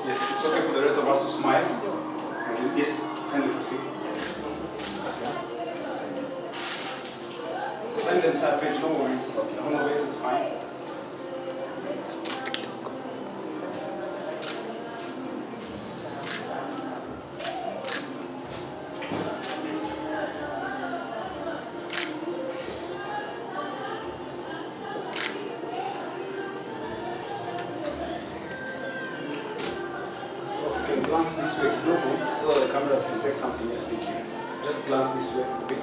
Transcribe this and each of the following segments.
It's okay for the rest of us to smile. Yes, kindly proceed. Sign the entire page, no worries. The whole of it is fine. Glance this way, no, so that the cameras can take something else. Thank you. Just glance this way a bit.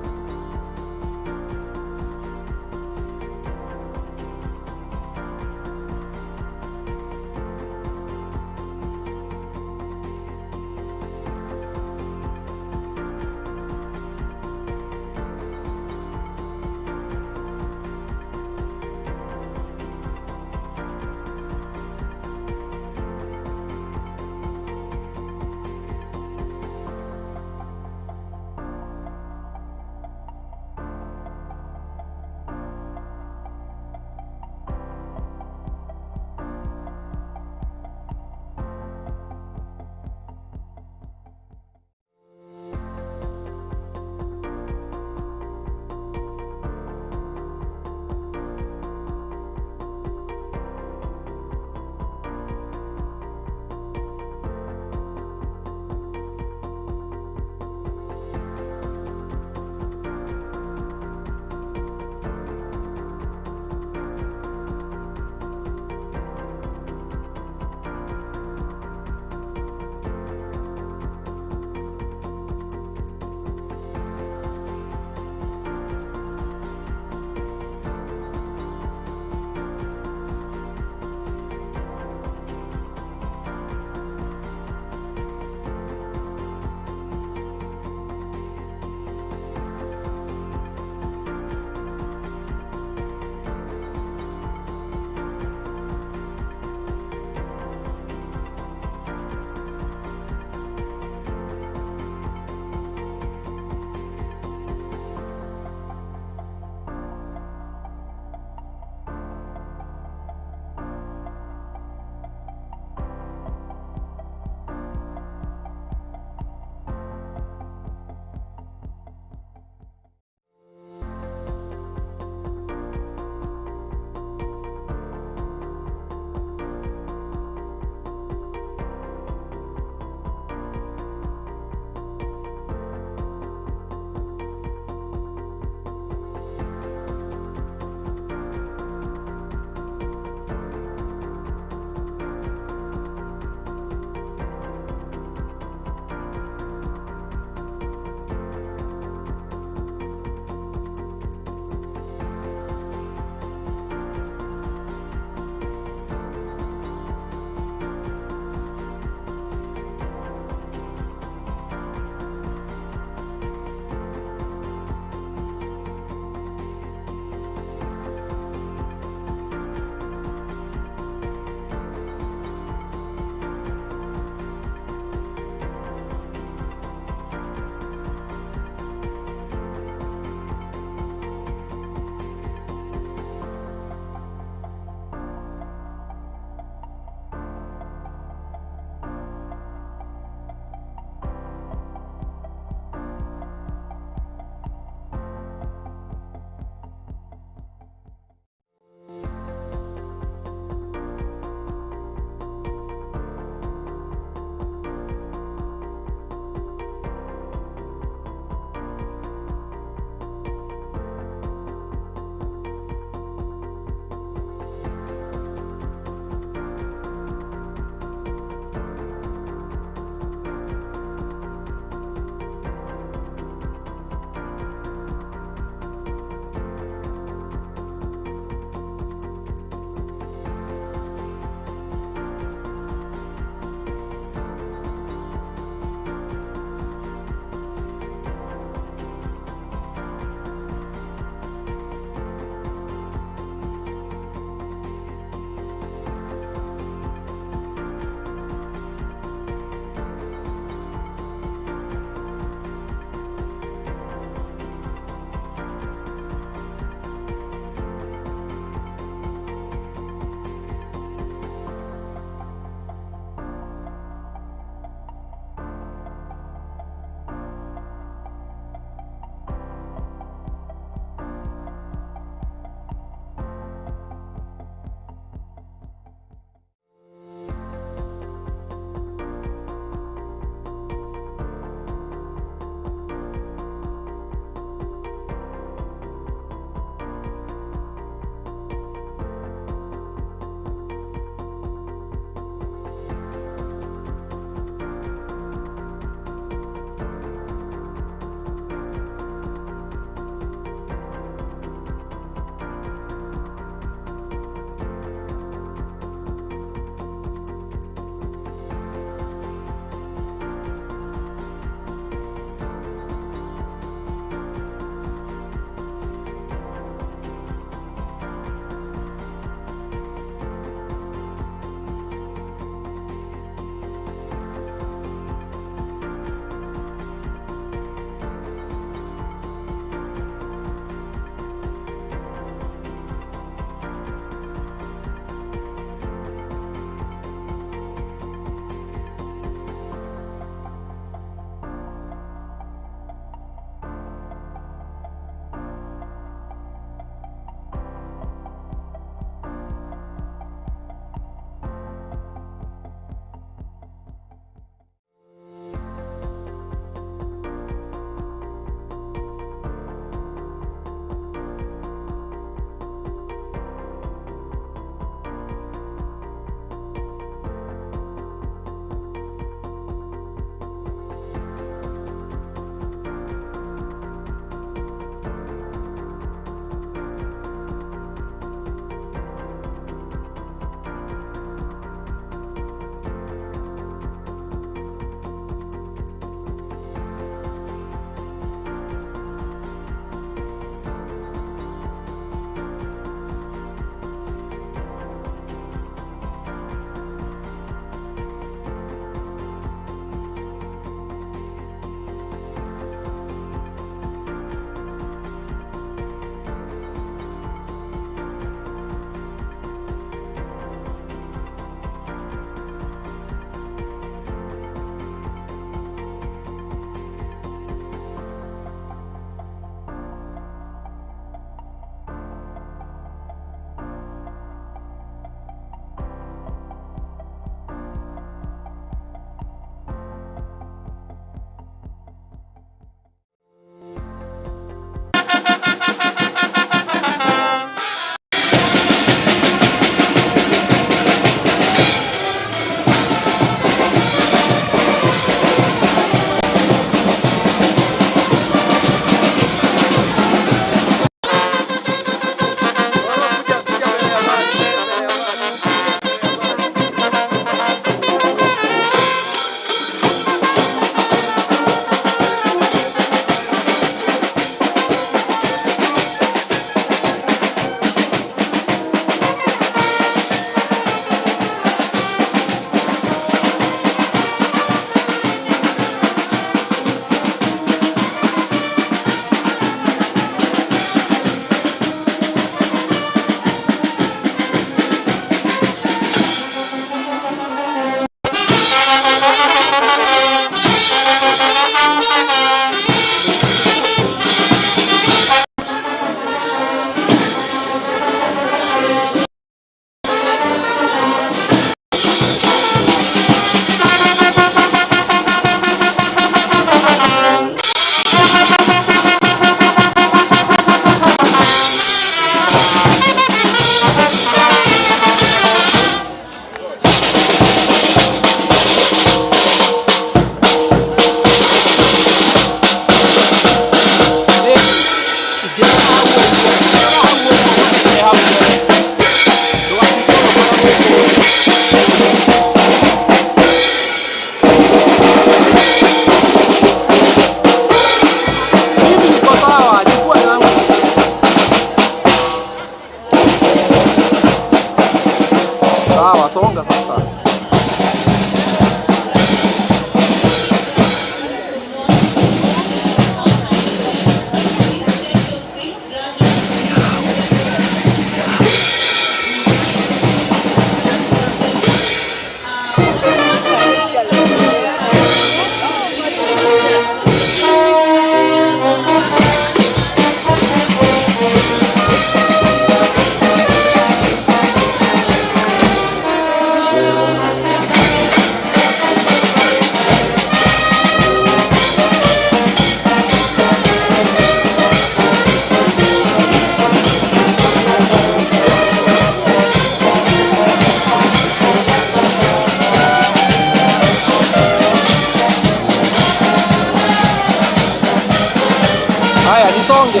Haya, nisonge.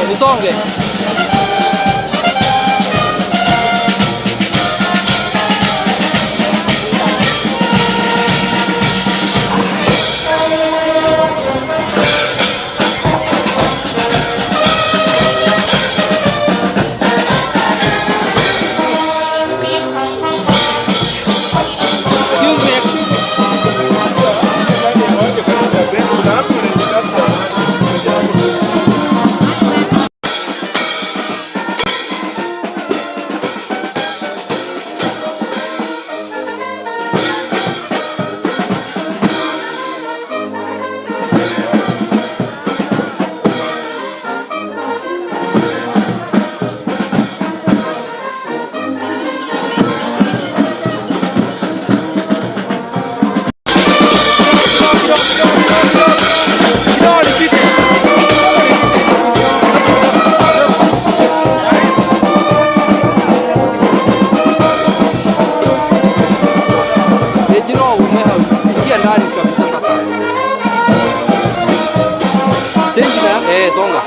Songa.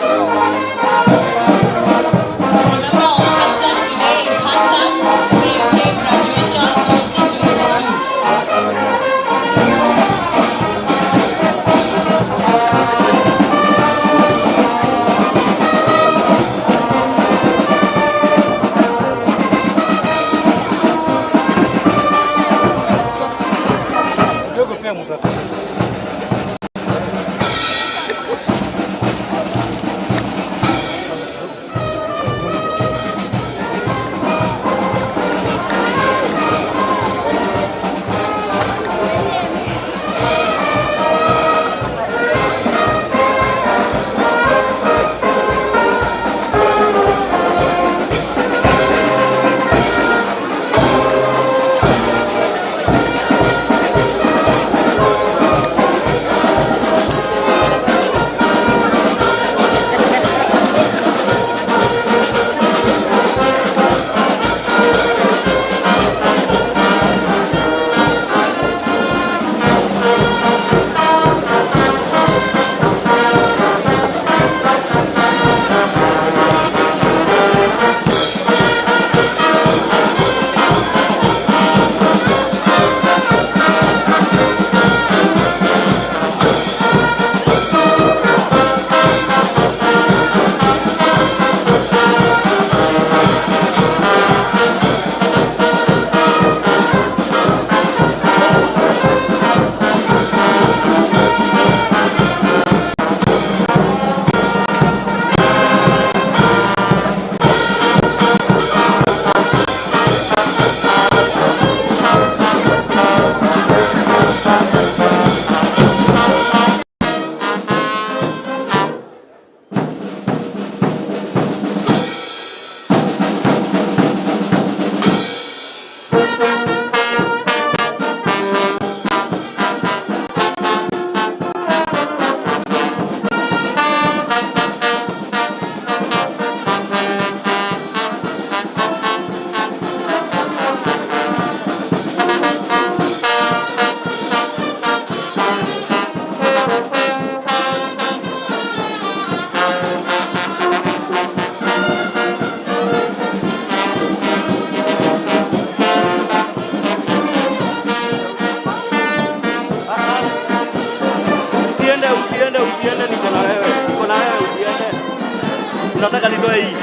Tunataka nitoe hii.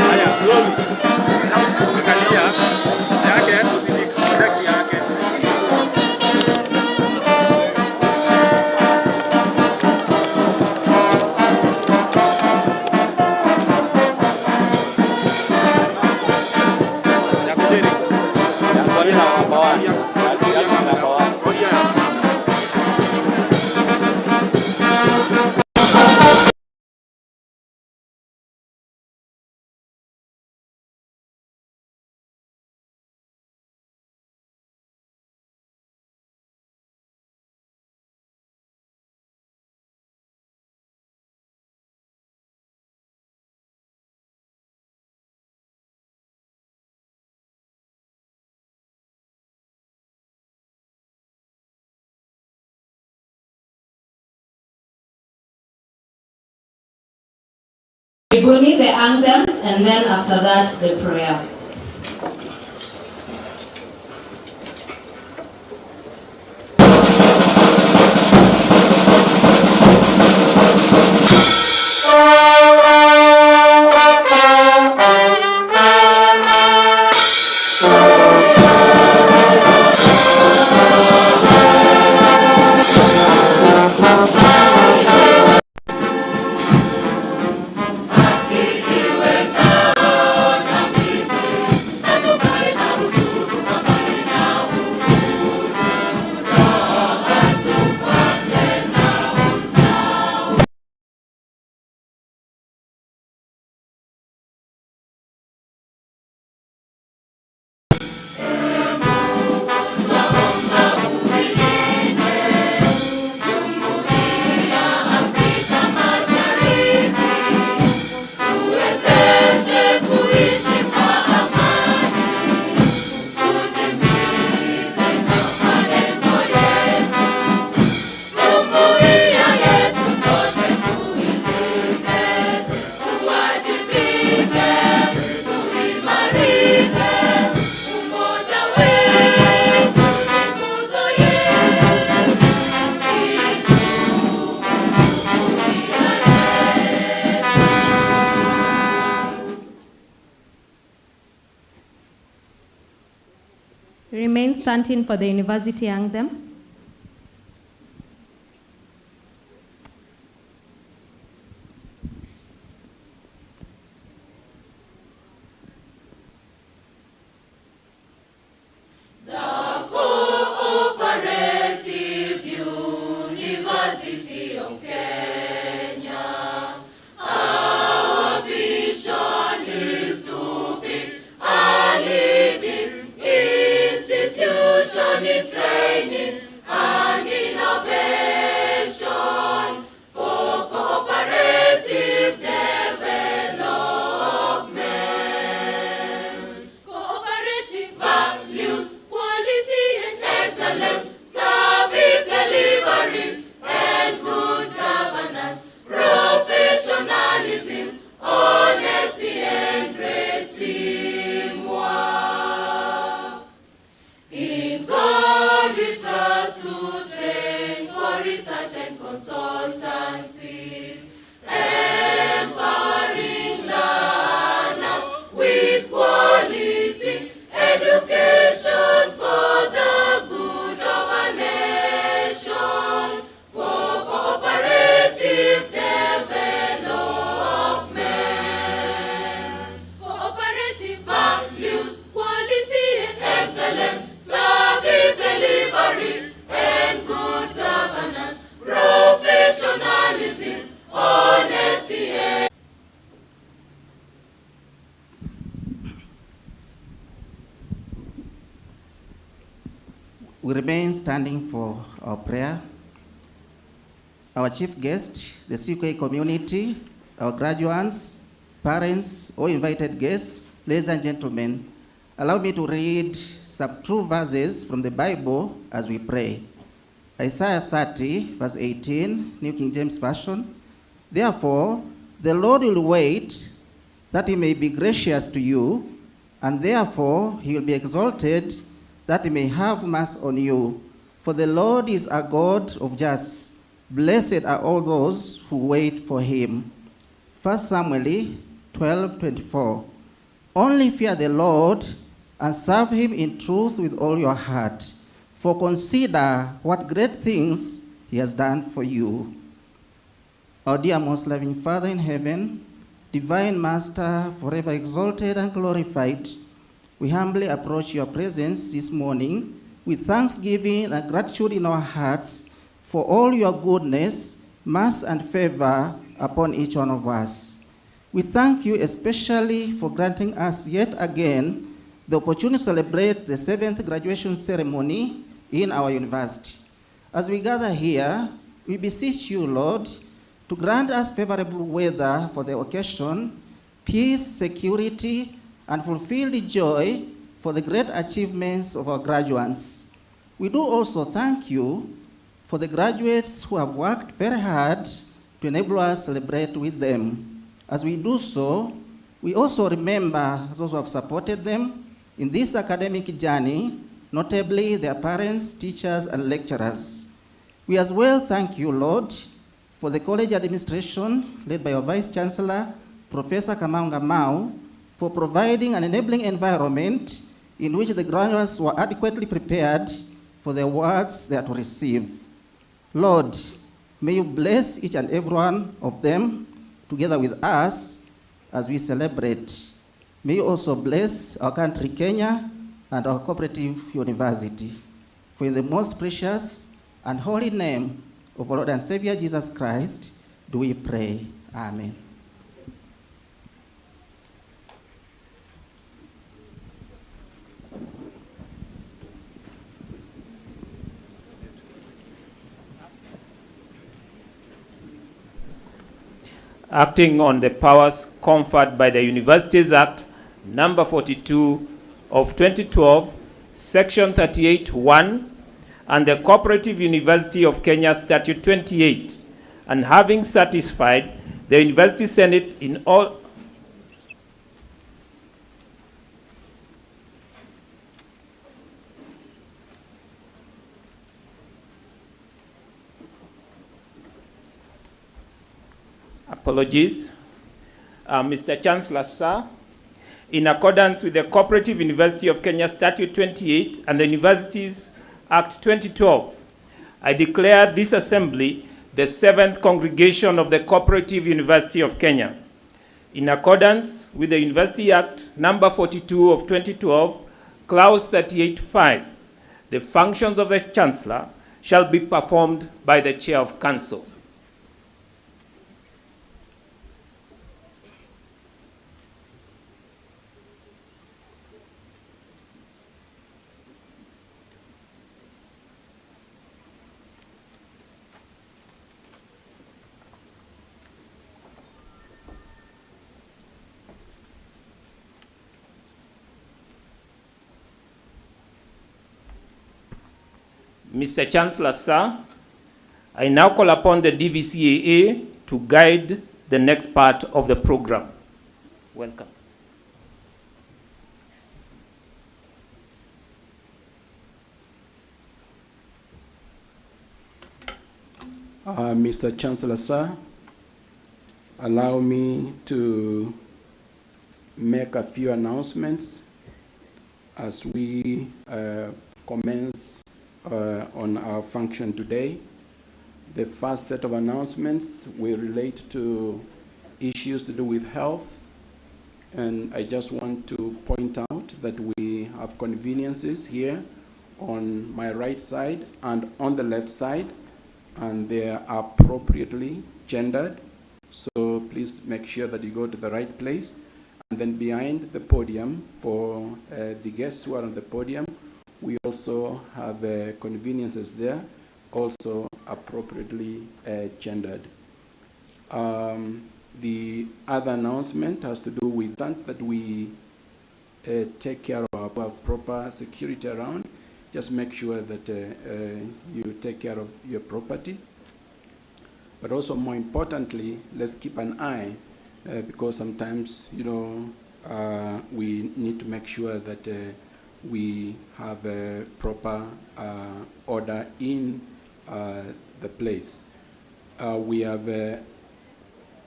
Haya, slowly. Angalia yake usijikiki yake. Yakudiri. Yakudiri na bawa. Karibuni, the anthems, and then after that, the prayer. Remain standing for the university anthem. The Cooperative University of Kenya. Our vision is to be a leading institution in training and innovation for cooperative development. Cooperative values, quality and excellence, service delivery and good governance, professionalism, honesty and great teamwork. In God we trust to train for research and consultancy, empowering learners with quality education for the good of our nation, for cooperative development. Cooperative values, quality and excellence, service delivery and good governance, professionalism, honesty and We remain standing for our prayer. Our chief guest, the Chelugui community, our graduates, parents, all invited guests, ladies and gentlemen, allow me to read some true verses from the Bible as we pray. Isaiah 30, verse 18, New King James Version. Therefore, the Lord will wait that he may be gracious to you, and therefore he will be exalted that he may have mercy on you. For the Lord is a God of justice. Blessed are all those who wait for him. 1 Samuel 12:24. Only fear the Lord and serve him in truth with all your heart. For consider what great things he has done for you. Our dear most loving Father in heaven, divine Master, forever exalted and glorified, we humbly approach your presence this morning with thanksgiving and gratitude in our hearts for all your goodness, mercy, and favor upon each one of us. We thank you especially for granting us yet again the opportunity to celebrate the 7th graduation ceremony in our university. As we gather here, we beseech you, Lord, to grant us favorable weather for the occasion, peace, security, and fulfilled joy for the great achievements of our graduates. We do also thank you for the graduates who have worked very hard to enable us to celebrate with them. As we do so, we also remember those who have supported them in this academic journey, notably their parents, teachers, and lecturers. We as well thank you, Lord, for the college administration led by our Vice Chancellor, Professor Kamau Ngamau, for providing an enabling environment in which the graduates were adequately prepared for the awards they are to receive. Lord, may you bless each and every one of them together with us as we celebrate. May you also bless our country, Kenya, and our cooperative university. For in the most precious and holy name of our Lord and Savior Jesus Christ do we pray. Amen. Acting on the powers conferred by the Universities Act number 42 of 2012, Section 38(1), and the Cooperative University of Kenya Statute 28, and having satisfied the University Senate in all apologies, Mr. Chancellor, sir, in accordance with the Cooperative University of Kenya Statute 28 and the Universities Act 2012, I declare this assembly the 7th congregation of the Cooperative University of Kenya. In accordance with the University Act number 42 of 2012, clause 38(5), the functions of the Chancellor shall be performed by the Chair of Council. Mr. Chancellor, sir, I now call upon the DVCAA to guide the next part of the program. Welcome. Mr. Chancellor, sir, allow me to make a few announcements as we commence on our function today. The first set of announcements will relate to issues to do with health, and I just want to point out that we have conveniences here on my right side and on the left side, and they are appropriately gendered, so please make sure that you go to the right place. And then behind the podium, for the guests who are on the podium, we also have conveniences there, also appropriately gendered. The other announcement has to do with that we take care of our proper security around. Just make sure that you take care of your property. But also, more importantly, let's keep an eye because sometimes, you know, we need to make sure that we have a proper order in the place. We have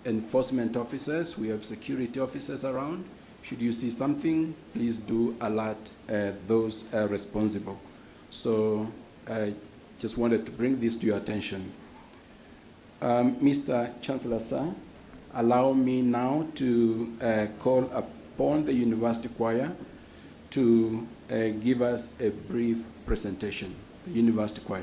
enforcement officers, we have security officers around. Should you see something, please do alert those responsible. So I just wanted to bring this to your attention. Mr. Chancellor, sir, allow me now to call upon the University Choir to give us a brief presentation. The University Choir.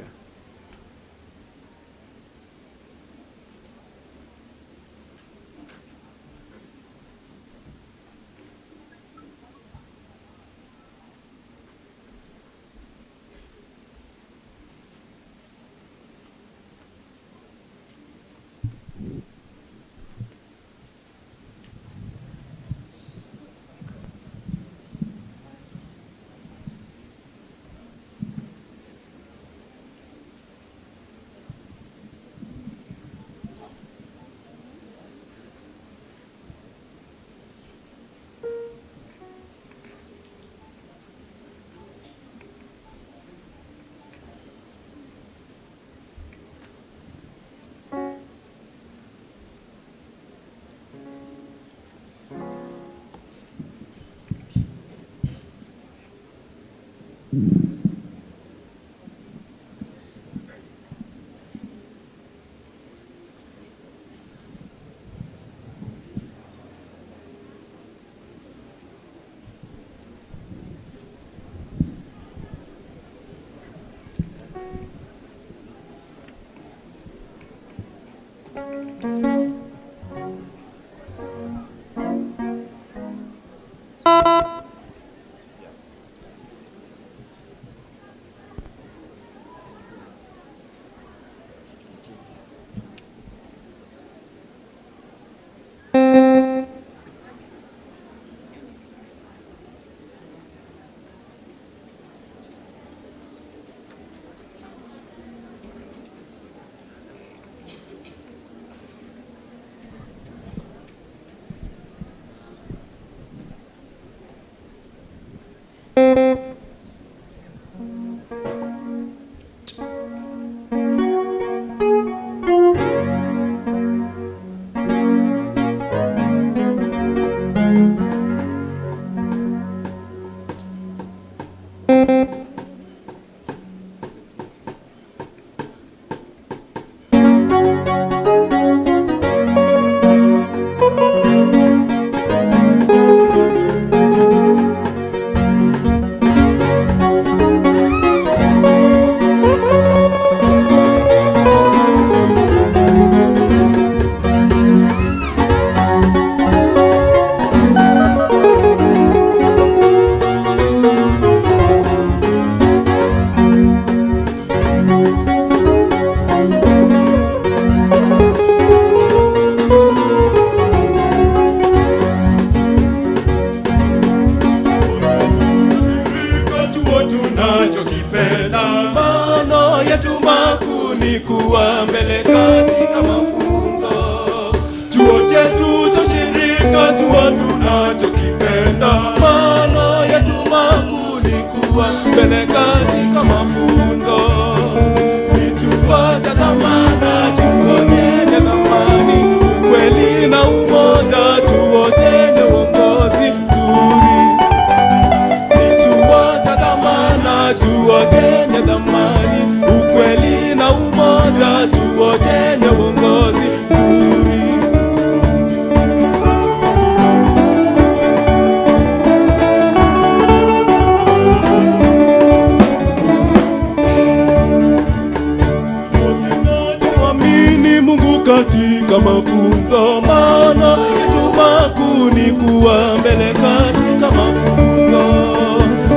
katika mafunzo, maana yetu makuu ni kuwa mbele katika mafunzo.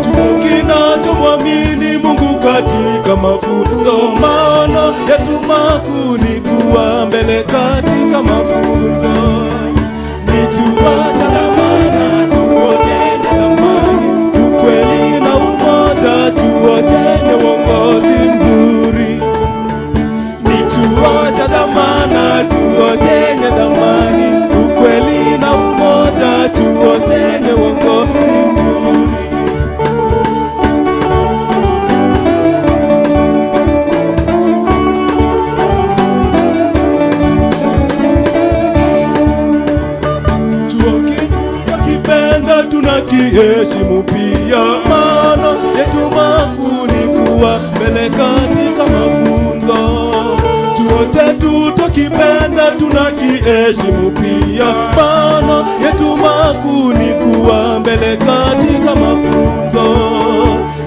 Chuo kinachomwamini Mungu katika mafunzo, maana yetu makuu ni kuwa mbele katika mafunzo. Ni chuo cha dhamana, chuo chenye thamani, ukweli na umoja, chuo chenye uongozi mzuri. Ni chuo cha dhamana, chuo chenye thamani, ukweli na umoja, chuo chenye uongozi mzuri. Tunakiheshimu pia, maana yetu makuu ni kuwa mbele katika mafunzo. Chuo chetu tukipenda tunakiheshimu pia, maana yetu makuu ni kuwa mbele katika mafunzo.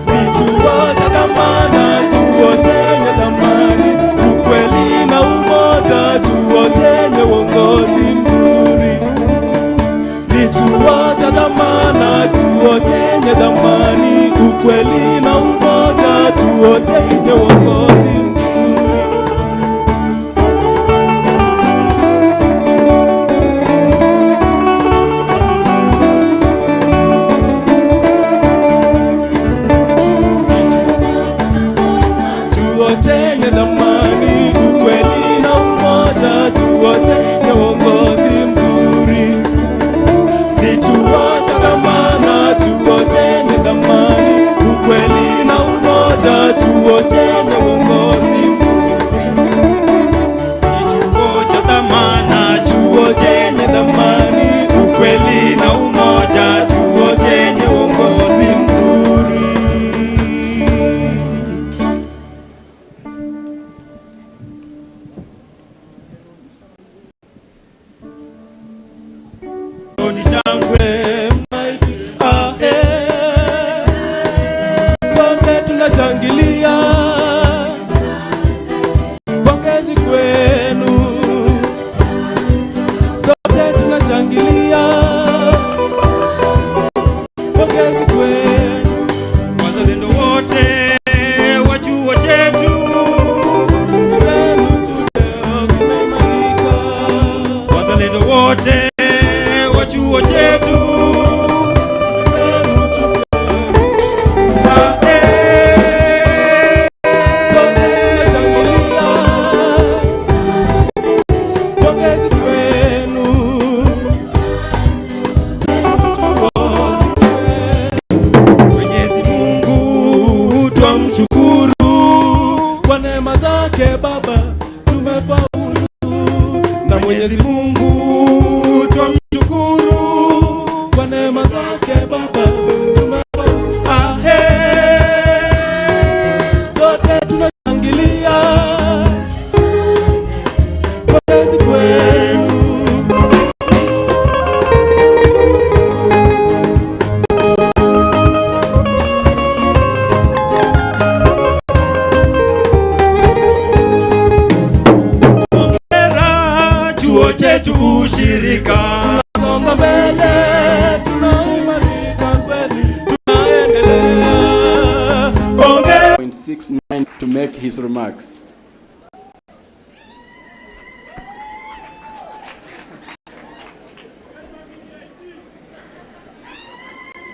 Ni chuo cha dhamana, chuo chenye thamani, ukweli na umoja, chuo chenye uongozi mzuri. Ni chuo cha dhamana, chuo chenye thamani, ukweli na umoja, chuo chenye uongozi mzuri. Chuo chenye thamani, ukweli na umoja, chuo chenye uongozi mzuri. Ni chuo cha dhamana, chuo chenye thamani, ukweli na umoja, chuo chenye uongozi. ni shangwe, sote tunashangilia, pongezi kwenu, sote tunashangilia, pongezi kwenu, wazalendo wote wa chuo chetu, wazalendo wote wa chuo chetu, Mwenyezi Mungu twamshukuru kwa neema zake Baba tumefaulu, na Mwenyezi Mungu twamshukuru kwa neema zake Baba tumefaulu. Sote tunashangilia, pongezi kwenu. Chuo chetu ushirika, tunasonga mbele, tunaimarika kweli, tunaendelea. 0.69 to make his remarks.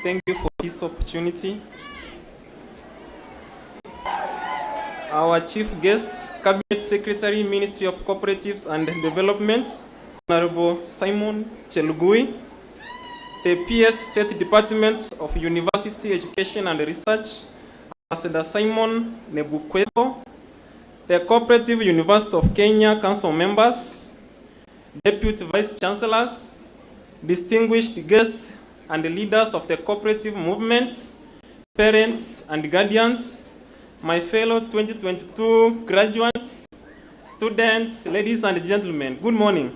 Thank you for this opportunity. Our chief guests, Cabinet Secretary, Ministry of Cooperatives and Development, Honorable Simon Chelugui, the PS State Department of University Education and Research, Ambassador Simon Nebukweso, the Cooperative University of Kenya Council members, Deputy Vice Chancellors, distinguished guests and leaders of the cooperative movements, parents and guardians, my fellow 2022 graduates, students, ladies and gentlemen, good morning.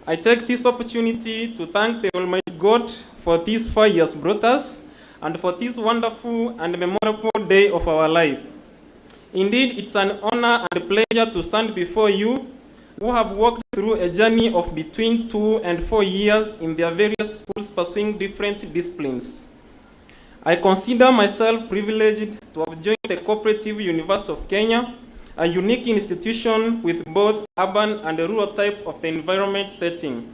I take this opportunity to thank the Almighty God for these 4 years brought us and for this wonderful and memorable day of our life. Indeed, it's an honor and a pleasure to stand before you who have walked through a journey of between 2 and 4 years in their various schools pursuing different disciplines. I consider myself privileged to have joined the Cooperative University of Kenya, a unique institution with both urban and rural type of the environment setting.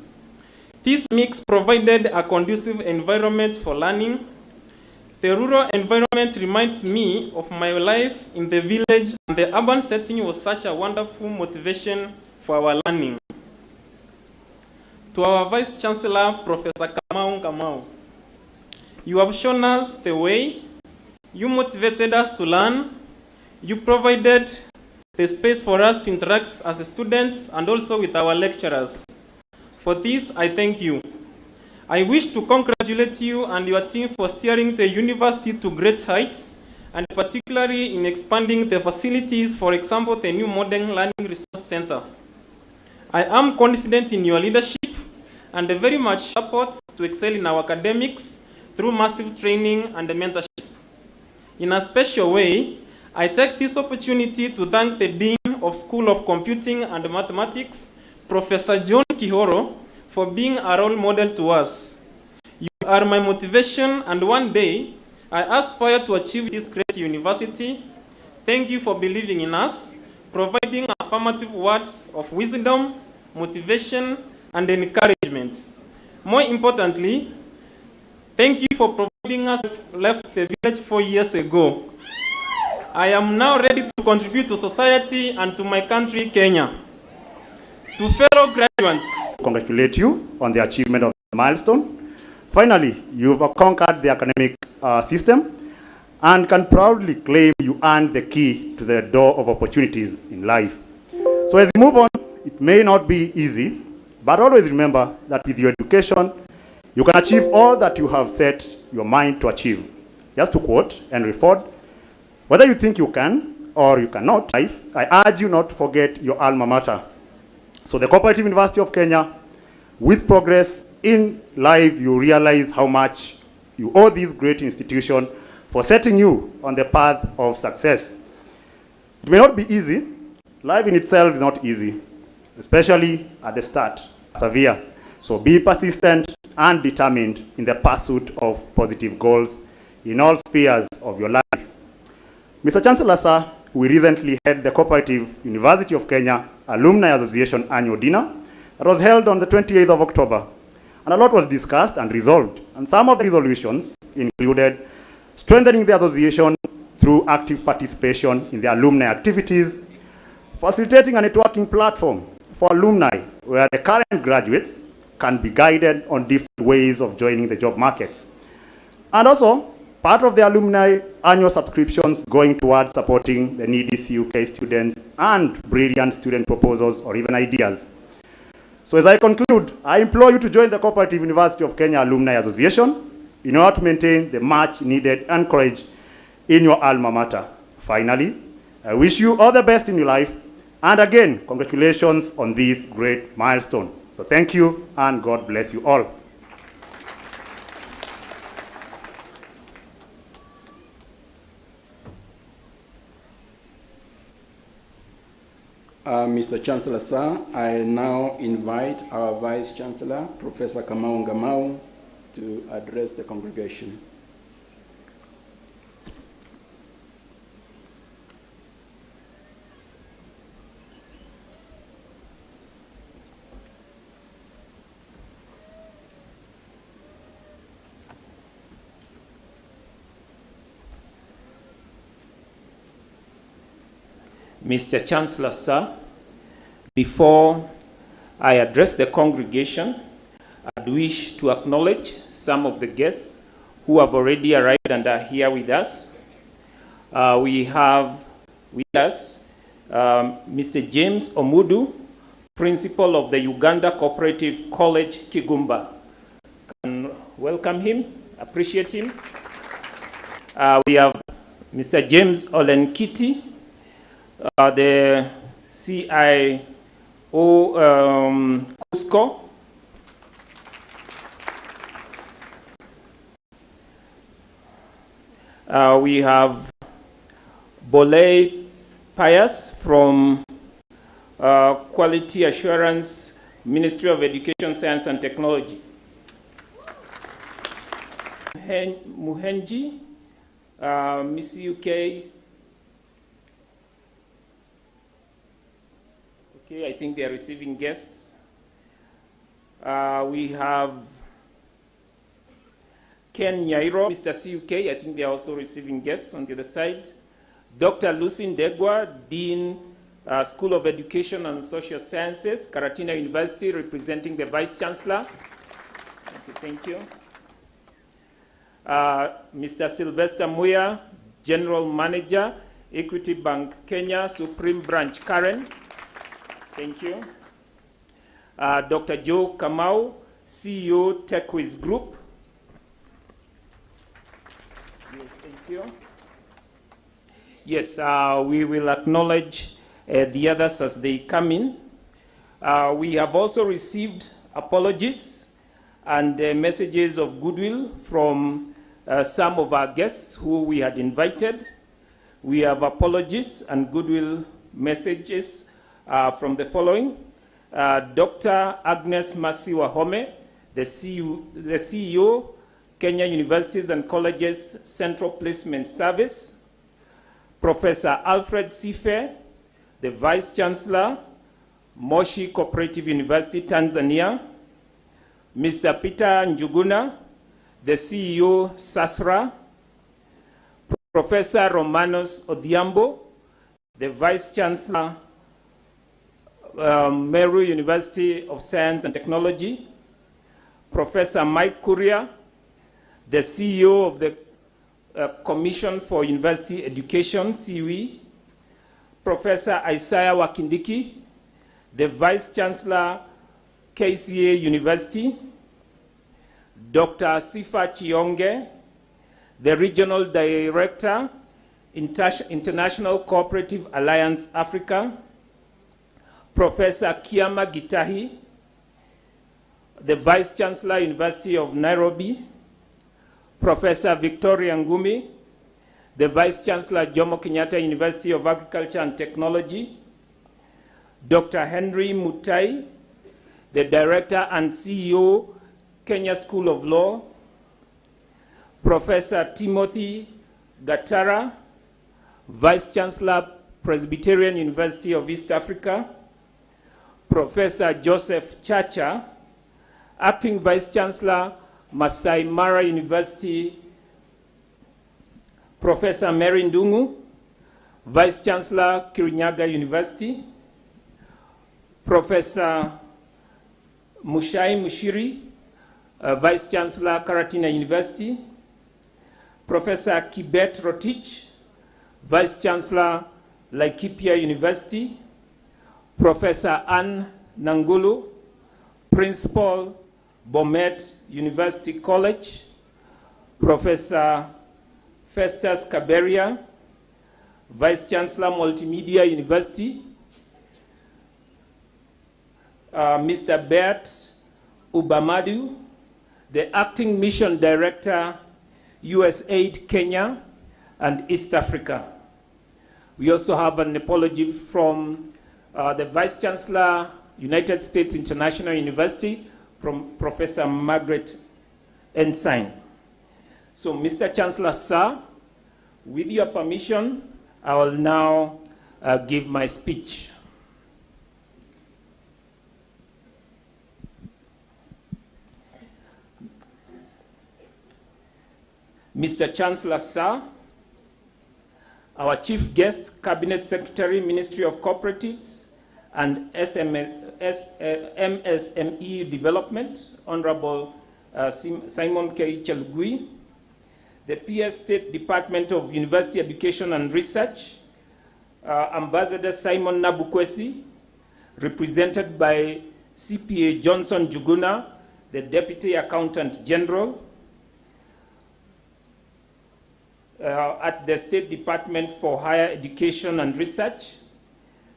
This mix provided a conducive environment for learning. The rural environment reminds me of my life in the village, and the urban setting was such a wonderful motivation for our learning. To our Vice Chancellor, Professor Kamau, you have shown us the way, you motivated us to learn, you provided the space for us to interact as students and also with our lecturers. For this, I thank you. I wish to congratulate you and your team for steering the university to great heights, and particularly in expanding the facilities, for example, the new Modern Learning Resource Center. I am confident in your leadership and very much support to excel in our academics through massive training and mentorship. In a special way, I take this opportunity to thank the Dean of School of Computing and Mathematics, Professor John Kihoro, for being a role model to us. You are my motivation, and one day, I aspire to achieve this great university. Thank you for believing in us, providing affirmative words of wisdom, motivation, and encouragement. More importantly, thank you for providing us left the village 4 years ago. I am now ready to contribute to society and to my country, Kenya. To fellow graduates, congratulate you on the achievement of the milestone. Finally, you've conquered the academic system and can proudly claim you earned the key to the door of opportunities in life. So as you move on, it may not be easy, but always remember that with your education, you can achieve all that you have set your mind to achieve. Just to quote Henry Ford, whether you think you can or you cannot, I urge you not to forget your alma mater. So the Cooperative University of Kenya With progress in life, you realize how much you owe this great institution for setting you on the path of success. It may not be easy. Life in itself is not easy, especially at the start. Severe. So be persistent and determined in the pursuit of positive goals in all spheres of your life. Mr. Chancellor, sir, we recently had the Cooperative University of Kenya Alumni Association annual dinner that was held on the 28th of October. And a lot was discussed and resolved. And some of the resolutions included strengthening the association through active participation in the alumni activities, facilitating a networking platform for alumni where the current graduates can be guided on different ways of joining the job markets. And also, part of the alumni annual subscriptions going towards supporting the needy CUK students and brilliant student proposals or even ideas. So as I conclude, I implore you to join the Cooperative University of Kenya Alumni Association in order to maintain the much needed encourage in your alma mater. Finally, I wish you all the best in your life. And again, congratulations on this great milestone. So thank you and God bless you all. Mr. Chancellor, sir, I now invite our Vice Chancellor, Professor Kamau Ngamau, to address the congregation. Mr. Chancellor, sir, before I address the congregation, I'd wish to acknowledge some of the guests who have already arrived and are here with us. We have with us Mr. James Omudu, Principal of the Uganda Cooperative College, Kigumba. Can welcome him, appreciate him. We have Mr. James Olenkiti, the CIO Cusco. We have Bolay Pius from Quality Assurance, Ministry of Education, Science and Technology. Muhenji, Miss UK. Okay, I think they are receiving guests. We have Ken Nyairo, Mr. CUK, I think they are also receiving guests on the other side. Dr. Lucy Ndegwa, Dean, School of Education and Social Sciences, Karatina University, representing the Vice Chancellor. Thank you. Mr. Sylvester Muya, General Manager, Equity Bank Kenya, Supreme Branch, Karen. Thank you. Dr. Joe Kamau, CEO, TechWiz Group. Thank you. Yes, we will acknowledge the others as they come in. We have also received apologies and messages of goodwill from some of our guests who we had invited. We have apologies and goodwill messages from the following. Dr. Agnes Masiwa Home, the CEO, Kenya Universities and Colleges Central Placement Service. Professor Alfred Sife, the Vice Chancellor, Moshi Cooperative University, Tanzania. Mr. Peter Njuguna, the CEO, SASRA. Professor Romanos Odhiambo, the Vice Chancellor, Meru University of Science and Technology. Professor Mike Kuria, the CEO of the Commission for University Education, CUE. Professor Isaiah Wakindiki, the Vice Chancellor, KCA University. Dr. Sifa Chionge, the Regional Director, International Cooperative Alliance Africa. Professor Kiama Gitahi, the Vice Chancellor, University of Nairobi, Professor Victoria Ngumi, the Vice Chancellor, Jomo Kenyatta University of Agriculture and Technology, Dr. Henry Mutai, the Director and CEO, Kenya School of Law, Professor Timothy Gatara, Vice Chancellor, Presbyterian University of East Africa, Professor Joseph Chacha, Acting Vice Chancellor, Masai Mara University, Professor Mary Ndungu, Vice Chancellor, Kirinyaga University, Professor Mushai Mushiri, Vice Chancellor, Karatina University, Professor Kibet Rotich, Vice Chancellor, Laikipia University, Professor Ann Nangulu, Principal, Bomet University College, Professor Festus Kaberia, Vice Chancellor, Multimedia University, Mr. Bert Ubamadu, the Acting Mission Director, USAID Kenya and East Africa. We also have an apology from the Vice Chancellor, United States International University, from Professor Margaret Ensign. So, Mr. Chancellor, sir, with your permission, I will now give my speech. Mr. Chancellor, sir, our chief guest, Cabinet Secretary, Ministry of Cooperatives and MSME Development, Honorable Simon K. Chelugui, the PS State Department of University Education and Research, Ambassador Simon Nabukwesi, represented by CPA Johnson Juguna, the Deputy Accountant General, at the State Department for Higher Education and Research,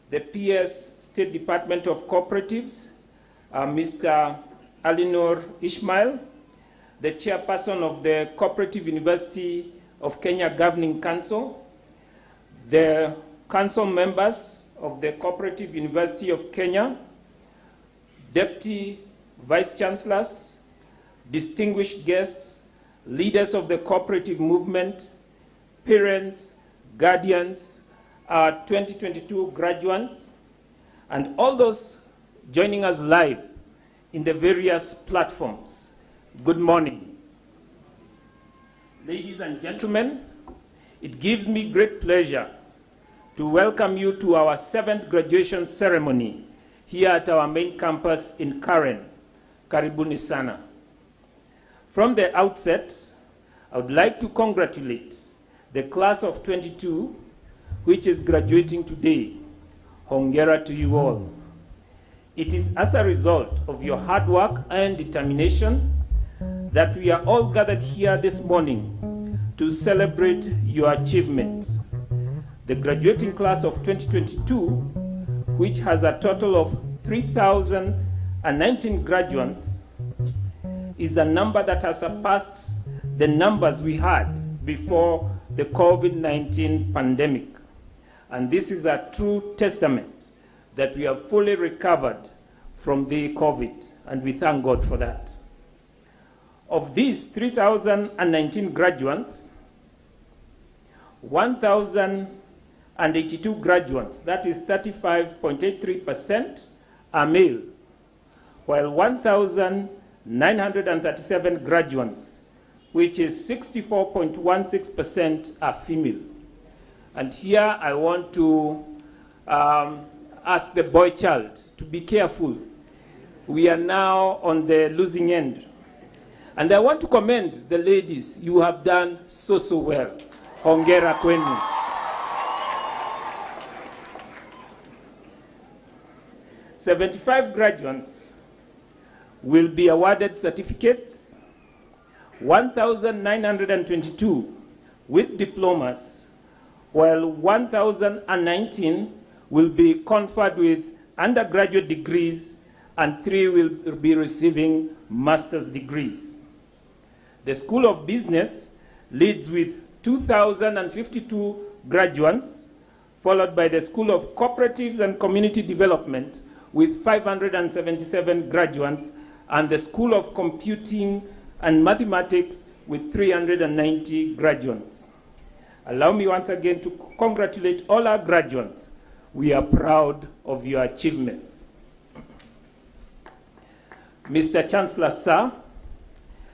the PS State Department of Cooperatives, Mr. Alinor Ishmael, the chairperson of the Cooperative University of Kenya Governing Council, the council members of the Cooperative University of Kenya, deputy vice chancellors, distinguished guests, leaders of the cooperative movement, parents, guardians, our 2022 graduates, and all those joining us live in the various platforms. Good morning. Ladies and gentlemen, it gives me great pleasure to welcome you to our 7th graduation ceremony here at our main campus in Karen, Karibuni Sana. From the outset, I would like to congratulate the class of 22, which is graduating today. Hongera to you all. It is as a result of your hard work and determination that we are all gathered here this morning to celebrate your achievements. The graduating class of 2022, which has a total of 3,019 graduates, is a number that has surpassed the numbers we had before the COVID-19 pandemic. And this is a true testament that we have fully recovered from the COVID, and we thank God for that. Of these 3,019 graduates, 1,082 graduates, that is 35.83%, are male, while 1,937 graduates, which is 64.16%, are female. And here I want to ask the boy child to be careful. We are now on the losing end. And I want to commend the ladies. You have done so well. Hongera kwenu. "75 graduates will be awarded certificates, 1,922 with diplomas, while 1,019 will be conferred with undergraduate degrees and 3 will be receiving master's degrees. The School of Business leads with 2,052 graduates, followed by the School of Cooperatives and Community Development with 577 graduates, and the School of Computing and Mathematics with 390 graduates. Allow me once again to congratulate all our graduates. We are proud of your achievements. Mr. Chancellor, sir,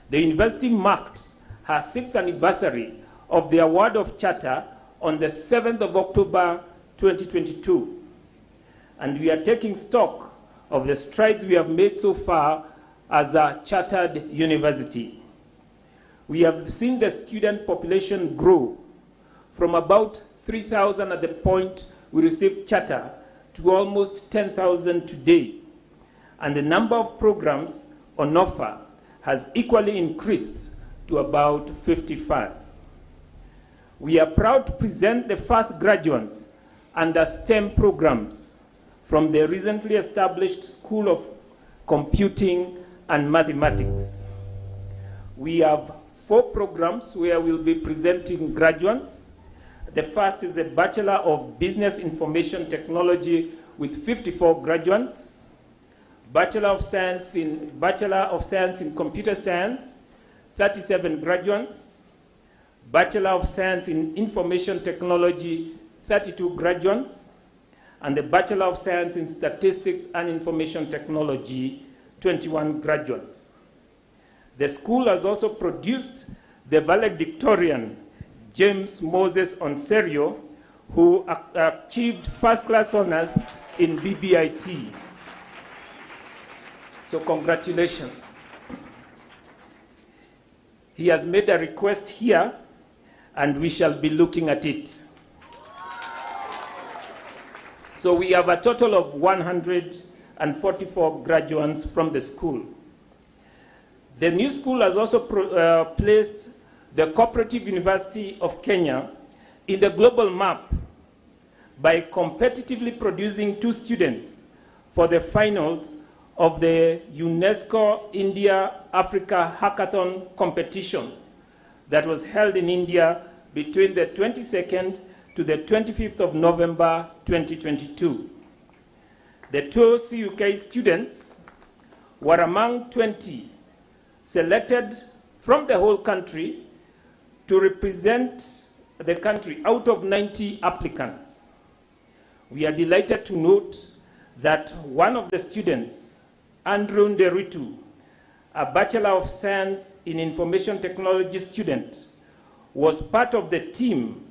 the university marked her 6th anniversary of the award of charter on the 7th of October 2022. And we are taking stock of the strides we have made so far as a chartered university. We have seen the student population grow from about 3,000 at the point we received charter to almost 10,000 today. And the number of programs on offer has equally increased to about 55. We are proud to present the first graduates under STEM programs from the recently established School of Computing and Mathematics. We have 4 programs where we'll be presenting graduates. The first is a Bachelor of Business Information Technology with 54 graduates, Bachelor of Science in Computer Science, 37 graduates, Bachelor of Science in Information Technology, 32 graduates, and the Bachelor of Science in Statistics and Information Technology, 21 graduates. The school has also produced the Valedictorian, James Moses Onserio, who achieved first-class honors in BBIT. So congratulations. He has made a request here, and we shall be looking at it. So we have a total of 144 graduates from the school. The new school has also placed the Cooperative University of Kenya in the global map by competitively producing 2 students for the finals of the UNESCO India Africa Hackathon competition that was held in India between the 22nd to the 25th of November 2022. The 2 CUK students were among 20 selected from the whole country to represent the country out of 90 applicants. We are delighted to note that one of the students, Andrew Nderitu, a Bachelor of Science in Information Technology student, was part of the team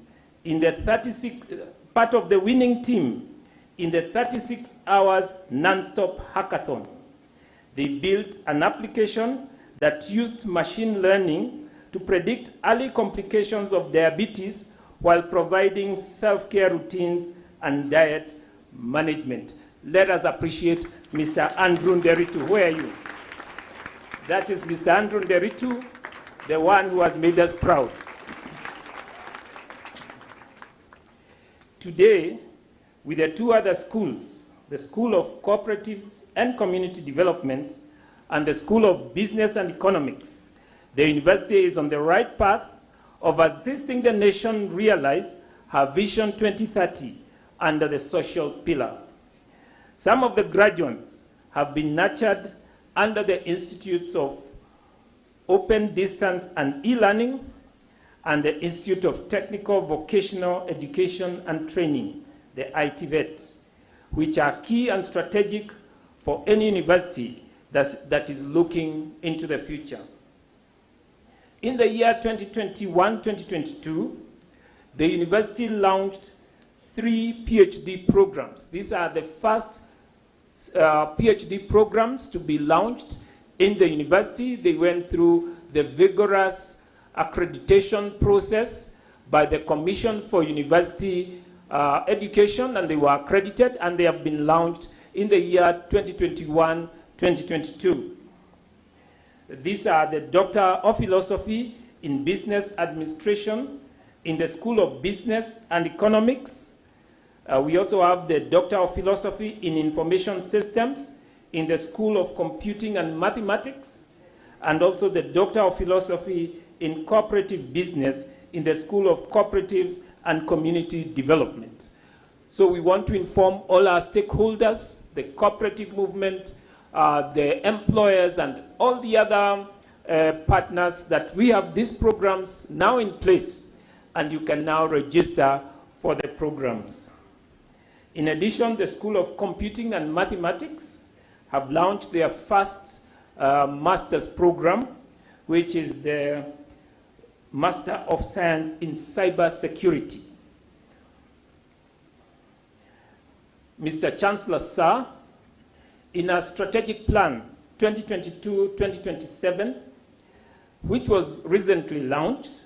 in the winning team in the 36 hours non-stop hackathon. They built an application that used machine learning to predict early complications of diabetes while providing self-care routines and diet management. Let us appreciate Mr. Andrew Nderitu. Where are you? That is Mr. Andrew Nderitu, the one who has made us proud. Today, with the 2 other schools, the School of Cooperatives and Community Development and the School of Business and Economics, the university is on the right path of assisting the nation realize her Vision 2030 under the social pillar. Some of the graduates have been nurtured under the Institutes of Open Distance and E-Learning and the Institute of Technical Vocational Education and Training, the ITVET, which are key and strategic for any university that is looking into the future. In the year 2021-2022, the university launched 3 PhD programs. These are the first PhD programs to be launched in the university. They went through the vigorous accreditation process by the Commission for University Education, and they were accredited, and they have been launched in the year 2021-2022. These are the Doctor of Philosophy in Business Administration in the School of Business and Economics. We also have the Doctor of Philosophy in Information Systems in the School of Computing and Mathematics, and also the Doctor of Philosophy in Cooperative Business in the School of Cooperatives and Community Development. So we want to inform all our stakeholders, the cooperative movement, the employers, and all the other partners that we have these programs now in place, and you can now register for the programs. In addition, the School of Computing and Mathematics have launched their first master's program, which is the Master of Science in Cyber Security. Mr. Chancellor, sir, in our strategic plan 2022-2027, which was recently launched,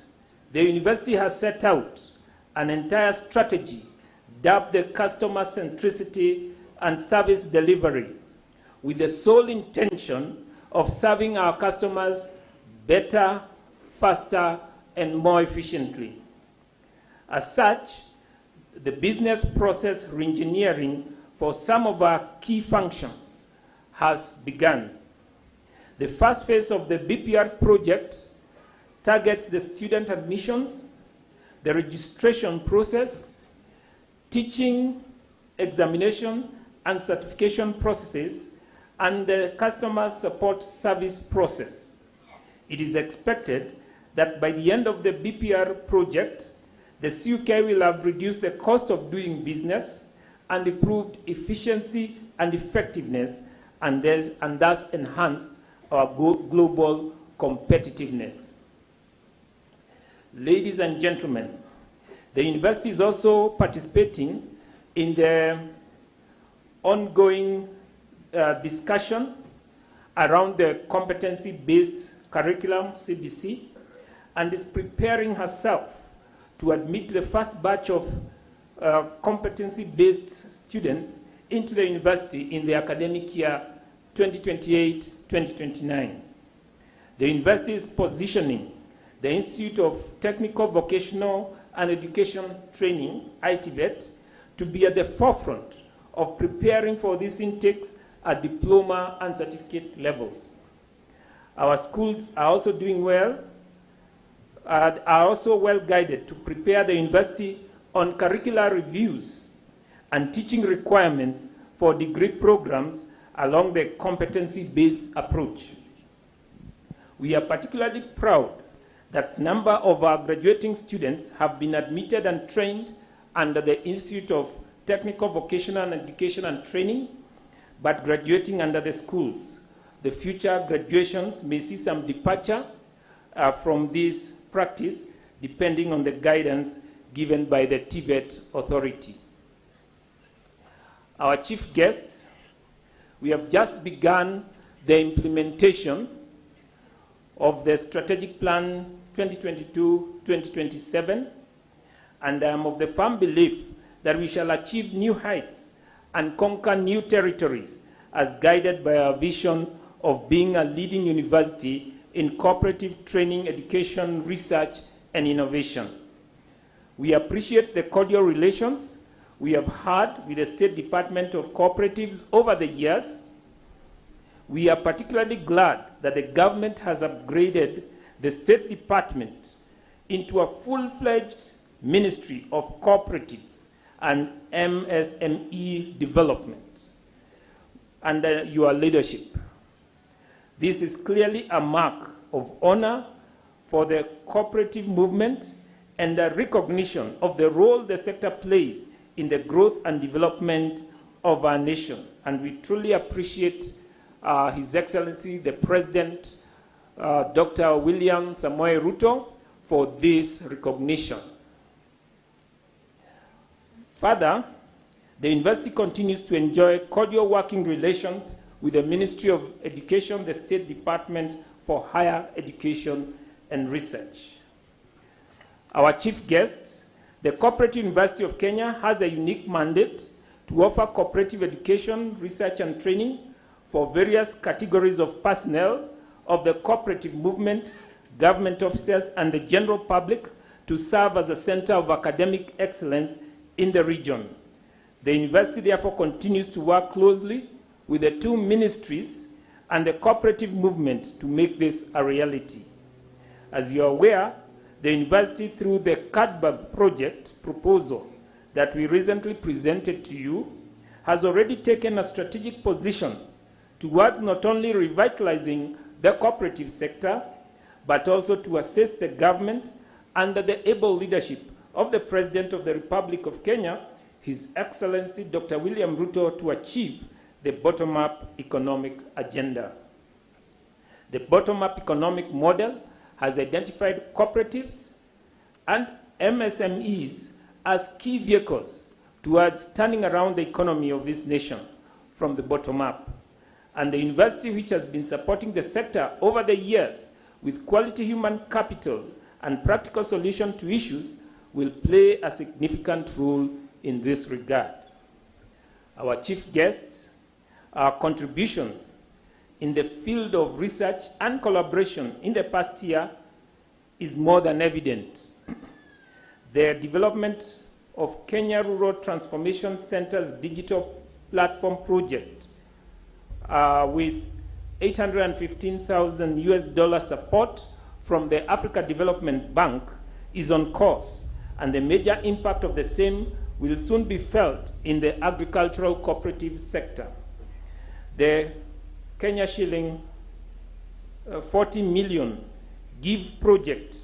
the university has set out an entire strategy dubbed the customer centricity and service delivery, with the sole intention of serving our customers better, faster, and more efficiently. As such, the business process reengineering for some of our key functions has begun. The first phase of the BPR project targets the student admissions, the registration process, teaching, examination, and certification processes, and the customer support service process. It is expected that by the end of the BPR project, the CUK will have reduced the cost of doing business and improved efficiency and effectiveness, and thus enhanced our global competitiveness. Ladies and gentlemen, the university is also participating in the ongoing discussion around the competency-based curriculum, CBC, and is preparing herself to admit the first batch of competency-based students into the university in the academic year 2028-2029. The university is positioning the Institute of Technical, Vocational and Education Training, ITVET, to be at the forefront of preparing for these intakes at diploma and certificate levels. Our schools are also doing well, are also well guided to prepare the university on curricular reviews and teaching requirements for degree programs along the competency-based approach. We are particularly proud that a number of our graduating students have been admitted and trained under the Institute of Technical, Vocational Education and Training, but graduating under the schools. The future graduations may see some departure from this practice, depending on the guidance given by the TVET authority. Our chief guests, we have just begun the implementation of the strategic plan 2022-2027, and I am of the firm belief that we shall achieve new heights and conquer new territories as guided by our vision of being a leading university in cooperative training, education, research, and innovation. We appreciate the cordial relations we have had with the State Department of Cooperatives over the years. We are particularly glad that the government has upgraded the State Department into a full-fledged Ministry of Cooperatives and MSME development under your leadership. This is clearly a mark of honor for the cooperative movement and a recognition of the role the sector plays in the growth and development of our nation. And we truly appreciate His Excellency, the President, Dr. William Samoei Ruto, for this recognition. Further, the university continues to enjoy cordial working relations with the Ministry of Education, the State Department for Higher Education and Research. Our chief guest, the Cooperative University of Kenya, has a unique mandate to offer cooperative education, research, and training for various categories of personnel of the cooperative movement, government officers, and the general public to serve as a center of academic excellence in the region. The university therefore continues to work closely with the two ministries and the cooperative movement to make this a reality. As you are aware, the university, through the Cardbag project proposal that we recently presented to you, has already taken a strategic position towards not only revitalizing the cooperative sector, but also to assist the government under the able leadership of the President of the Republic of Kenya, His Excellency Dr. William Ruto, to achieve the bottom-up economic agenda. The bottom-up economic model has identified cooperatives and MSMEs as key vehicles towards turning around the economy of this nation from the bottom up. And the university, which has been supporting the sector over the years with quality human capital and practical solution to issues, will play a significant role in this regard. Our chief guests, our contributions in the field of research and collaboration in the past year is more than evident. The development of Kenya Rural Transformation Center's digital platform project with $815,000 US support from the Africa Development Bank is on course, and the major impact of the same will soon be felt in the agricultural cooperative sector. The Kenya shilling 40 million GIVE project,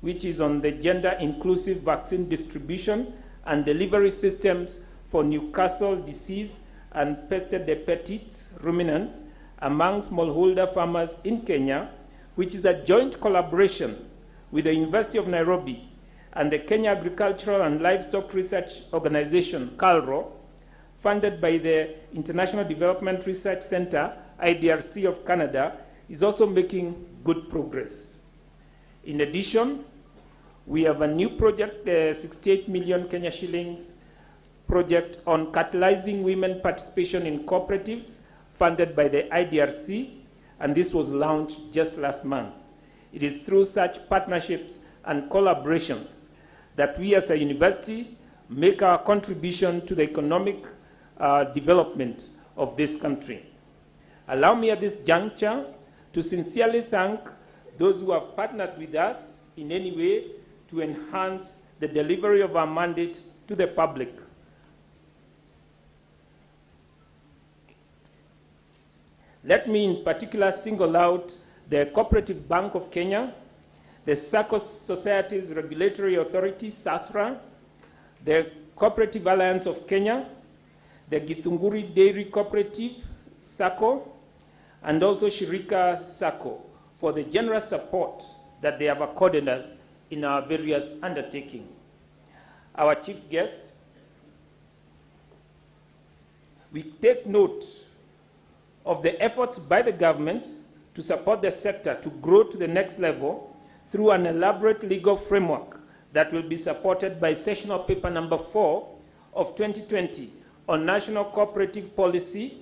which is on the gender-inclusive vaccine distribution and delivery systems for Newcastle disease and pestes des petits ruminants among smallholder farmers in Kenya, which is a joint collaboration with the University of Nairobi and the Kenya Agricultural and Livestock Research Organization, CALRO, funded by the International Development Research Center, IDRC of Canada, is also making good progress. In addition, we have a new project, the 68 million Kenya shillings project on catalyzing women participation in cooperatives, funded by the IDRC, and this was launched just last month. It is through such partnerships and collaborations that we as a university make our contribution to the economic development of this country. Allow me at this juncture to sincerely thank those who have partnered with us in any way to enhance the delivery of our mandate to the public. Let me in particular single out the Cooperative Bank of Kenya, the SACCO Societies Regulatory Authority, SASRA, the Cooperative Alliance of Kenya, the Githunguri Dairy Cooperative, SACCO, and also Shirika SACCO for the generous support that they have accorded us in our various undertakings. Our chief guest, we take note of the efforts by the government to support the sector to grow to the next level through an elaborate legal framework that will be supported by Sessional Paper Number 4 of 2020 on National Cooperative Policy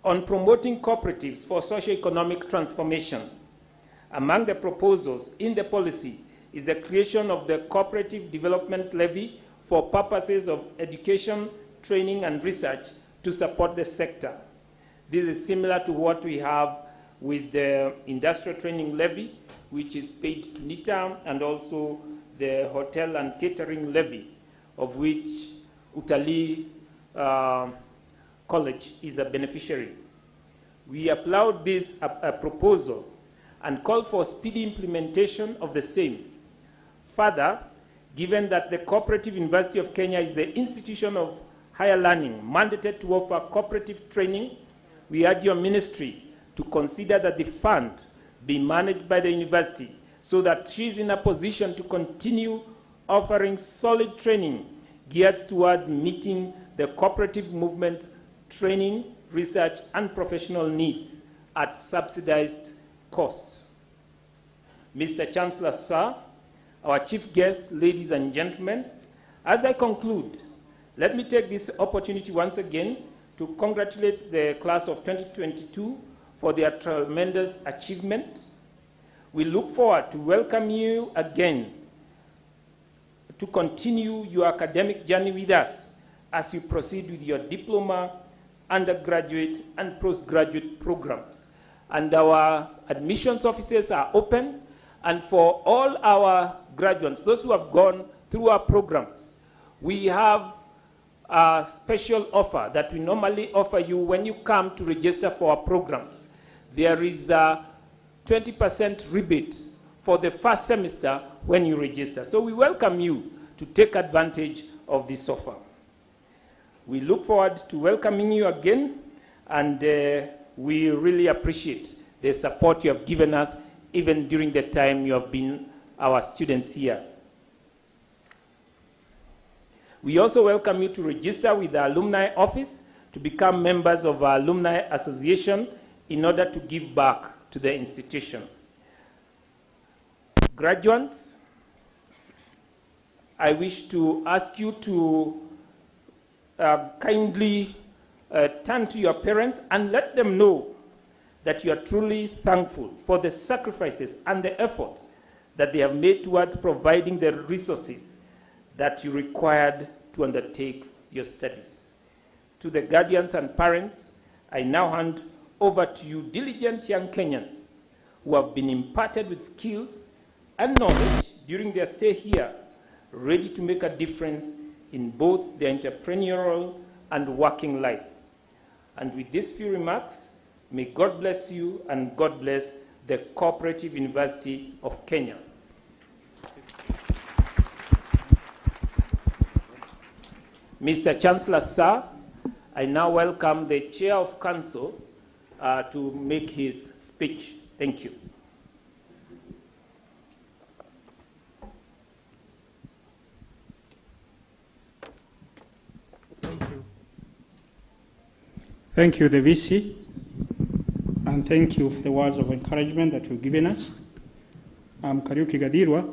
on promoting cooperatives for socio-economic transformation. Among the proposals in the policy is the creation of the Cooperative Development Levy for purposes of education, training, and research to support the sector. This is similar to what we have with the Industrial Training Levy, which is paid to NITA, and also the Hotel and Catering Levy, of which Utalii College is a beneficiary. We applaud this proposal and call for speedy implementation of the same. Further, given that the Cooperative University of Kenya is the institution of higher learning mandated to offer cooperative training, we urge your ministry to consider that the fund be managed by the university so that she is in a position to continue offering solid training geared towards meeting the cooperative movement's training, research, and professional needs at subsidized costs. Mr. Chancellor, sir, our chief guests, ladies and gentlemen, as I conclude, let me take this opportunity once again to congratulate the class of 2022 for their tremendous achievement. We look forward to welcome you again to continue your academic journey with us as you proceed with your diploma undergraduate and postgraduate programs. And our admissions offices are open, and for all our graduates, those who have gone through our programs, we have a special offer that we normally offer you when you come to register for our programs. There is a 20% rebate for the first semester when you register. So we welcome you to take advantage of this offer. We look forward to welcoming you again, and we really appreciate the support you have given us even during the time you have been our students here. We also welcome you to register with the Alumni Office to become members of our Alumni Association in order to give back to the institution. Graduates, I wish to ask you to kindly turn to your parents and let them know that you are truly thankful for the sacrifices and the efforts that they have made towards providing the resources that you required to undertake your studies. To the guardians and parents, I now hand over to you diligent young Kenyans who have been imparted with skills and knowledge during their stay here, ready to make a difference in both their entrepreneurial and working life. And with these few remarks, may God bless you and God bless the Cooperative University of Kenya. Mr. Chancellor, sir, I now welcome the Chair of Council to make his speech. Thank you. Thank you, the VC, and thank you for the words of encouragement that you've given us. I'm Chelugui Gadirwa,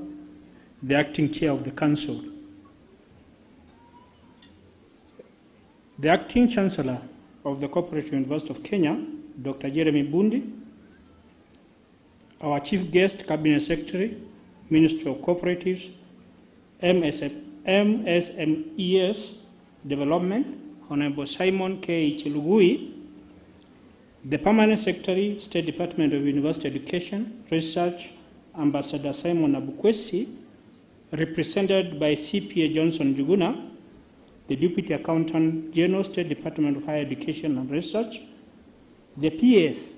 the Acting Chair of the Council. The Acting Chancellor of the Cooperative University of Kenya, Dr. Jeremy Bundi, our Chief Guest, Cabinet Secretary, Ministry of Cooperatives, MSMES Development, Honorable Simon K. Chelugui, the Permanent Secretary, State Department of University Education, Research, Ambassador Simon Abukwesi, represented by CPA Johnson Juguna, the Deputy Accountant General, State Department of Higher Education and Research, the PS,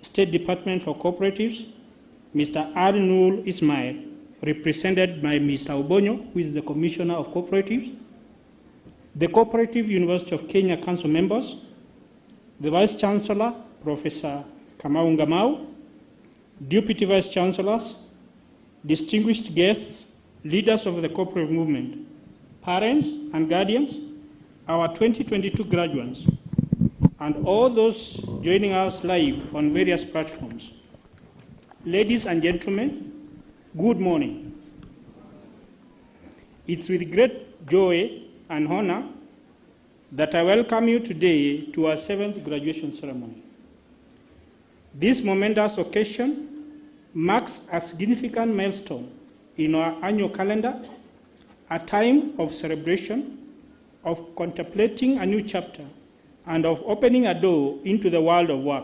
State Department for Cooperatives, Mr. Arnul Ismail, represented by Mr. Obonyo, who is the Commissioner of Cooperatives, the Cooperative University of Kenya Council members, the Vice Chancellor, Professor Kamau Ngamau, Deputy Vice Chancellors, distinguished guests, leaders of the cooperative movement, parents and guardians, our 2022 graduates, and all those joining us live on various platforms. Ladies and gentlemen, good morning. It's with great joy and honor that I welcome you today to our 7th graduation ceremony. This momentous occasion marks a significant milestone in our annual calendar, a time of celebration, of contemplating a new chapter, and of opening a door into the world of work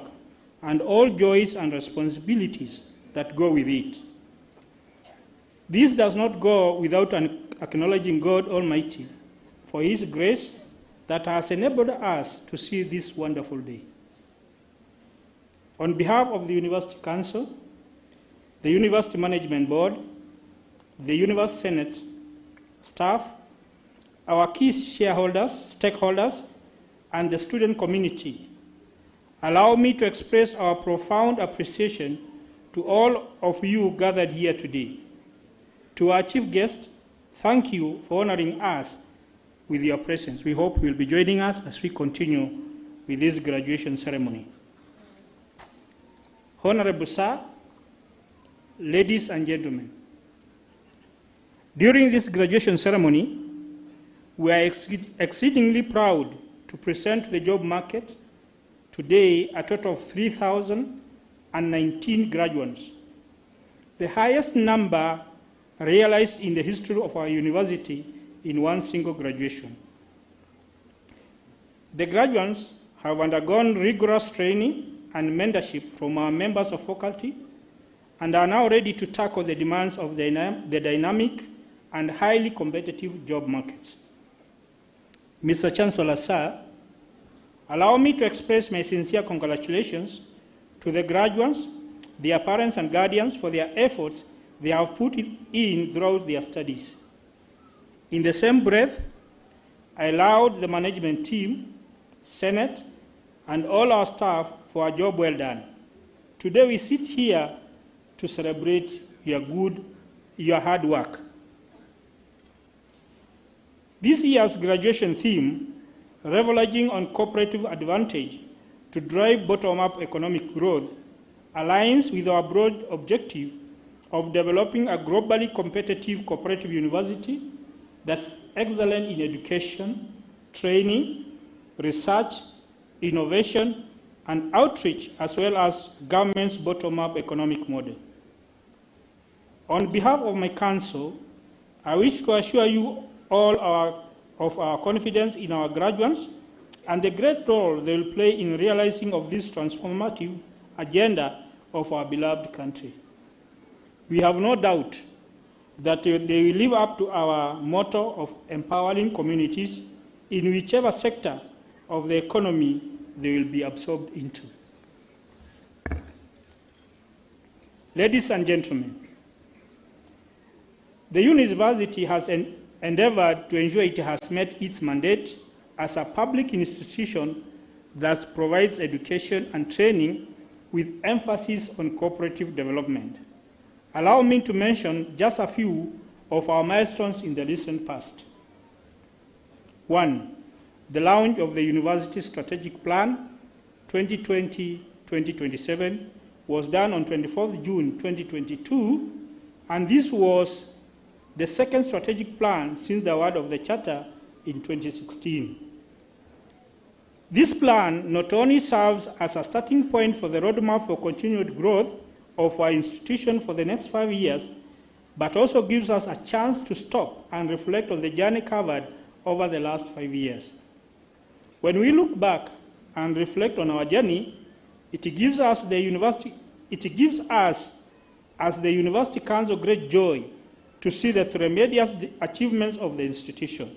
and all joys and responsibilities that go with it. This does not go without acknowledging God Almighty for His grace that has enabled us to see this wonderful day. On behalf of the University Council, the University Management Board, the University Senate, staff, our key shareholders, stakeholders, and the student community, allow me to express our profound appreciation to all of you gathered here today. To our chief guest, thank you for honoring us with your presence. We hope you will be joining us as we continue with this graduation ceremony. Honorable Sir, ladies and gentlemen, during this graduation ceremony, we are exceedingly proud to present to the job market today a total of 3,019 graduates, the highest number realized in the history of our university in one single graduation. The graduates have undergone rigorous training and mentorship from our members of faculty and are now ready to tackle the demands of the dynamic and highly competitive job markets. Mr. Chancellor, sir, allow me to express my sincere congratulations to the graduates, their parents and guardians for their efforts they have put in throughout their studies. In the same breath, I laud the management team, Senate, and all our staff for a job well done. Today we sit here to celebrate your hard work. This year's graduation theme, leveraging on cooperative advantage to drive bottom-up economic growth, aligns with our broad objective of developing a globally competitive cooperative university that's excellent in education, training, research, innovation, and outreach, as well as government's bottom-up economic model. On behalf of my council, I wish to assure you all of our confidence in our graduates and the great role they will play in realizing of this transformative agenda of our beloved country. We have no doubt that they will live up to our motto of empowering communities in whichever sector of the economy they will be absorbed into. Ladies and gentlemen, the university has endeavored to ensure it has met its mandate as a public institution that provides education and training with emphasis on cooperative development. Allow me to mention just a few of our milestones in the recent past. 1. The launch of the University Strategic Plan 2020-2027 was done on 24th June 2022, and this was the second strategic plan since the award of the Charter in 2016. This plan not only serves as a starting point for the roadmap for continued growth of our institution for the next 5 years, but also gives us a chance to stop and reflect on the journey covered over the last 5 years. When we look back and reflect on our journey, it gives us as the University Council great joy to see the tremendous achievements of the institution.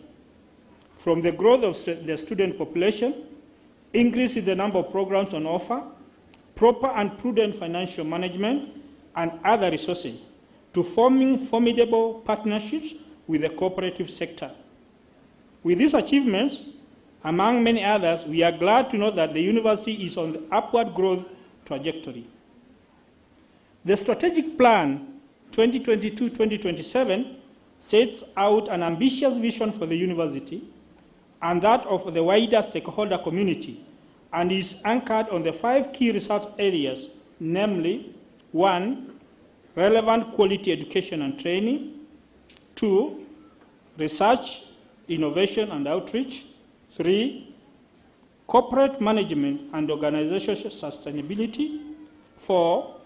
From the growth of the student population, increase in the number of programs on offer, proper and prudent financial management, and other resources, to forming formidable partnerships with the cooperative sector. With these achievements, among many others, we are glad to know that the university is on the upward growth trajectory. The strategic plan 2022-2027 sets out an ambitious vision for the university and that of the wider stakeholder community, and is anchored on the 5 key research areas, namely 1. Relevant quality education and training, 2. Research, innovation and outreach, 3. Corporate management and organizational sustainability, 4.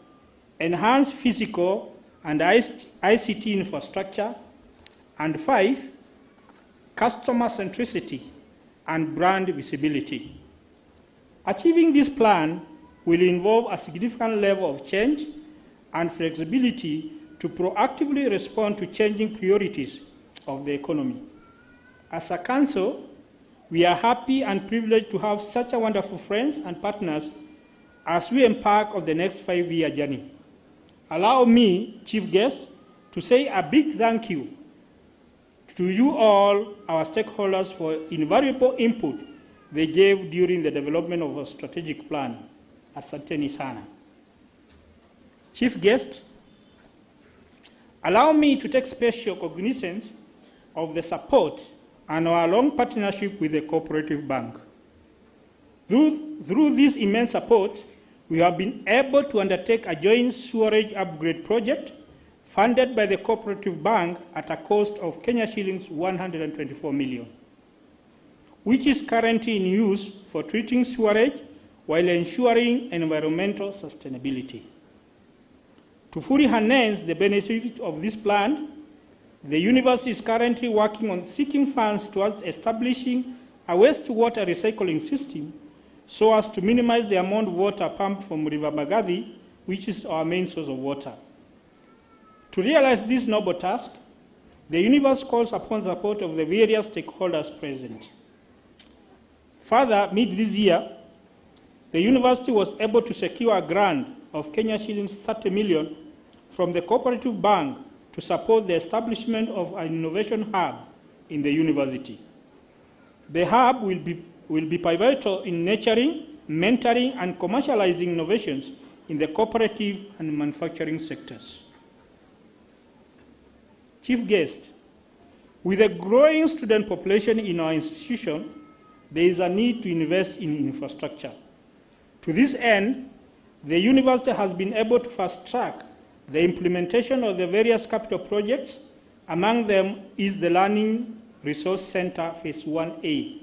Enhanced physical and ICT infrastructure, and 5. Customer centricity and brand visibility. Achieving this plan will involve a significant level of change and flexibility to proactively respond to changing priorities of the economy. As a council, we are happy and privileged to have such a wonderful friends and partners as we embark on the next 5-year journey. Allow me, Chief Guest, to say a big thank you to you all, our stakeholders, for invaluable input they gave during the development of a strategic plan. Asanteni sana. Chief Guest, allow me to take special cognizance of the support and our long partnership with the Cooperative Bank. Through this immense support, we have been able to undertake a joint sewerage upgrade project funded by the Cooperative Bank at a cost of Kenya shillings 124 million, which is currently in use for treating sewerage while ensuring environmental sustainability. To fully harness the benefit of this plan, the university is currently working on seeking funds towards establishing a wastewater recycling system so as to minimize the amount of water pumped from River Magadi, which is our main source of water. To realize this noble task, the university calls upon the support of the various stakeholders present. Further, mid this year, the university was able to secure a grant of Kenya shillings 30 million from the Cooperative Bank to support the establishment of an innovation hub in the university. The hub will be pivotal in nurturing, mentoring, and commercializing innovations in the cooperative and manufacturing sectors. Chief guest, with a growing student population in our institution, there is a need to invest in infrastructure. To this end, the university has been able to fast-track the implementation of the various capital projects. Among them is the Learning Resource Center Phase 1A,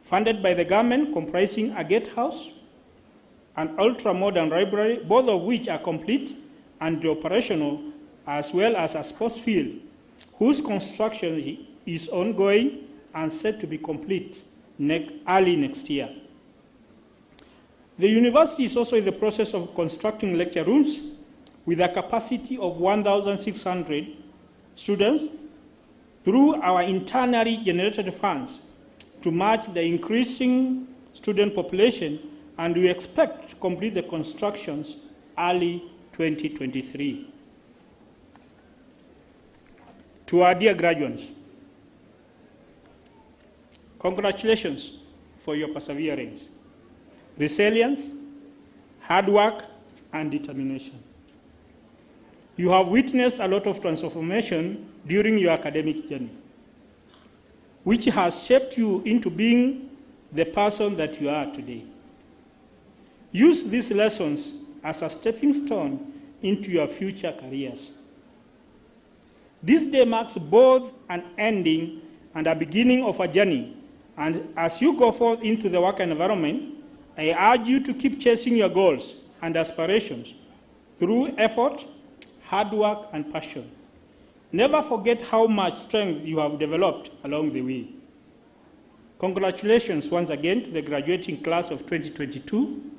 funded by the government, comprising a gatehouse, an ultra-modern library, both of which are complete and operational, as well as a sports field, whose construction is ongoing and set to be complete early next year. The university is also in the process of constructing lecture rooms with a capacity of 1,600 students through our internally generated funds to match the increasing student population, and we expect to complete the constructions early 2023. To our dear graduates, congratulations for your perseverance, resilience, hard work, and determination. You have witnessed a lot of transformation during your academic journey, which has shaped you into being the person that you are today. Use these lessons as a stepping stone into your future careers. This day marks both an ending and a beginning of a journey, and as you go forth into the work environment, I urge you to keep chasing your goals and aspirations through effort, hard work, and passion. Never forget how much strength you have developed along the way. Congratulations once again to the graduating class of 2022,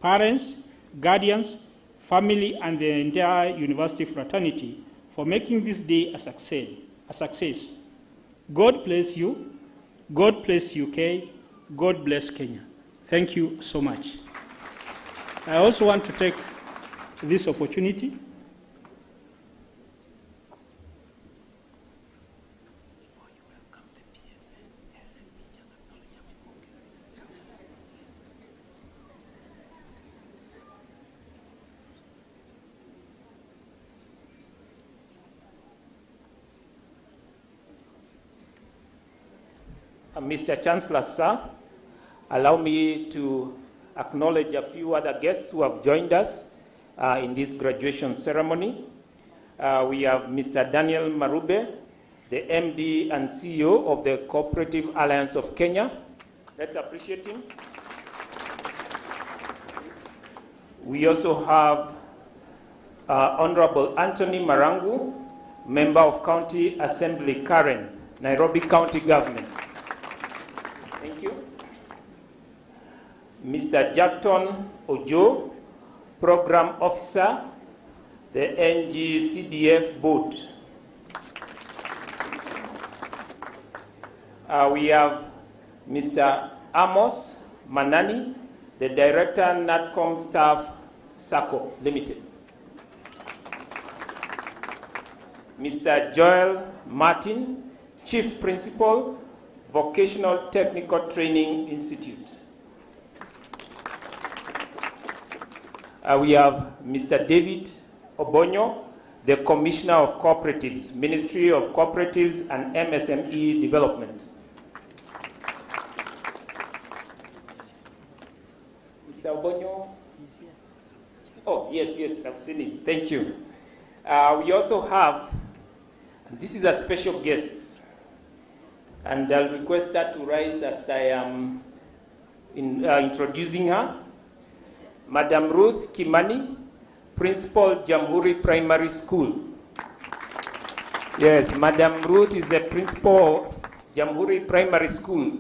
parents, guardians, family, and the entire university fraternity for making this day a success. God bless you. God bless UK. God bless Kenya. Thank you so much. I also want to take this opportunity Mr. Chancellor, sir, allow me to acknowledge a few other guests who have joined us in this graduation ceremony. We have Mr. Daniel Marube, the MD and CEO of the Cooperative Alliance of Kenya. Let's appreciate him. We also have Honorable Anthony Marangu, Member of County Assembly, Karen, Nairobi County Government. Thank you. Mr. Jackton Ojo, Program Officer, the NGCDF Board. We have Mr. Amos Manani, the Director, NATCOM Staff, SACCO Limited. Mr. Joel Martin, Chief Principal, Vocational Technical Training Institute. We have Mr. David Obonyo, the Commissioner of Cooperatives, Ministry of Cooperatives and MSME Development. Mr. Obonyo? Oh, yes, I've seen him. Thank you. We also have, and this is a special guest, and I'll request her to rise as I am introducing her. Madam Ruth Kimani, Principal, Jamhuri Primary School. Yes, Madam Ruth is the Principal of Jamhuri Primary School.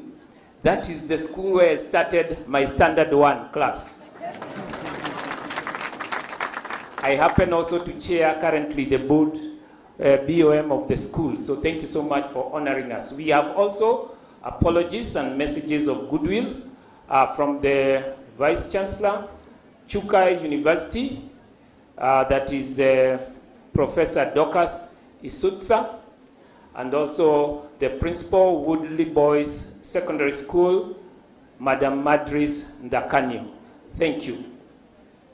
That is the school where I started my standard 1 class. I happen also to chair currently the board BOM of the school. So thank you so much for honoring us. We have also apologies and messages of goodwill from the Vice Chancellor, Chelugui University, that is Professor Dorcas Isutsa, and also the Principal, Woodley Boys Secondary School, Madam Madris Ndakanyo. Thank you.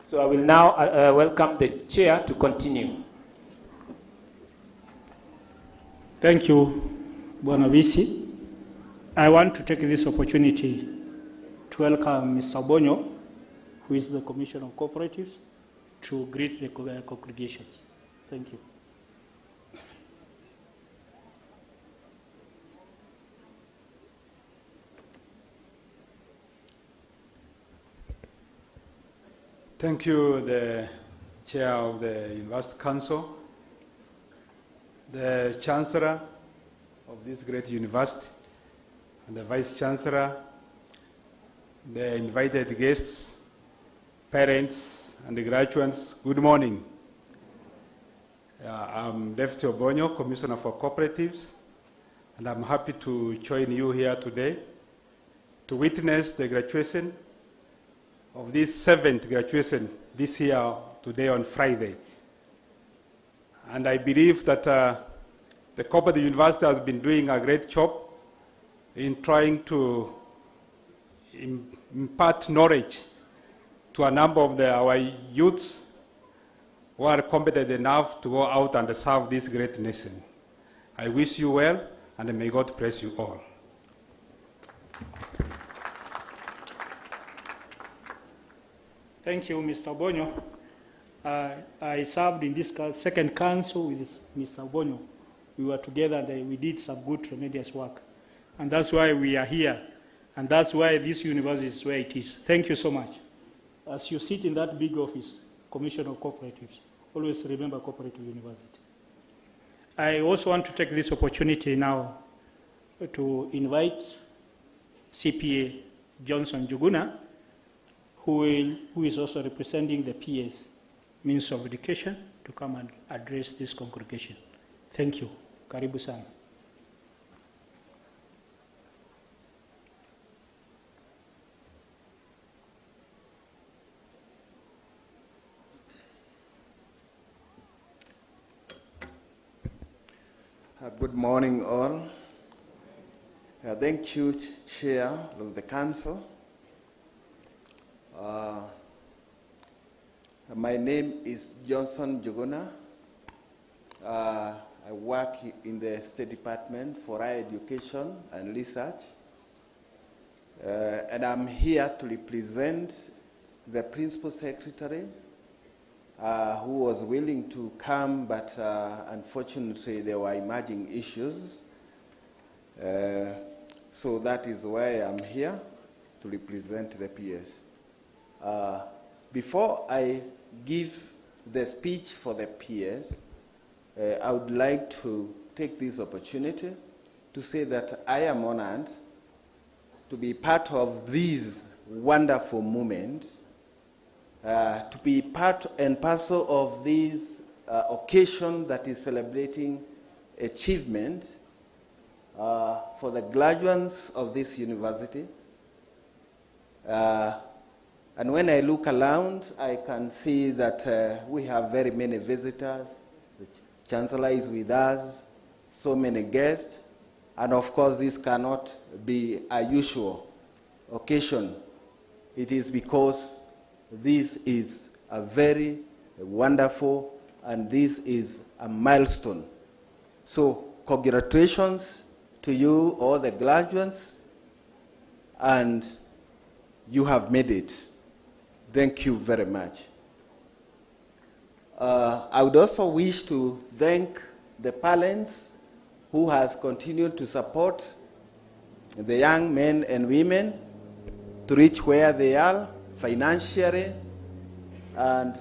So I will now welcome the chair to continue. Thank you, Bwana Visi. I want to take this opportunity to welcome Mr. Bonyo, who is the Commissioner of Cooperatives, to greet the congregations. Thank you. Thank you, the Chair of the University Council, the Chancellor of this great university, and the Vice Chancellor, the invited guests, parents, and the graduates. Good morning. I'm Deputy Obonyo, Commissioner for Cooperatives, and I'm happy to join you here today to witness the graduation of this 7th graduation this year, today on Friday. And I believe that the Cooperative University has been doing a great job in trying to impart knowledge to a number of our youths who are competent enough to go out and serve this great nation. I wish you well, and may God bless you all. Thank you, Mr. Bonyo. I served in this second council with Mr. Bonyo. We were together and we did some good, tremendous work. And that's why we are here. And that's why this university is where it is. Thank you so much. As you sit in that big office, Commissioner of Cooperatives, always remember Cooperative University. I also want to take this opportunity now to invite CPA Johnson Juguna, who is also representing the PS, Means of Education, to come and address this congregation. Thank you. Karibu sana. Good morning, all. Thank you, Chair of the Council. My name is Johnson Juguna. I work in the State Department for Higher Education and Research. And I'm here to represent the Principal Secretary, who was willing to come, but unfortunately there were emerging issues. So that is why I'm here to represent the PS. Before I give the speech for the PS, I would like to take this opportunity to say that I am honored to be part of this wonderful movement, to be part and parcel of this occasion that is celebrating achievement for the graduates of this university. And when I look around, I can see that we have very many visitors. The Chancellor is with us, so many guests, and of course this cannot be a usual occasion. It is because this is a very wonderful, and this is a milestone. So congratulations to you, all the graduates, and you have made it. Thank you very much. I would also wish to thank the parents who has continued to support the young men and women to reach where they are financially and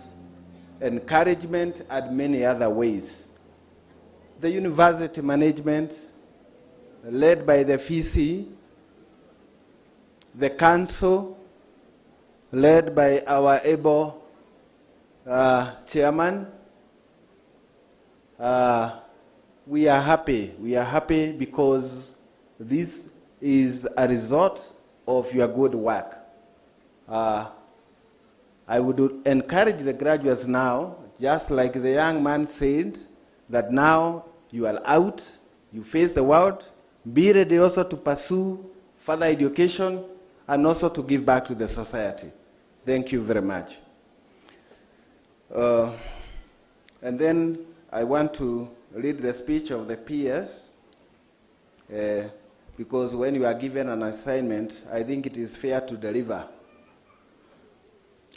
encouragement and many other ways. The university management, led by the VC, the council, led by our able chairman. We are happy. We are happy because this is a result of your good work. I would encourage the graduates now, just like the young man said, that now you are out, you face the world, be ready also to pursue further education and also to give back to the society. Thank you very much. And then I want to read the speech of the peers, because when you are given an assignment, I think it is fair to deliver.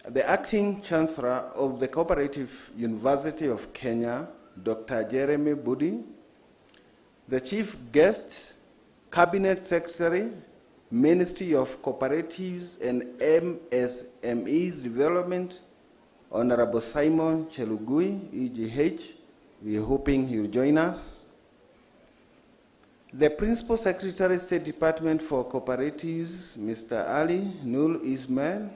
The acting Chancellor of the Cooperative University of Kenya, Dr. Jeremy Budi, the Chief Guest, Cabinet Secretary, Ministry of Cooperatives and MSMEs Development, Honorable Simon Chelugui, EGH, we are hoping he will join us. The Principal Secretary, State Department for Cooperatives, Mr. Ali Nul Ismail,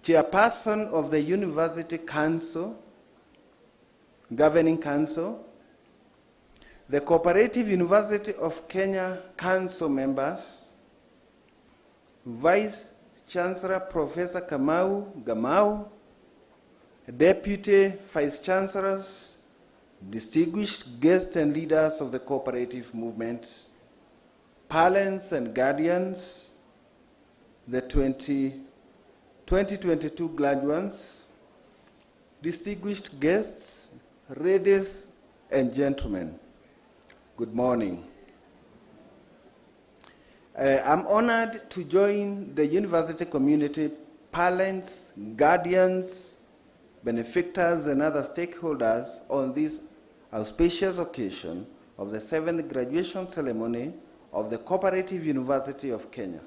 Chairperson of the University Council, Governing Council, the Cooperative University of Kenya Council members, Vice Chancellor Professor Gamau, Deputy Vice Chancellors, distinguished guests and leaders of the cooperative movement, parents and guardians, the 2022 graduates, distinguished guests, ladies and gentlemen, good morning. I'm honored to join the university community, parents, guardians, benefactors, and other stakeholders on this auspicious occasion of the 7th graduation ceremony of the Cooperative University of Kenya.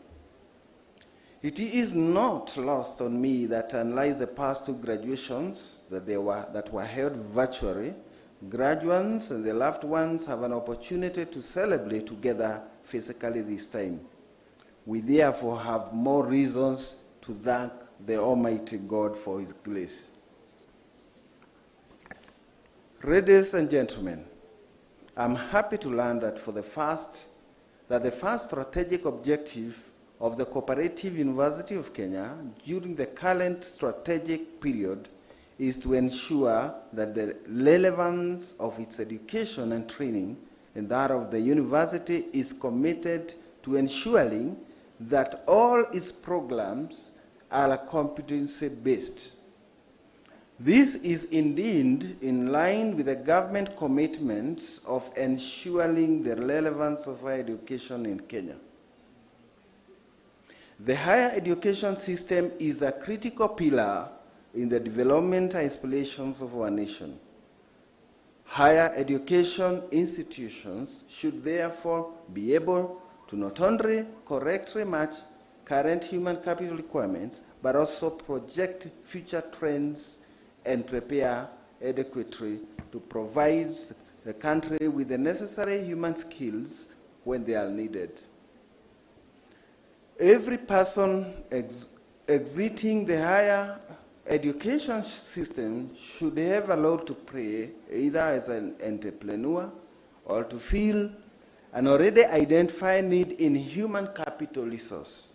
It is not lost on me that unlike the past two graduations that were held virtually, graduates and their loved ones have an opportunity to celebrate together physically this time. We therefore have more reasons to thank the Almighty God for His grace. Ladies and gentlemen, I'm happy to learn that the first strategic objective of the Cooperative University of Kenya during the current strategic period is to ensure that the relevance of its education and training and that of the university is committed to ensuring that all its programs are competency-based. This is indeed in line with the government commitments of ensuring the relevance of higher education in Kenya. The higher education system is a critical pillar in the development aspirations of our nation. Higher education institutions should therefore be able to not only correctly match current human capital requirements, but also project future trends and prepare adequately to provide the country with the necessary human skills when they are needed. Every person exiting the higher education system should have a role to play, either as an entrepreneur or to fill an already identified need in human capital resource.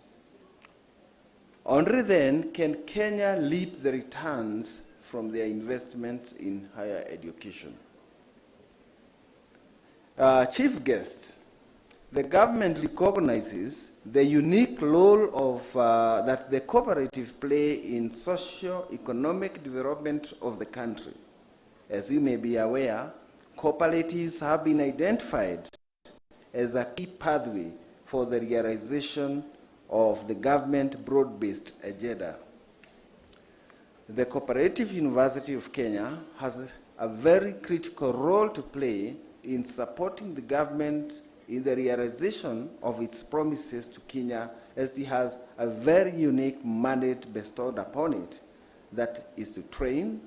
Only then can Kenya reap the returns from their investment in higher education. Chief guest, the government recognizes the unique role of, that the cooperative play in socio-economic development of the country. As you may be aware, cooperatives have been identified as a key pathway for the realization of the government broad-based agenda. The Cooperative University of Kenya has a very critical role to play in supporting the government in the realization of its promises to Kenya, as it has a very unique mandate bestowed upon it, that is to train,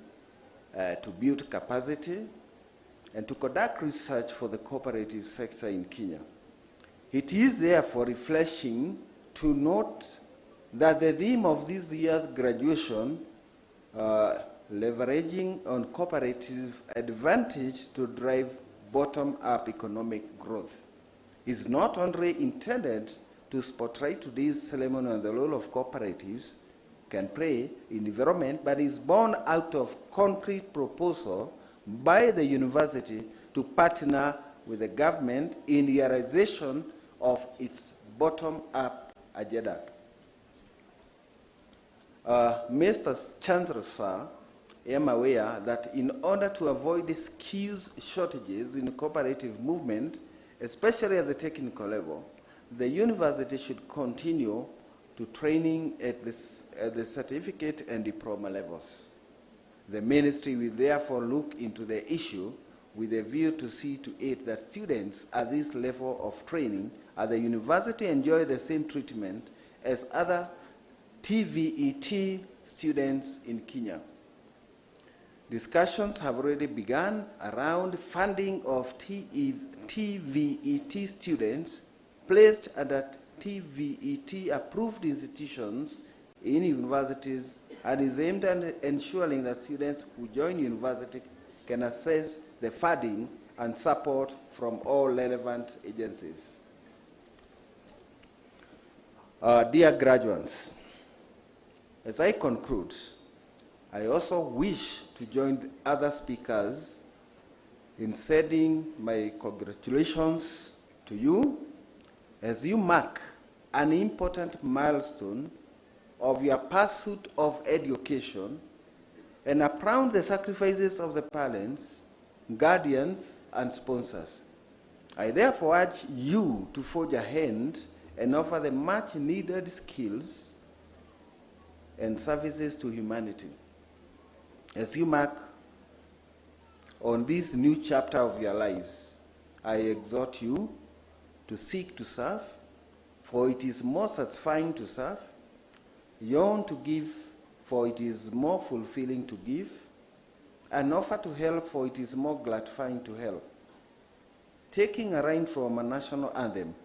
to build capacity, and to conduct research for the cooperative sector in Kenya. It is therefore refreshing to note that the theme of this year's graduation, leveraging on cooperative advantage to drive bottom-up economic growth, is not only intended to spotlight today's ceremony on the role of cooperatives can play in development, but is born out of concrete proposal by the university to partner with the government in realization of its bottom-up agenda. Mr. Chancellor, sir, I am aware that in order to avoid skills shortages in the cooperative movement, especially at the technical level, the university should continue to training at the certificate and diploma levels. The ministry will therefore look into the issue with a view to see to it that students at this level of training at the university enjoy the same treatment as other TVET students in Kenya. Discussions have already begun around funding of TVET students placed under TVET-approved institutions in universities and is aimed at ensuring that students who join university can access the funding and support from all relevant agencies. Dear graduates, as I conclude, I also wish to join other speakers in sending my congratulations to you as you mark an important milestone of your pursuit of education and applaud the sacrifices of the parents, guardians, and sponsors. I therefore urge you to forge ahead and offer the much needed skills and services to humanity. As you mark on this new chapter of your lives, I exhort you to seek to serve, for it is more satisfying to serve, yearn to give, for it is more fulfilling to give, and offer to help, for it is more gratifying to help. Taking a line from a national anthem,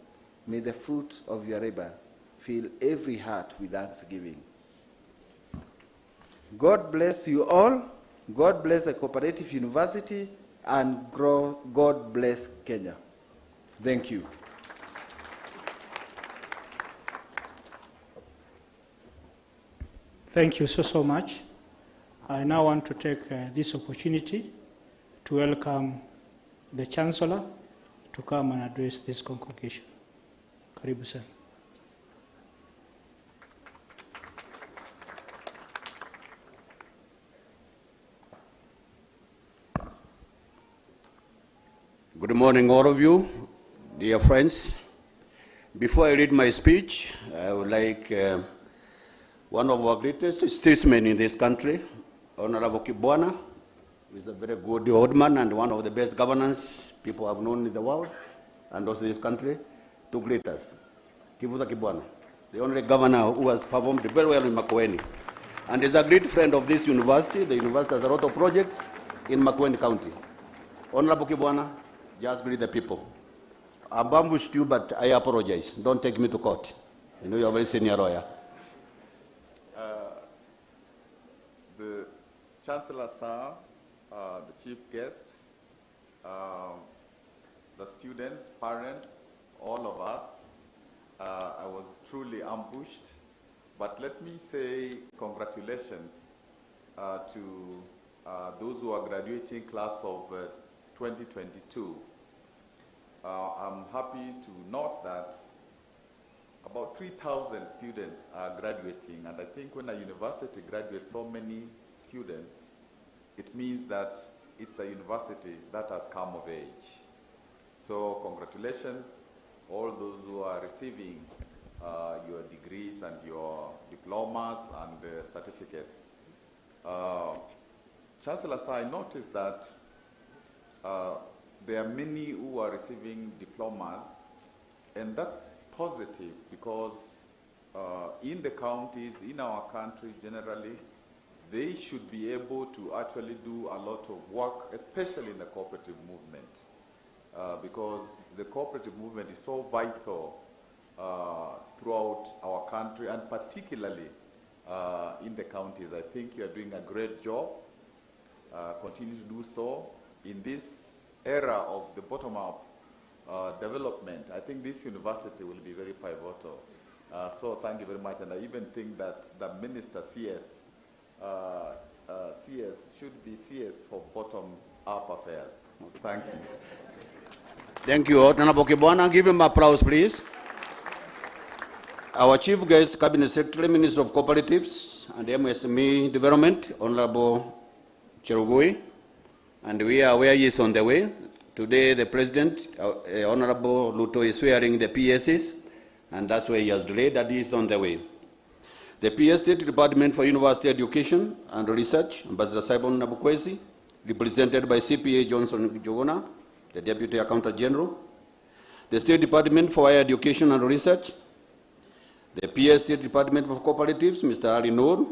may the fruit of your labor fill every heart with thanksgiving. God bless you all. God bless the Cooperative University, and God bless Kenya. Thank you. Thank you so much. I now want to take this opportunity to welcome the Chancellor to come and address this congregation. Karibu sana. Good morning, all of you, dear friends. Before I read my speech, I would like one of our greatest statesmen in this country, Honorable Kibwana, who is a very good old man and one of the best governors people have known in the world and also this country, to greet us. Kivuta Kibwana, the only governor who has performed very well in Makueni, and is a great friend of this university. The university has a lot of projects in Makueni County. Honorable Kibwana, just greet the people. I've ambushed you, but I apologize. Don't take me to court. I know you're a very senior lawyer. The Chancellor, sir, the chief guest, the students, parents, all of us, I was truly ambushed. But let me say congratulations to those who are graduating class of 2022. I'm happy to note that about 3,000 students are graduating, and I think when a university graduates so many students, it means that it's a university that has come of age. So congratulations, all those who are receiving your degrees and your diplomas and certificates. Chancellor, sir, I noticed that there are many who are receiving diplomas, and that's positive because in the counties, in our country generally, they should be able to actually do a lot of work, especially in the cooperative movement, because the cooperative movement is so vital throughout our country, and particularly in the counties. I think you are doing a great job. Continue to do so. In this era of the bottom-up development, I think this university will be very pivotal. So thank you very much. And I even think that the Minister CS should be CS for bottom-up affairs. Thank you. Thank you. Honorable Kibwana, give him applause, please. Our Chief Guest, Cabinet Secretary, Minister of Cooperatives and MSME Development, Honorable Chelugui, and we are aware he is on the way. Today, the President, Honorable Luto, is swearing the PSs, and that's why he has delayed, that he is on the way. The PS State Department for University Education and Research, Ambassador Simon Nabukwesi, represented by CPA Johnson Jogona, the Deputy Accountant General. The State Department for Higher Education and Research, the PS State Department for Cooperatives, Mr. Ali Noor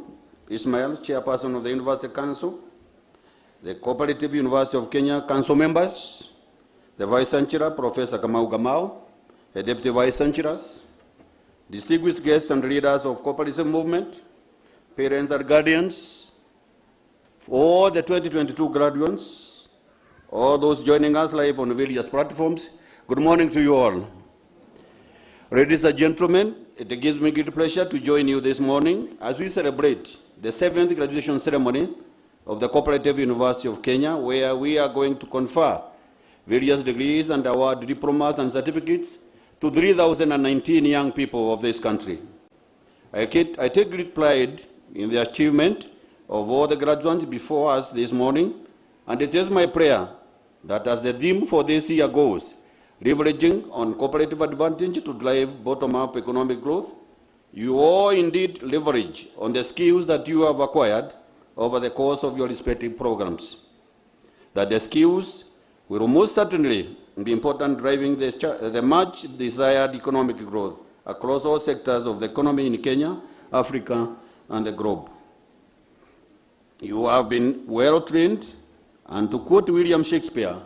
Ismail, Chairperson of the University Council, the Cooperative University of Kenya Council members, the Vice Chancellor, Professor Kamau Gamau, the Deputy Vice Chancellors, distinguished guests and leaders of cooperative movement, parents and guardians, all the 2022 graduates, all those joining us live on various platforms, good morning to you all. Ladies and gentlemen, it gives me great pleasure to join you this morning as we celebrate the 7th graduation ceremony of the Cooperative University of Kenya, where we are going to confer various degrees and award diplomas and certificates to 3,019 young people of this country. I take great pride in the achievement of all the graduates before us this morning, and it is my prayer that as the theme for this year goes, leveraging on cooperative advantage to drive bottom-up economic growth, you all indeed leverage on the skills that you have acquired over the course of your respective programs. That the skills will most certainly be important driving the much desired economic growth across all sectors of the economy in Kenya, Africa, and the globe. You have been well trained, and to quote William Shakespeare,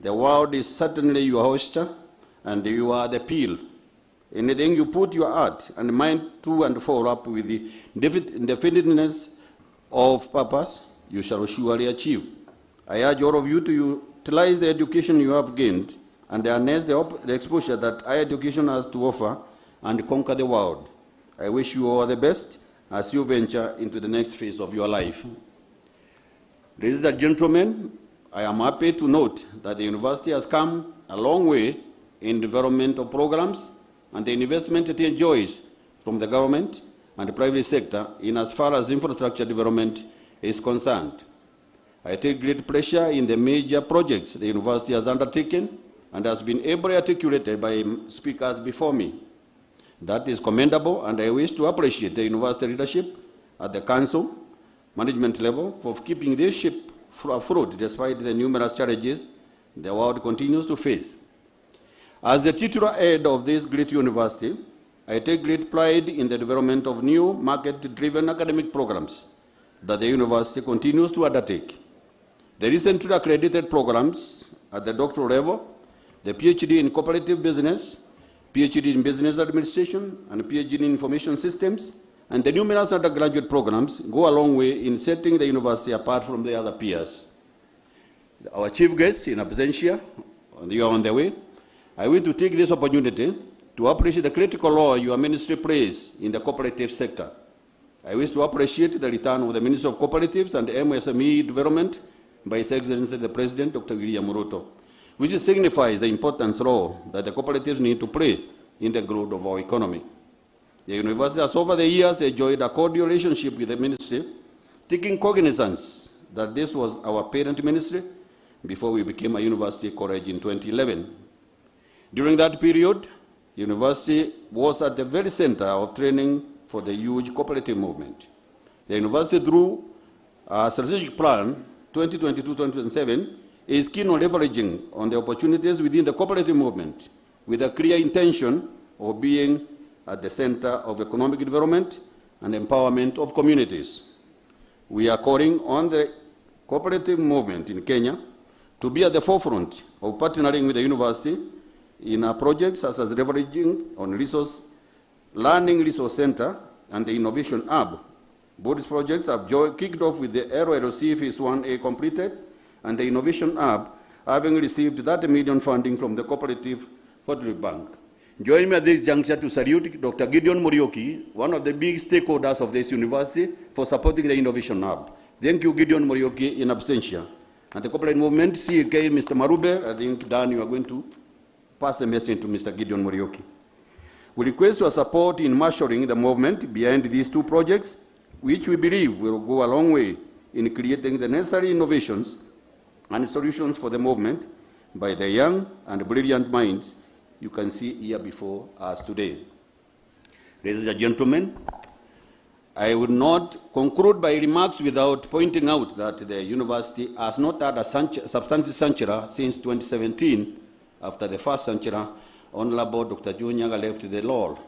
the world is certainly your oyster, and you are the peel. Anything you put your heart and mind to and follow up with the definiteness of purpose, you shall surely achieve. I urge all of you to utilize the education you have gained and harness the exposure that higher education has to offer and conquer the world. I wish you all the best as you venture into the next phase of your life. Ladies and gentlemen, I am happy to note that the university has come a long way in development of programs and the investment it enjoys from the government and the private sector in as far as infrastructure development is concerned. I take great pleasure in the major projects the university has undertaken and has been ably articulated by speakers before me. That is commendable, and I wish to appreciate the university leadership at the council management level for keeping this ship afloat despite the numerous challenges the world continues to face. As the titular head of this great university, I take great pride in the development of new market-driven academic programs that the university continues to undertake. The recently accredited programs at the doctoral level, the PhD in cooperative business, PhD in business administration, and PhD in information systems, and the numerous undergraduate programs go a long way in setting the university apart from the other peers. Our chief guest in absentia, you are on the way. I wish to take this opportunity to appreciate the critical role your ministry plays in the cooperative sector. I wish to appreciate the return of the Minister of Cooperatives and MSME Development by His Excellency the President, Dr. William Ruto, which signifies the important role that the cooperatives need to play in the growth of our economy. The university has over the years enjoyed a cordial relationship with the ministry, taking cognizance that this was our parent ministry before we became a university college in 2011. During that period, the university was at the very center of training for the huge cooperative movement. The university, through a strategic plan 2022-2027, is keen on leveraging on the opportunities within the cooperative movement with a clear intention of being at the center of economic development and empowerment of communities. We are calling on the cooperative movement in Kenya to be at the forefront of partnering with the university in our projects such as leveraging on Learning Resource Center and the Innovation Hub. Both projects have kicked off with the LLC Phase 1A completed and the Innovation Hub having received 30 million funding from the Cooperative Bank. Join me at this juncture to salute Dr. Gideon Morioki, one of the big stakeholders of this university, for supporting the Innovation Hub. Thank you, Gideon Morioki, in absentia. And the corporate movement, CK, Mr. Marube, I think, Dan, you are going to pass the message to Mr. Gideon Morioki. We request your support in marshalling the movement behind these two projects, which we believe will go a long way in creating the necessary innovations and solutions for the movement by the young and brilliant minds you can see here before us today. Ladies and gentlemen, I will not conclude my remarks without pointing out that the university has not had a substantive chancellor since 2017. After the first chancellor, Honorable Dr. Joe Nyaga left the role.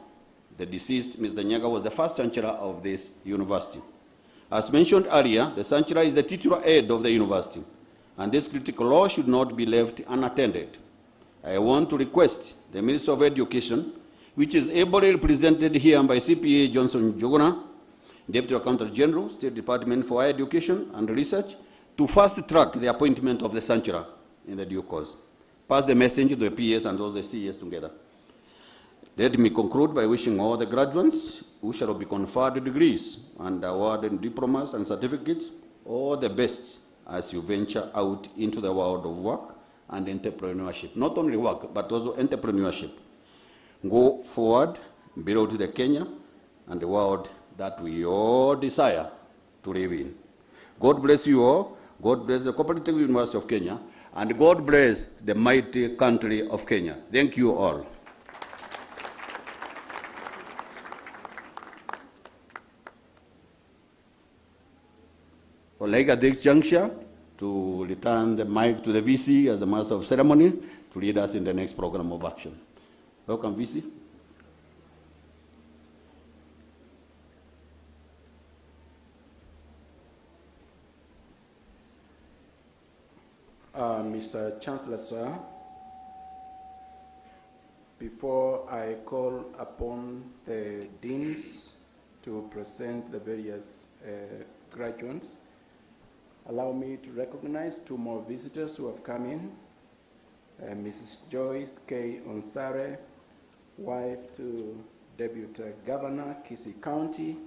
The deceased Mr. Nyaga was the first chancellor of this university. As mentioned earlier, the chancellor is the titular head of the university, and this critical role should not be left unattended. I want to request the Minister of Education, which is ably represented here by CPA Johnson Jogona, Deputy Accountant General, State Department for Higher Education and Research, to fast track the appointment of the chancellor in the due course. Pass the message to the PS and all the CEs together. Let me conclude by wishing all the graduates who shall be conferred degrees and awarded diplomas and certificates all the best as you venture out into the world of work and entrepreneurship. Not only work, but also entrepreneurship. Go forward, build the Kenya and the world that we all desire to live in. God bless you all. God bless the Cooperative University of Kenya. And God bless the mighty country of Kenya. Thank you all. I'd like at this juncture to return the mic to the VC as the Master of Ceremony to lead us in the next program of action. Welcome, VC. Mr. Chancellor, sir, before I call upon the deans to present the various graduates, allow me to recognize two more visitors who have come in. Mrs. Joyce K. Onsare, wife to Deputy Governor, Kisii County.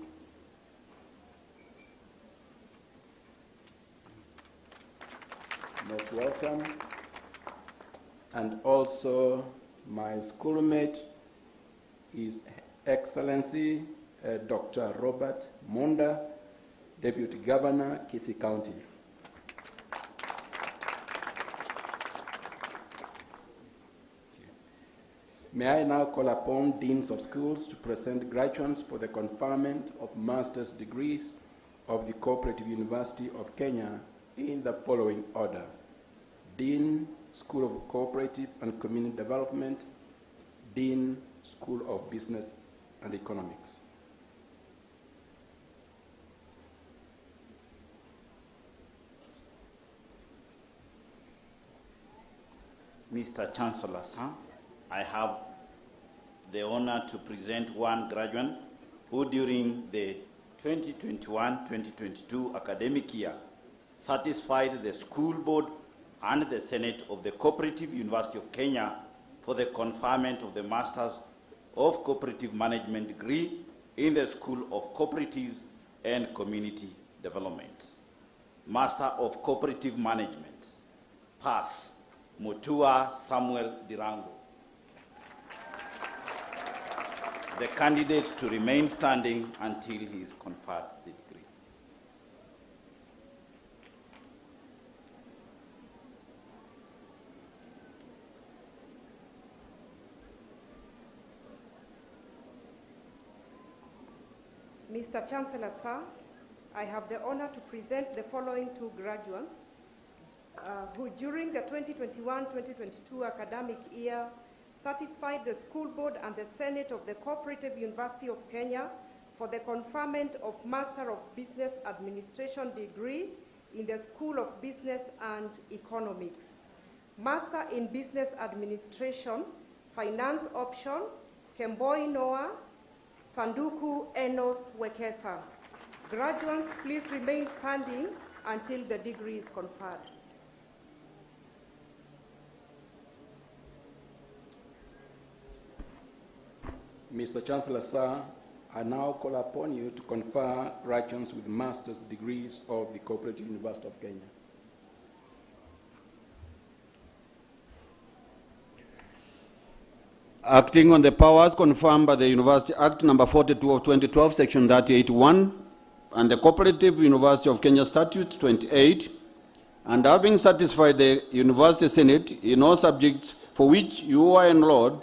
Most welcome. And also my schoolmate, His Excellency Dr. Robert Monda, Deputy Governor, Kisii County. May I now call upon deans of schools to present graduates for the conferment of master's degrees of the Cooperative University of Kenya in the following order. Dean, School of Cooperative and Community Development. Dean, School of Business and Economics. Mr. Chancellor, sir, I have the honor to present one graduate who during the 2021-2022 academic year satisfied the school board and the Senate of the Cooperative University of Kenya for the conferment of the Masters of Cooperative Management degree in the School of Cooperatives and Community Development. Master of Cooperative Management, Pass, Mutua Samuel Dirango. The candidate to remain standing until he is conferred the degree. Mr. Chancellor, sir, I have the honor to present the following two graduates who during the 2021-2022 academic year satisfied the school board and the Senate of the Cooperative University of Kenya for the conferment of Master of Business Administration degree in the School of Business and Economics. Master in Business Administration, Finance option, Kemboi Noah, Sanduku Enos Wekesa. Graduates, please remain standing until the degree is conferred. Mr. Chancellor, sir, I now call upon you to confer graduates with master's degrees of the Cooperative University of Kenya. Acting on the powers confirmed by the University Act number 42 of 2012, section 38(1), and the Cooperative University of Kenya Statute 28, and having satisfied the University Senate in all subjects for which you are enrolled,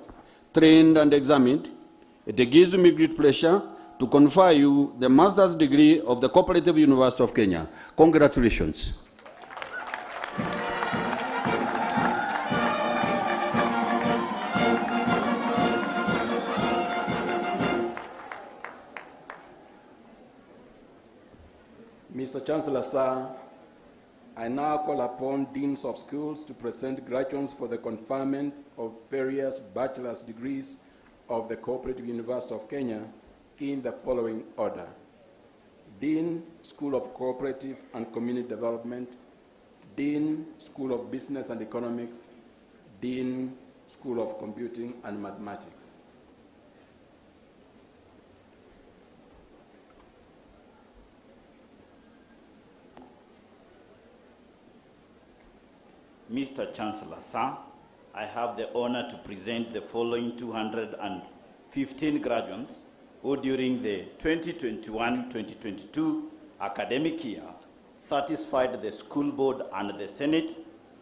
trained, and examined, it gives me great pleasure to confer you the master's degree of the Cooperative University of Kenya. Congratulations. Mr. Chancellor, sir, I now call upon deans of schools to present graduates for the conferment of various bachelor's degrees of the Cooperative University of Kenya in the following order: Dean, School of Cooperative and Community Development; Dean, School of Business and Economics; Dean, School of Computing and Mathematics. Mr. Chancellor, sir, I have the honor to present the following 215 graduates who during the 2021-2022 academic year satisfied the school board and the Senate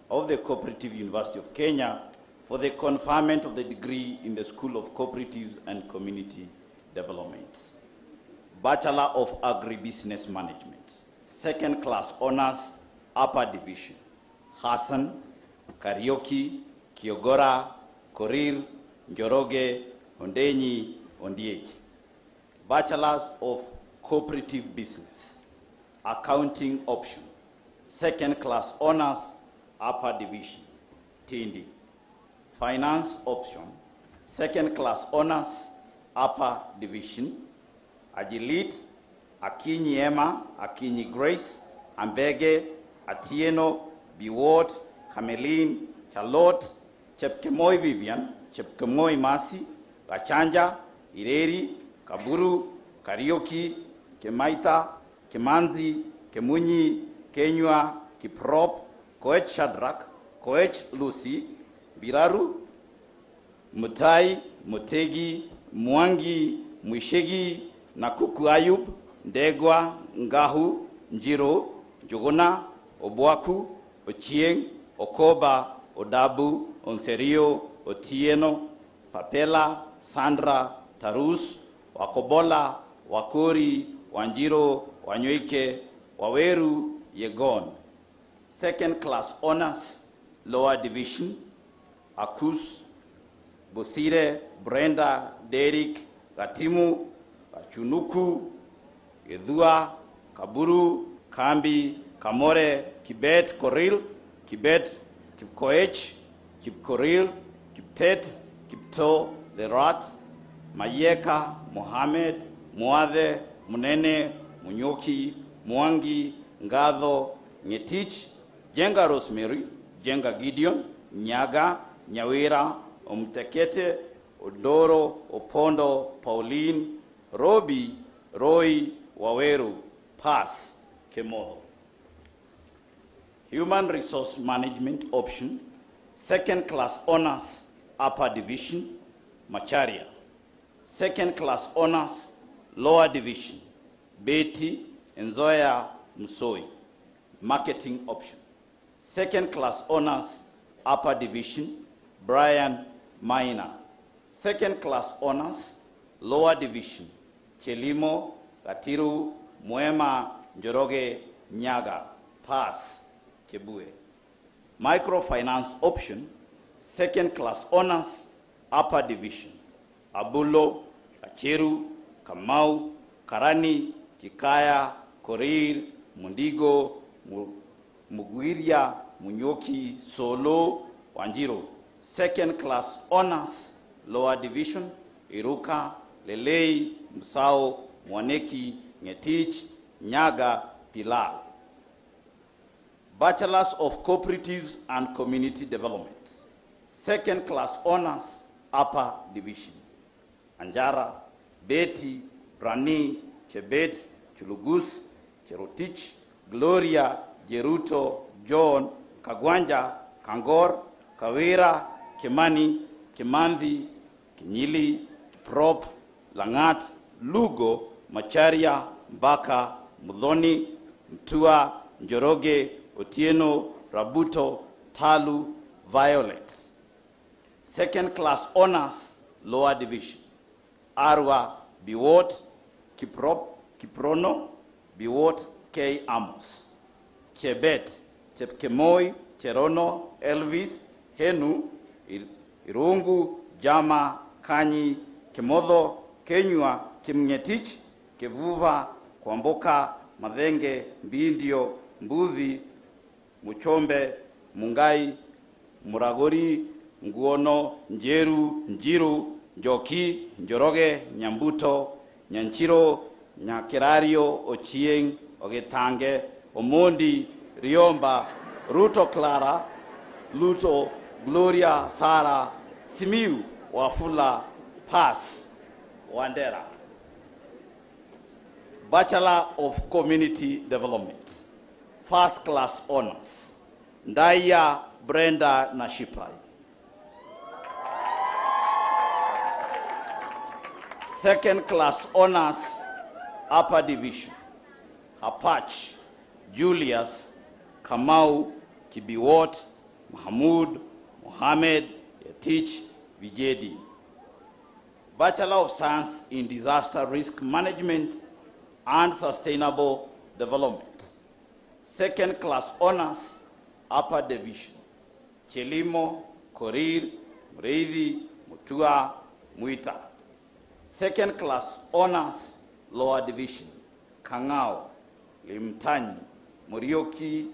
of the Cooperative University of Kenya for the conferment of the degree in the School of Cooperatives and Community Development. Bachelor of Agribusiness Management, second class honors, upper division. Hassan, Karioki, Kiogora, Korir, Njoroge, Ondenyi, Ondieki. Bachelors of Cooperative Business, accounting option, second class honors, upper division, Tindi. Finance option, second class honors, upper division, Ajilit, Akinyi Emma, Akinyi Grace, Ambege, Atieno, Biwot, Kamelin, Charlotte, Chepkemoi Vivian, Chepkemoi Masi, Gachanja, Ireri, Kaburu, Karioki, Kemaita, Kemanzi, Kemunyi, Kenywa, Kiprop, Koech Shadrach, Koech Lucy, Biraru, Mutai, Mutegi, Mwangi, Mwishegi, Nakuku Ayub, Ndegwa, Ngahu, Njiro, Jogona, Obwaku, Ochieng, Okoba, Odabu, Onserio, Otieno, Papela, Sandra, Tarus, Wakobola, Wakori, Wanjiro, Wanyoike, Waweru, Yegon. Second class honors, lower division, Akus, Bosire, Brenda, Derek, Gatimu, Kachunuku, Edua, Kaburu, Kambi, Kamore, Kibet, Koril, Kibet, Kipkoech, Kipkoril, Kiptet, Kipto, Lerat, Mayeka, Mohamed, Muadhe, Munene, Munyoki, Mwangi, Ngadho, Ngetich, Jenga Rosemary, Jenga Gideon, Nyaga, Nyawira, Omtekete, Odoro, Opondo, Pauline, Robi, Roy, Waweru, Pass, Kemoro. Human Resource Management option, second class honors, upper division, Macharia. Second class honors, lower division, Betty, Nzoya, Musoi. Marketing option. Second class honors, upper division, Brian Maina. Second class honors, lower division, Chelimo, Gatiru, Mwema, Njoroge, Nyaga. Pass, Kebue. Microfinance option, second class honors, upper division, Abulo, Acheru, Kamau, Karani, Kikaya, Korir, Mundigo, Muguiria, Munyoki, Solo, Wanjiro. Second class honors, Lower Division, Iruka, Lelei, Musao, Mwaneki, Ngetich, Nyaga, Pilar. Bachelors of Cooperatives and Community Development. Second class honors, Upper Division. Anjara, Betty, Brani, Chebet, Chulugus, Cherotich, Gloria, Jeruto, John, Kagwanja, Kangor, Kawira, Kimani, Kimandhi, Kinyili, Prop, Langat, Lugo, Macharia, Mbaka, Mudhoni, Mtua, Njoroge, Otieno, Rabuto, Talu, Violet. Second class honors, Lower Division. Arwa, Biwot, Kiprono, Biwot, K. Amos. Chebet, Chepkemoi, Cherono, Elvis, Henu, Irungu, Jama, Kanyi, Kimodho, Kenywa, Kimngetich, Kevuva, Kwamboka, Madhenge, Mbindio, Mbuzi, Muchombe, Mungai, Muragori, Nguono, Njeru, Njiru, Njoki, Njoroge, Nyambuto, Nyanchiro, Nyakirario, Ochieng, Ogetange, Omondi, Riomba, Ruto Clara, Luto, Gloria, Sara, Simiu, Wafula, Pass, Wandera. Bachelor of Community Development. First class honors, Ndaya Brenda Nashipai. Second class honors, Upper Division, Apach, Julius, Kamau, Kibiwot, Mahmoud, Mohammed, Yatich, Vijedi. Bachelor of Science in Disaster Risk Management and Sustainable Development. Second class honors, Upper Division, Chelimo, Korir, Mreithi, Mutua, Muita. Second class honors, Lower Division, Kangao, Limtani, Murioki,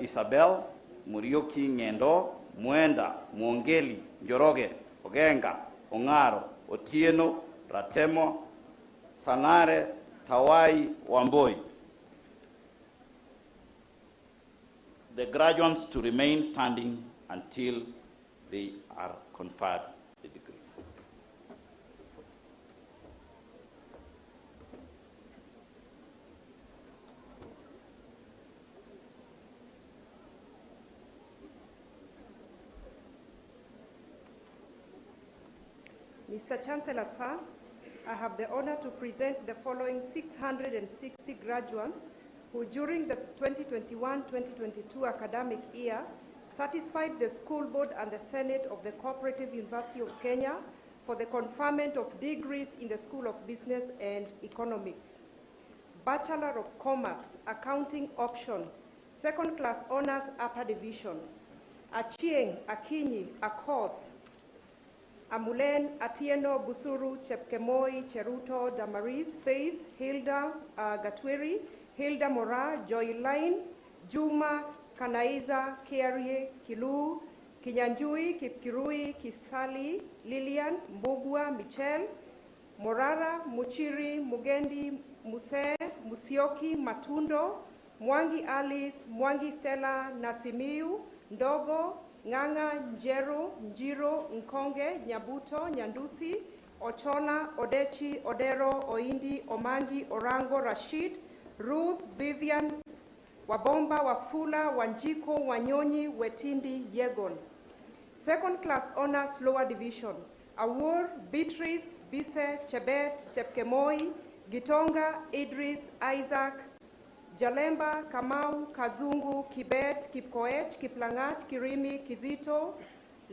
Isabel, Murioki Ngendo, Mwenda, Mwongeli, Njoroge, Ogenga, Ongaro, Otieno, Ratemo, Sanare, Tawai, Wamboi. The graduates to remain standing until they are conferred the degree. Mr. Chancellor, sir, I have the honor to present the following 660 graduates who during the 2021-2022 academic year satisfied the school board and the Senate of the Cooperative University of Kenya for the conferment of degrees in the School of Business and Economics. Bachelor of Commerce, Accounting Option, Second Class Honors, Upper Division. Achieng, Akinyi, Akoth, Amulen, Atieno, Busuru, Chepkemoi, Cheruto, Damaris, Faith, Hilda Gatwiri, Hilda Mora, Joyline, Juma, Kanaiza, Kiarie, Kilu, Kinyanjui, Kipkirui, Kisali, Lilian, Mbugua, Michelle, Morara, Muchiri, Mugendi, Muse, Musioki, Matundo, Mwangi Alice, Mwangi Stella, Nasimiu, Ndogo, Nganga, Njeru, Njiro, Nkonge, Nyabuto, Nyandusi, Ochona, Odechi, Odero, Oindi, Omangi, Orango, Rashid, Ruth, Vivian, Wabomba, Wafula, Wanjiko, Wanyonyi, Wetindi, Yegon. Second class honors, Lower Division. Awur, Beatrice, Bise, Chebet, Chepkemoi, Gitonga, Idris, Isaac, Jalemba, Kamau, Kazungu, Kibet, Kipkoech, Kiplangat, Kirimi, Kizito,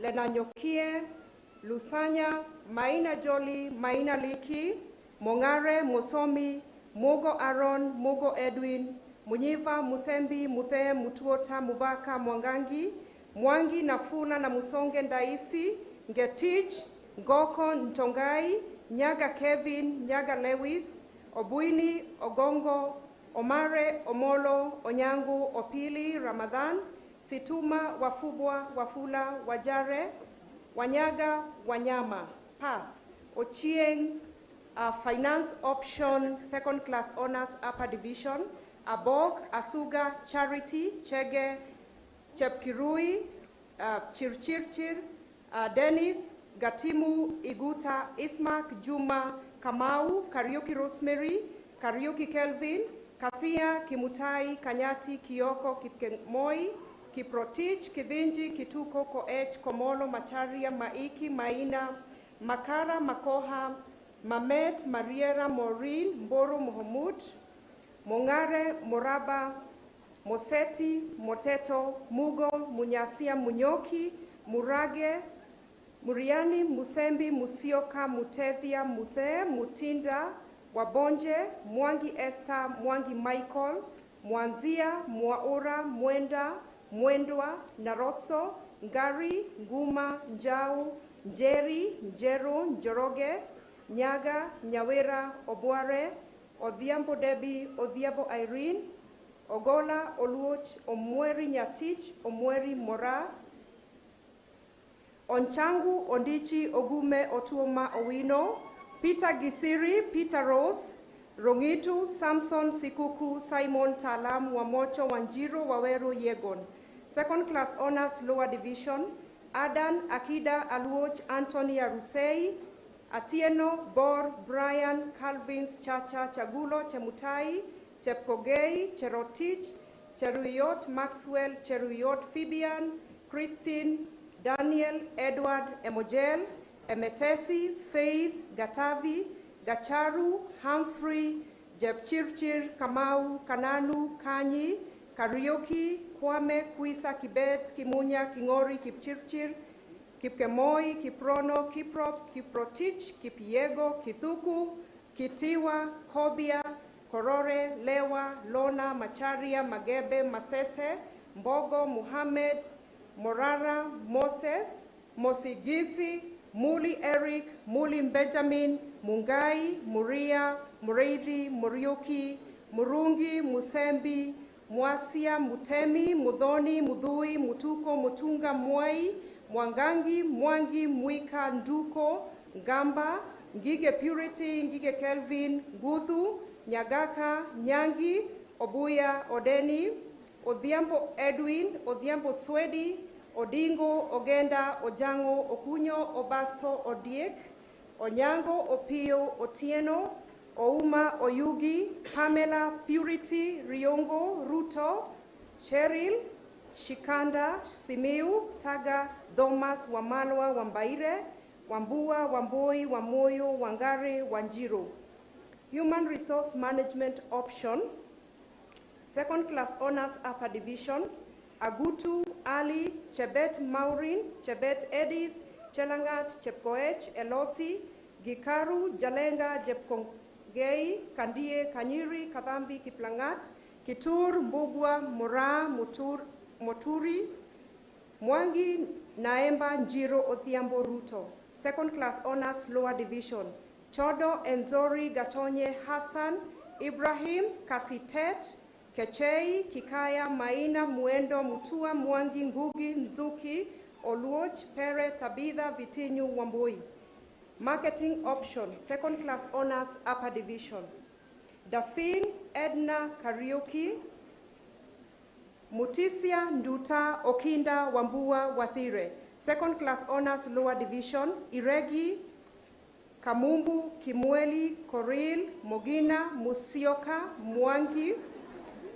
Lenanyokie, Lusanya, Maina Joli, Maina Liki, Mongare, Musomi, Mogo Aaron, Mogo Edwin, Munyiva, Musembi, Muthe, Mutuota, Mubaka, Mwangangi, Mwangi, Nafula na Musonge Ndaisi, Ngetich, Ngoko, Ntongai, Nyaga Kevin, Nyaga Lewis, Obuini, Ogongo, Omare, Omolo, Onyangu, Opili, Ramadhan, Situma, Wafubwa, Wafula, Wajare, Wanyaga Wanyama, pass. Ochieng, finance option, second class honors, upper division. Abog, Asuga, Charity, Chege, Chepkirui, Chirchirchir, Dennis, Gatimu, Iguta, Ismak, Juma, Kamau, Karaoke Rosemary, Karaoke Kelvin, Kathia, Kimutai, Kanyati, Kioko, Kipkemoi, Kiprotich, Kidhinji, Kituko, Koech, Komolo, Macharia, Maiki, Maina, Makara, Makoha, Mamet, Mariera, Maureen, Mboro, Mohamud, Mongare, Moraba, Moseti, Moteto, Mugo, Munyasia, Munyoki, Murage, Muriani, Musembi, Musioka, Mutethia, Muthe, Mutinda, Wabonje, Mwangi Esther, Mwangi Michael, Mwanzia, Mwaura, Mwenda, Mwendwa, Narotso, Ngari, Nguma, Njau, Njeri, Njeru, Njoroge, Nyaga, Nyawera, Obware, Odhiambo Debbie, Odhiambo Irene, Ogola, Oluoch, Omweri Nyatich, Omweri Mora, Onchangu, Ondichi, Ogume, Otuoma, Owino, Peter Gisiri, Peter Rose, Rongitu, Samson, Sikuku, Simon, Talam, Wamocho, Wanjiro, Waweru, Yegon. Second class honors, lower division, Adan, Akida, Aluoch, Anthony Arusei, Atieno, Bor, Brian, Calvins, Chacha, Chagulo, Chemutai, Chepkogei, Cherotich, Cheruyot, Maxwell, Cheruyot, Fibian, Christine, Daniel, Edward, Emojel, Emetesi, Faith, Gatavi, Gacharu, Humphrey, Jepchirchir, Kamau, Kananu, Kanyi, Karaoke, Kwame, Kwisa, Kibet, Kimunya, Kingori, Kipchirchir, Kipkemoi, Kiprono, Kiprop, Kiprotich, Kipiego, Kithuku, Kitiwa, Kobia, Korore, Lewa, Lona, Macharia, Magebe, Masese, Mbogo, Muhammad, Morara, Moses, Mosigisi, Muli Eric, Muli Benjamin, Mungai, Muria, Mureithi, Muriuki, Murungi, Musembi, Mwasia, Mutemi, Mudhoni, Mudhui, Mutuko, Mutunga, Mwai, Mwangangi, Mwangi, Mwika, Nduko, Ngamba, Ngige Purity, Ngige Kelvin, Guthu, Nyagaka, Nyangi, Obuya, Odeni, Odhiambo Edwin, Odhiambo Swedi, Odingo, Ogenda, Ojango, Okunyo, Obaso, Odiek, Onyango, Opio, Otieno, Ouma, Oyugi, Pamela, Purity, Riongo, Ruto, Cheryl, Shikanda, Simiu, Taga, Thomas, Wamalwa, Wambaire, Wambua, Wamboi, Wamoyo, Wangare, Wanjiro. Human Resource Management option, second class honors, upper division, Agutu, Ali, Chebet Maureen, Chebet Edith, Chelangat, Chepkoech, Elosi, Gikaru, Jalenga, Jepkongei, Kandie, Kanyiri, Kadhambi, Kiplangat, Kitur, Mbugwa, Mura, Moturi, Mwangi, Naemba, Njiro, Odhiambo, Ruto. Second class honors, lower division, Chodo, Enzori, Gatonye, Hassan, Ibrahim, Kasitet, Kechei, Kikaya, Maina, Muendo, Mutua, Mwangi, Ngugi, Nzuki, Oluoch, Pere, Tabitha, Vitinyu, Wambui. Marketing option, second class honors, upper division, Dafin, Edna, Karaoke, Mutisia, Nduta, Okinda, Wambua, Wathire. Second class honors, lower division, Iregi, Kamumbu, Kimweli, Koril, Mogina, Musioka, Mwangi.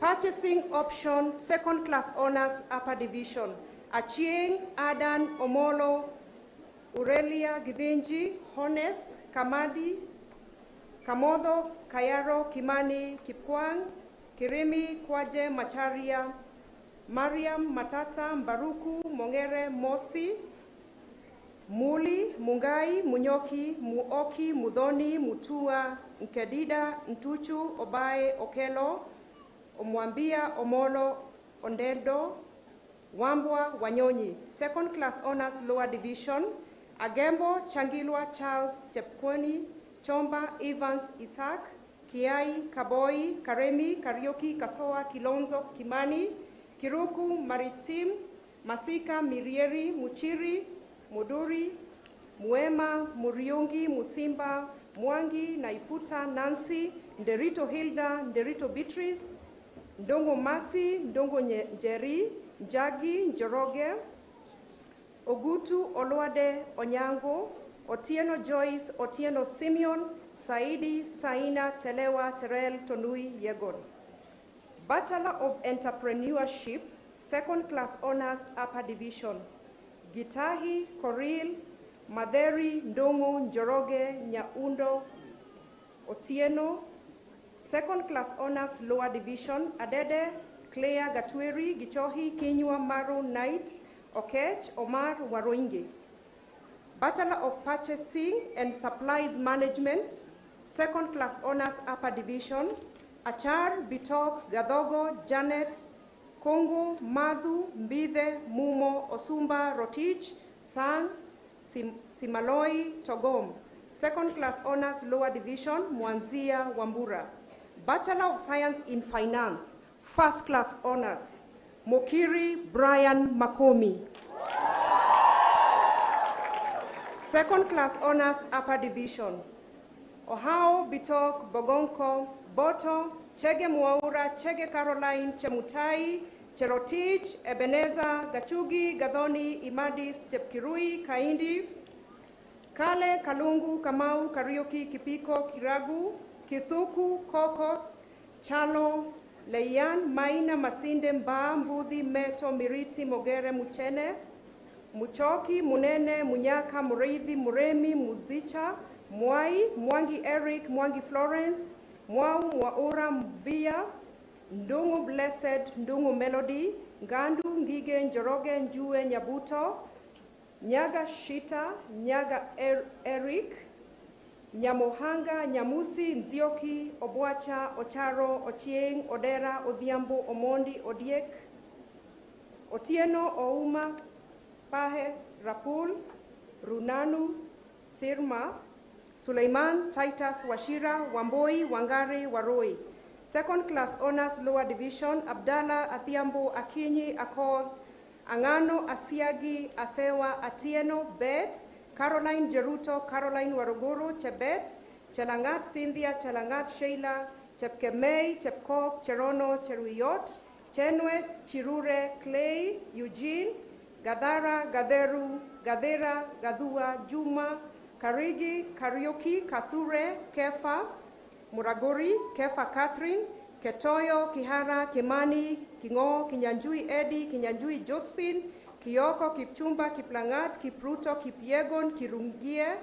Purchasing option, second class honors, upper division, Achieng, Adan, Omolo, Aurelia, Gidinji, Honest, Kamadi, Kamodo, Kayaro, Kimani, Kipkwang, Kirimi, Kwaje, Macharia, Mariam, Matata, Mbaruku, Mongere, Mosi, Muli, Mungai, Munyoki, Muoki, Mudhoni, Mutua, Nkedida, Ntuchu, Obae, Okelo, Omwambia, Omolo, Ondendo, Wambwa, Wanyonyi. Second class honors, lower division, Agembo, Changilwa, Charles, Chepkwani, Chomba, Evans, Isaac, Kiai, Kaboi, Karemi, Karaoke, Kasoa, Kilonzo, Kimani, Kiruku, Maritim, Masika, Mirieri, Muchiri, Muduri, Muema, Muriungi, Musimba, Mwangi, Naiputa, Nancy, Nderito Hilda, Nderito Beatrice, Ndongo Masi, Ndongo Njeri, Njagi, Njoroge, Ogutu, Olwade, Onyango, Otieno Joyce, Otieno Simeon, Saidi, Saina, Telewa, Terel, Tonui, Yegon. Bachelor of Entrepreneurship, Second Class Honors, Upper Division. Gitahi, Koril, Maderi, Ndongo, Njoroge, Nyaundo, Otieno. Second Class Honors, Lower Division. Adede, Claire, Gatweri, Gichohi, Kinywa, Maru, Knight, Okech, Omar, Waroingi. Bachelor of Purchasing and Supplies Management, Second Class Honors, Upper Division. Achar, Bitok, Gadogo, Janet, Kongo, Madhu, Mbithe, Mumo, Osumba, Rotich, Sang, Simaloi, Togom. Second Class Honors, Lower Division, Mwanzia, Wambura. Bachelor of Science in Finance, First Class Honors, Mokiri, Brian Makomi. Second Class Honors, Upper Division, Ohao, Bitok, Bogonko, Boto, Chege Mwaura, Chege Caroline, Chemutai, Cherotich, Ebeneza, Gachugi, Gadoni, Imadis, Chepkirui, Kaindi, Kale, Kalungu, Kamau, Karioki, Kipiko, Kiragu, Kithuku, Koko, Chalo, Leian, Maina, Masinde, Mba, Mbudhi, Meto, Miriti, Mogere, Muchene, Muchoki, Munene, Munyaka, Mureithi, Muremi, Muzicha, Mwai, Mwangi Eric, Mwangi Florence, Mwau, Mwaura, Mvia, Ndungu Blessed, Ndungu Melody, Gandu, Ngige, Njoroge, Njue, Nyabuto, Nyaga Shita, Nyaga Eric, Nyamohanga, Nyamusi, Nzioki, Obwacha, Ocharo, Ochieng, Odera, Odhiambo, Omondi, Odiek, Otieno, Ouma, Pahe, Rapul, Runanu, Sirma, Suleiman, Titus, Washira, Wamboi, Wangari, Waroi. Second Class Honors, Lower Division, Abdallah, Athiambo, Akinyi, Akol, Angano, Asiagi, Athewa, Atieno, Bet, Caroline Jeruto, Caroline Warogoro, Chebet, Chelangat, Cynthia, Chelangat, Sheila, Chepkemei, Chepkok, Cherono, Cheruyot, Chenwe, Chirure, Clay, Eugene, Gadara, Gaderu, Gadera, Gadua, Juma, Karigi, Karioki, Kathure, Kefa, Muragori, Kefa Catherine, Ketoyo, Kihara, Kimani, Kingo, Kinyanjui Eddie, Kinyanjui Josephine, Kioko, Kipchumba, Kiplangat, Kipruto, Kipiegon, Kirungie,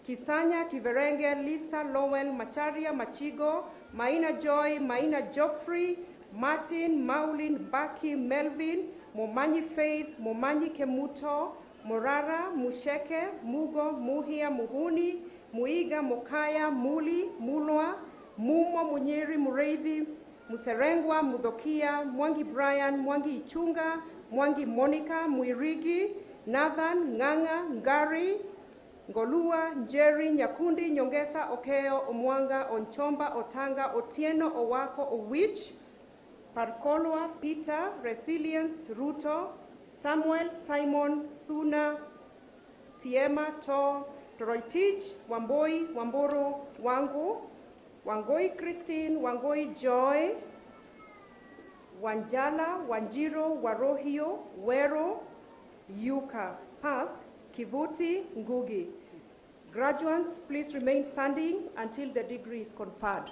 Kisanya, Kiverenge, Lista, Lowell, Macharia, Machigo, Maina Joy, Maina Joffrey, Martin, Maulin, Baki, Melvin, Momanyi Faith, Momanyi Kemuto, Morara, Musheke, Mugo, Muhia, Muhuni, Muiga, Mokaya, Muli, Mulwa, Mumo, Munyeri, Mureithi, Muserengwa, Mudokia, Mwangi Brian, Mwangi Ichunga, Mwangi Monica, Muirigi, Nathan, Nganga, Ngari, Ngolua, Njeri, Nyakundi, Nyongesa, Okeo, Omwanga, Onchomba, Otanga, Otieno, Owako, Owich, Parkolwa, Peter, Resilience, Ruto, Samuel, Simon, Thuna, Tiema, To, Toroitich, Wamboi, Wamboro, Wangu, Wangoi Christine, Wangoi Joy, Wanjala, Wanjiro, Warohio, Wero, Yuka, Pass, Kivuti, Ngugi. Graduates, please remain standing until the degree is conferred.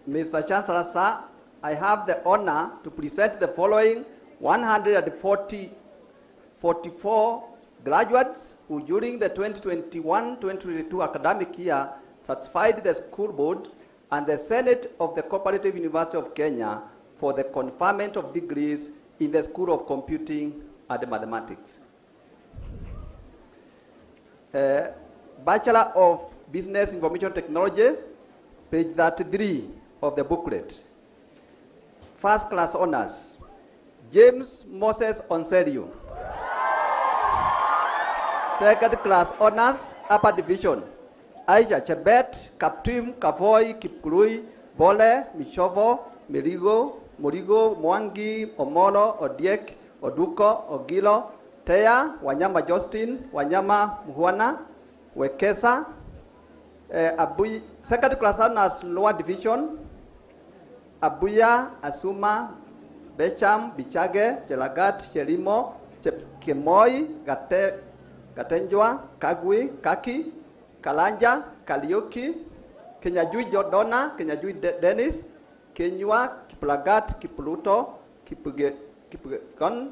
Mr. Chancellor, sir, I have the honor to present the following 144 graduates who during the 2021-2022 academic year satisfied the school board and the Senate of the Cooperative University of Kenya for the conferment of degrees in the School of Computing and Mathematics. Bachelor of Business Information Technology, page 33 of the booklet. First class honors, James Moses Onserio. Second class honors, upper division, Aisha Chebet, Kaptim, Kavoi, Kipkurui, Bole, Mishovo, Mirigo, Murigo, Mwangi, Omolo, Odiek, Oduko, Ogilo, Teya, Wanyama Justin, Wanyama Muhuana, Wekesa, second class honors lower division, Abuya, Asuma, Becham, Bichage, Chelagat, Chelimo, Kemoi, Gatenjwa, Kagwi, Kaki, Kalanja, Kaliuki, Kenyajui Jordona, Kenyajui Dennis, Kenywa, Kiplagat, Kipluto, Kipugon,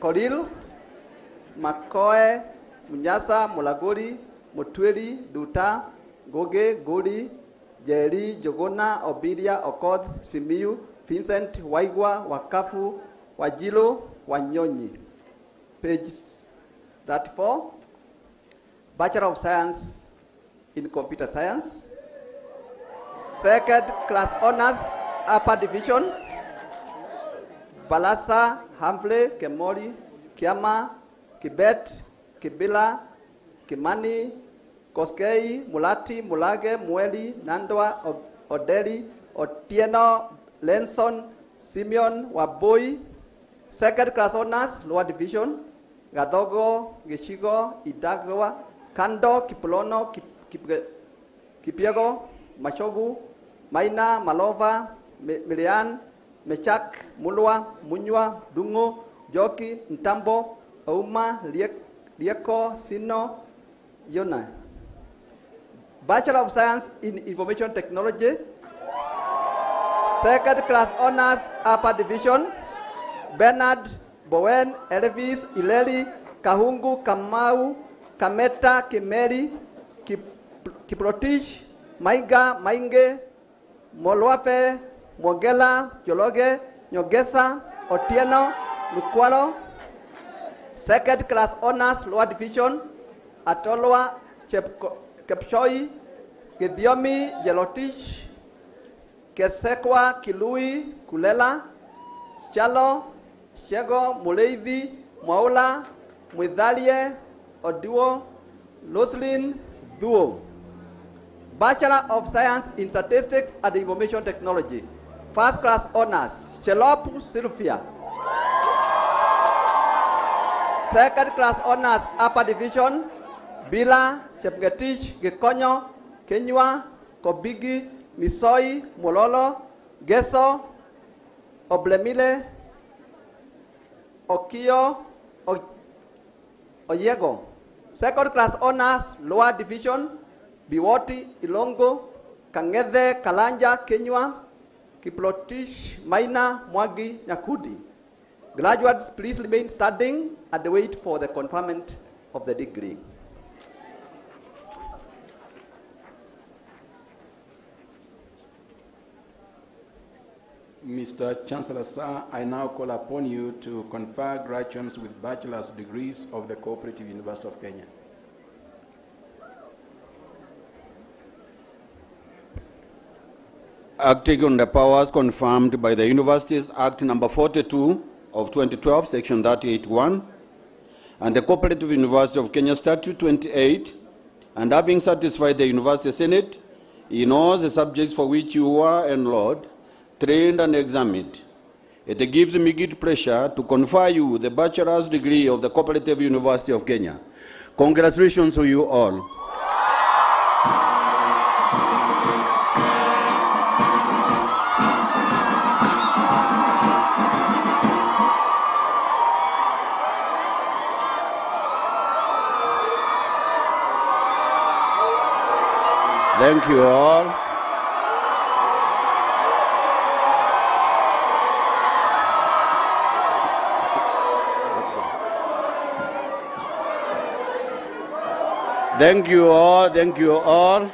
Koril, Makoe, Munyasa, Mulaguri, Mutwiri, Duta, Goge, Guri, Jerry, Jogona, Obidia, Okoth, Simiyu, Vincent, Waigwa, Wakafu, Wajilo, Wanyonyi. Page 34. Bachelor of Science in Computer Science. Second class honors, upper division. Balasa, Hamble, Kemori, Kiama, Kibet, Kibila, Kimani, Koskei, Mulati, Mulage, Mueli, Nandwa, Oderi, Otieno, Lenson, Simeon, Wabui. Second class honors, lower division. Gadogo, Geshigo, Idagwa, Kando, Kipulono, Kipiego, Mashogu, Maina, Malova, Milian, Mechak, Mulwa, Munywa, Dungo, Joki, Ntambo, Auma, Lieko, Sino, Yona. Bachelor of Science in Information Technology. Second class honors, upper division. Bernard, Bowen, Elvis, Ileri, Kahungu, Kamau, Kameta, Kimeri, Kiprotich, Maiga, Mainge, Molwape, Mogela, Jologe, Nyogesa, Otieno, Lukwalo. Second class honors, lower division. Atolwa, Kepshoi, Gediomi, Jelotich, Kesekwa, Kilui, Kulela, Chalo, Shego, Muleithi, Mwaula, Mwithalie, Oduo, Loslin, Duo. Bachelor of Science in Statistics and Information Technology. First class honors, Chelopu Sylvia. Second class honors, upper division, Bila, Chepgetich, Gekonyo, Kenywa, Kobigi, Misoi, Mololo, Geso, Oblemile, Okio, Oyego. Second class honors, lower division, Biwoti, Ilongo, Kangede, Kalanja, Kenywa, Kiplotish, Maina, Mwagi, Nyakudi. Graduates, please remain standing and wait for the conferment of the degree. Mr. Chancellor, sir, I now call upon you to confer graduates with bachelor's degrees of the Cooperative University of Kenya. Acting on the powers confirmed by the Universities Act number 42 of 2012, section 38(1), and the Cooperative University of Kenya Statute 28, and having satisfied the University Senate in all the subjects for which you are enrolled, trained and examined, it gives me great pleasure to confer you the bachelor's degree of the Cooperative University of Kenya. Congratulations to you all. Thank you all. Thank you all. Thank you all.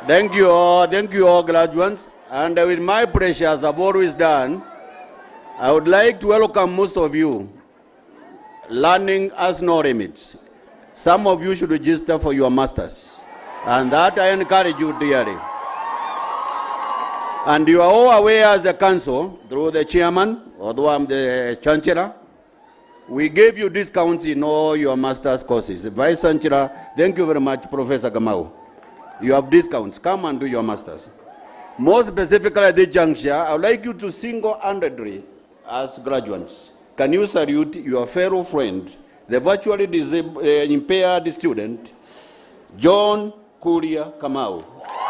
Thank you all graduates. And with my pressure, as I've always done, I would like to welcome most of you. Learning has no limits. Some of you should register for your masters. And that I encourage you dearly. And you are all aware as the council, through the chairman, although I'm the chancellor, we gave you discounts in all your master's courses. Vice Chancellor, thank you very much, Professor Kamau. You have discounts. Come and do your masters. More specifically at this juncture, I would like you to single-handedly, as graduates, can you salute your fellow friend, the virtually impaired student, John Kuria Kamau.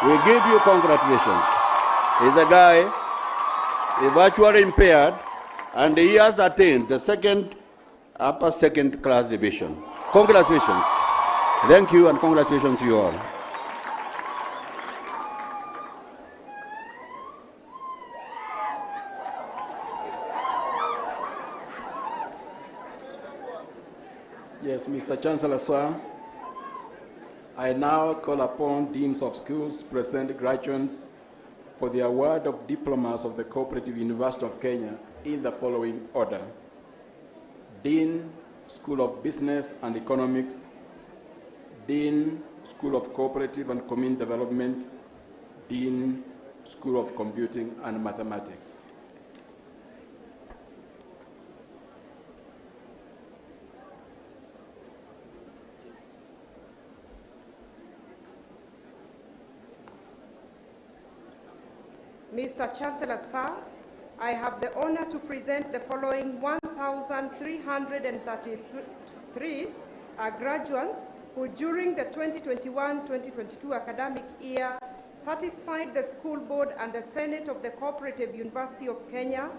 We give you congratulations. He's a guy, he's virtually impaired, and he has attained the upper second class division. Congratulations. Thank you, and congratulations to you all. Yes, Mr. Chancellor, sir. I now call upon deans of schools to present graduates for the award of diplomas of the Cooperative University of Kenya in the following order. Dean, School of Business and Economics. Dean, School of Cooperative and Community Development. Dean, School of Computing and Mathematics. Mr. Chancellor, sir, I have the honor to present the following 1,333 graduates who during the 2021-2022 academic year satisfied the school board and the Senate of the Cooperative University of Kenya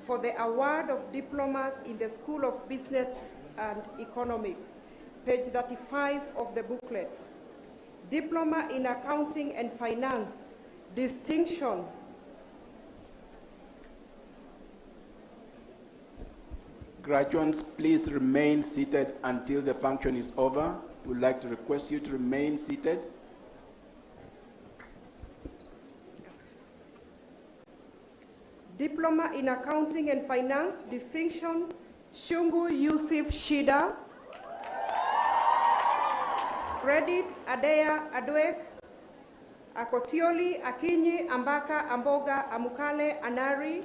for the award of diplomas in the School of Business and Economics, page 35 of the booklet. Diploma in Accounting and Finance, distinction. Graduates, please remain seated until the function is over. We would like to request you to remain seated. Diploma in Accounting and Finance, distinction, Shungu Yusuf Shida. Credit, Adea Adwek, Akotioli, Akinyi, Ambaka, Amboga, Amukale, Anari,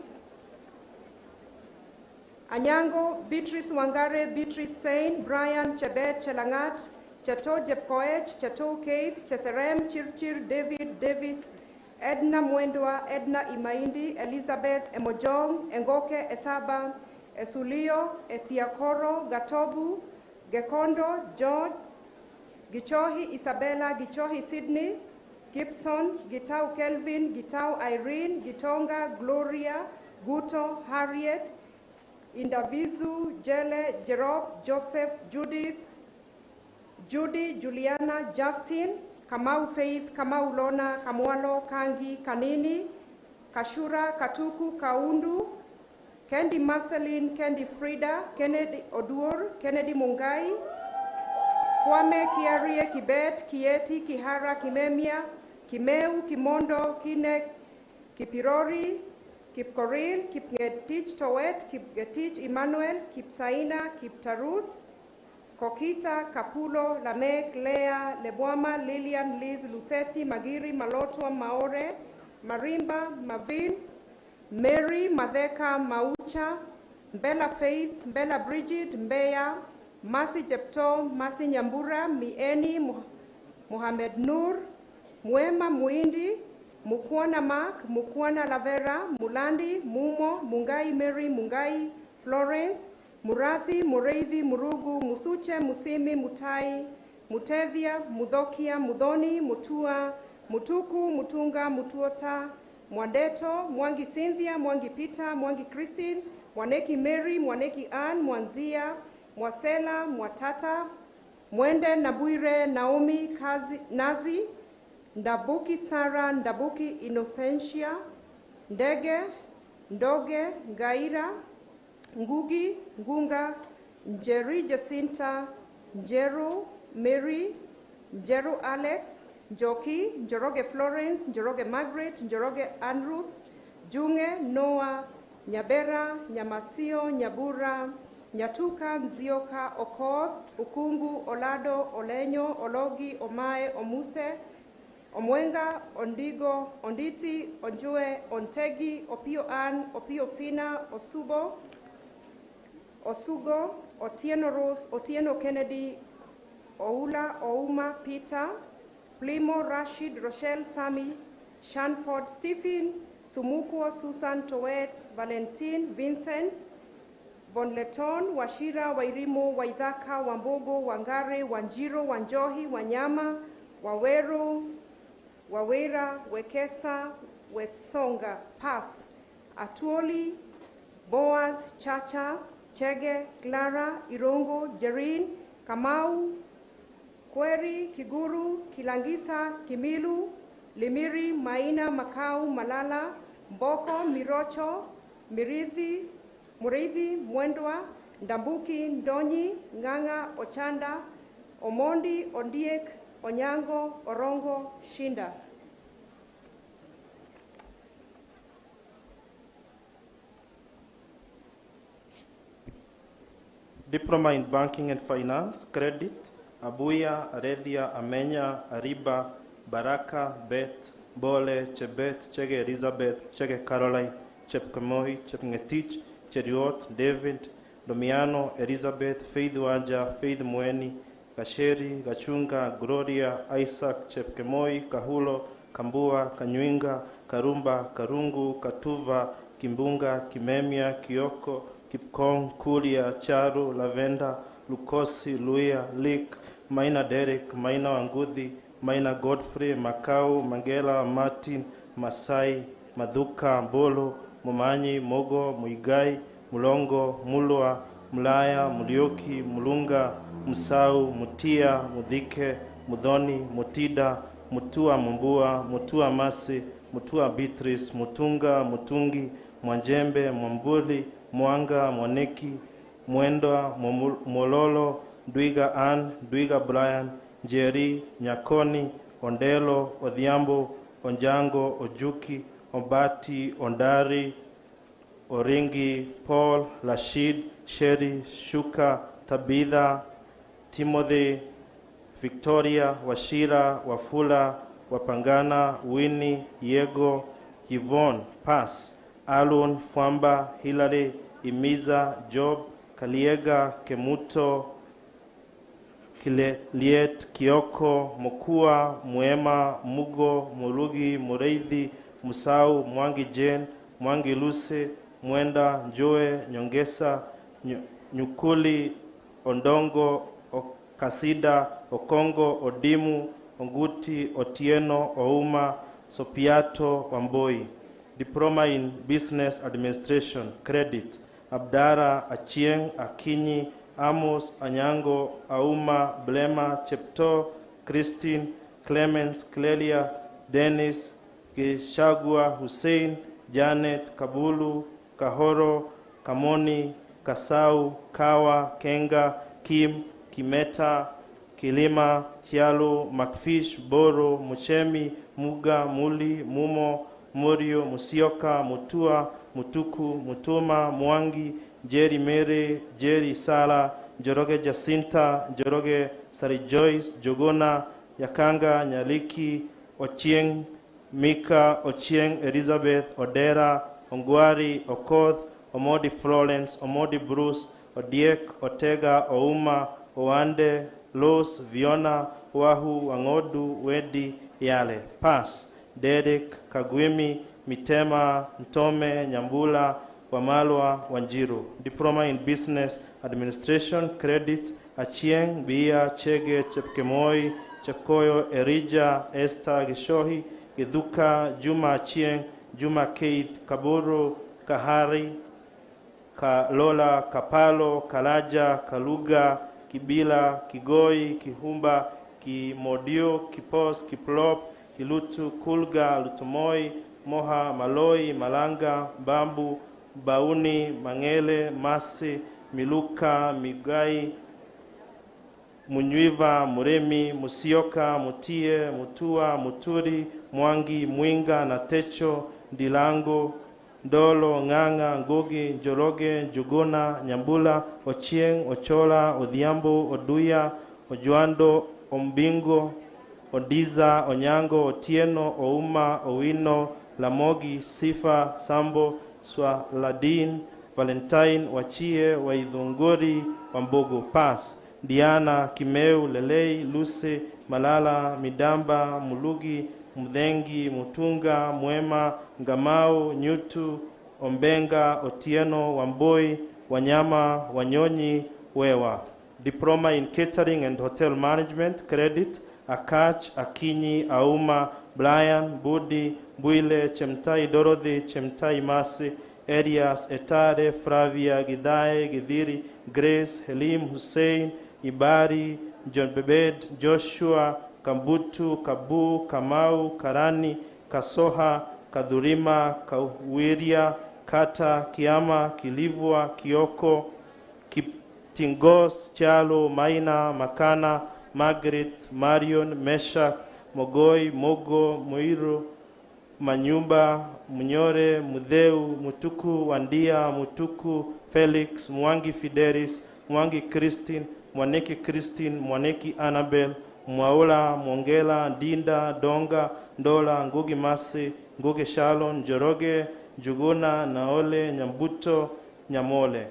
Anyango, Beatrice Wangare, Beatrice Sain, Brian, Chebet, Chelangat, Chateau Jepkoech, Chateau Keith, Cheserem, Chirchir, David, Davis, Edna Mwendwa, Edna Imaindi, Elizabeth, Emojong, Engoke, Esaba, Esulio, Etiakoro, Gatobu, Gekondo, George, Gichohi, Isabella, Gichohi, Sydney, Gibson, Gitau Kelvin, Gitau Irene, Gitonga, Gloria, Guto, Harriet, Indavizu, Jele, Jerop, Joseph, Judith, Judy, Juliana, Justin, Kamau Faith, Kamau Lona, Kamwalo, Kangi, Kanini, Kashura, Katuku, Kaundu, Kendi Marceline, Kendi Frida, Kennedy Odur, Kennedy Mungai, Kwame, Kiarie, Kibet, Kieti, Kihara, Kimemia, Kimeu, Kimondo, Kinek, Kipirori, Kipkoril, Kipngetich Towet, Kipgetich Emmanuel, Kipsaina, Kiptarus, Kokita, Kapulo, Lamek, Lea, Lebwama, Lilian, Liz, Lucetti, Magiri, Malotwa, Maore, Marimba, Mavin, Mary, Madeka, Maucha, Mbela Faith, Mbela Bridget, Mbeya, Masi Jepto, Masi Nyambura, Mieni, Mohamed Nur, Mwema Muindi, Mukwana Mark, Mukwana Lavera, Mulandi, Mumo, Mungai Mary, Mungai Florence, Murathi, Mureithi, Murugu, Musuche, Musimi, Mutai, Mutethia, Mudhokia, Mudhoni, Mutua, Mutuku, Mutunga, Mutuota, Mwandeto, Mwangi Cynthia, Mwangi Peter, Mwangi Christine, Mwaneki Mary, Mwaneki Ann, Mwanzia, Mwasela, Mwatata, Mwende, Nabuire, Naomi, Nazi, Ndabuki Sara, Ndabuki Innocentia, Ndege, Ndoge, Gaira, Ngugi, Ngunga, Njeri Jacinta, Njeru, Mary, Njeru Alex, Njoki, Njoroge Florence, Njoroge Margaret, Njoroge Ann Ruth, Junge, Noah, Nyabera, Nyamasio, Nyabura, Nyatuka, Nzioka, Okoth, Ukungu, Olado, Olenyo, Ologi, Omae, Omuse, Omwenga, Ondigo, Onditi, Onjue, Ontegi, Opio Ann, Opio Fina, Osubo, Osugo, Otieno Rose, Otieno Kennedy, Oula, Ouma, Peter, Plimo, Rashid, Rochelle, Sami, Shanford, Stephen, Sumukuo, Susan, Toet, Valentine, Vincent, Bonleton, Washira, Wairimu, Waithaka, Wambogo, Wangare, Wanjiro, Wanjohi, Wanyama, Waweru, Wawera, Wekesa, Wesonga, Pass, Atuoli, Boaz, Chacha, Chege, Clara, Irongo, Jerin, Kamau, Kweri, Kiguru, Kilangisa, Kimilu, Limiri, Maina, Makau, Malala, Mboko, Mirocho, Murithi, Mwendwa, Ndambuki, Ndonyi, Nganga, Ochanda, Omondi, Ondiek, Onyango, Orongo, Shinda. Diploma in Banking and Finance, Credit, Abuya, Aredia, Amenya, Ariba, Baraka, Beth, Bole, Chebet, Chege Elizabeth, Chege Caroline, Chepkemoi, Chepngetich, Cheriot, David, Domiano, Elizabeth, Faith Wanja, Faith Mweni, Gasheri, Gachunga, Gloria, Isaac, Chepkemoi, Kahulo, Kambua, Kanyuinga, Karumba, Karungu, Katuva, Kimbunga, Kimemia, Kioko, Kipkong, Kulia, Charu, Lavenda, Lukosi, Luia, Lik, Maina Derek, Maina Wangudhi, Maina Godfrey, Makau, Mangela, Martin, Masai, Maduka, Mbolo, Mumanyi, Mogo, Muigai, Mulongo, Mulwa, Mulaya, Mulioki, Mulunga, Musau, Mutia, Mudhike, Mudhoni, Mutida, Mutua Mumbua, Mutua Masi, Mutua Beatrice, Mutunga, Mutungi, Mwanjembe, Mwambuli, Mwanga, Mwaneki, Mwendwa, Mololo, Dwiga Ann, Dwiga Brian, Njeri, Nyakoni, Ondelo, Odhiambo, Onjango, Ojuki, Ombati, Ondari, Oringi, Paul, Rashid, Sheri, Shuka, Tabitha, Timothy, Victoria, Washira, Wafula, Wapangana, Winnie, Yego, Yvonne, Pass, Alun, Fwamba, Hilary, Imiza, Job, Kaliega, Kemuto, Liet, Kioko, Mokua, Muema, Mugo, Murugi, Mureithi, Musau, Mwangi Jane, Mwangi Luce, Mwenda, Njoe, Nyongesa, Nyukuli, Ondongo, Kasida, Okongo, Odimu, Onguti, Otieno, Ouma, Sopiato, Wamboi. Diploma in Business Administration, Credit, Abdara, Achieng, Akinyi, Amos, Anyango, Auma, Blema, Chepto, Christine, Clemens, Clelia, Dennis, Gishagua, Hussein, Janet, Kabulu, Kahoro, Kamoni, Kasau, Kawa, Kenga, Kim, Kimeta, Kilima, Chialu, Macfish, Boro, Muchemi, Muga, Muli, Mumo, Morio, Musioka, Mutua, Mutuku, Mutuma, Mwangi, Jerry Mere, Jerry Sala, Njoroge Jacinta, Njoroge Sari Joyce, Jogona, Yakanga, Nyaliki, Ochieng, Mika, Ochieng, Elizabeth, Odera, Ongwari, Okoth, Omodi Florence, Omodi Bruce, Odiek, Otega, Ouma, Oande, Los, Viona, Wahu, Wangodu, Wedi, Yale. Pass. Derek, Kagwimi, Mitema, Ntome, Nyambula, Wamalwa, Wanjiru. Diploma in Business Administration, Credit, Achieng, Bia, Chege, Chepkemoi, Chekoyo, Erija, Esther, Gishohi, Githuka, Juma Achieng, Juma Keith, Kaburu, Kahari, Kalola, Kapalo, Kalaja, Kaluga, Kibila, Kigoi, Kihumba, Kimodio, Kipos, Kiplop, Kilutu, Kulga, Lutumoi, Moha, Maloi, Malanga, Bambu, Bauni, Mangele, Masi, Miluka, Migai, Munywiva, Muremi, Musioka, Mutie, Mutua, Muturi, Mwangi, Mwinga, Natecho, Ndilango, Ndolo, Nganga, Ngugi, Njoroge, Njuguna, Nyambula, Ochieng, Ochola, Odhiambo, Oduya, Ojuando, Ombingo, Odiza, Onyango, Otieno, Ouma, Owino, Lamogi, Sifa, Sambo, Swaladin, Valentine, Wachie, Waidhunguri, Wambogo, Pass, Diana, Kimeu, Lelei, Luce, Malala, Midamba, Mulugi, Mudhengi, Mutunga, Mwema, Ngamau, Nyutu, Ombenga, Otieno, Wamboi, Wanyama, Wanyonyi, Wewa. Diploma in Catering and Hotel Management, Credit, Akach, Akinyi, Auma, Brian, Budi, Buile, Chemtai Dorothy, Chemtai Masi, Elias, Etare, Fravia, Gidae, Gidiri, Grace, Helim, Hussein, Ibari, John Bebed, Joshua, Kambutu, Kabu, Kamau, Karani, Kasoha, Kadurima, Kawiria, Kata, Kiama, Kilivua, Kioko, Tingos, Chalo, Maina, Makana, Margaret, Marion, Meshak, Mogoi, Mogo, Muiru, Manyumba, Munyore, Mudeu, Mutuku, Wandia, Mutuku, Felix, Mwangi Fidelis, Mwangi Christine, Mwaneki Christine, Mwaneki Annabel, Mwaula, Mwongela, Dinda, Donga, Ndola, Ngugi Masi, Ngugi Shalon, Njoroge, Njuguna, Naole, Nyambuto, Nyamole.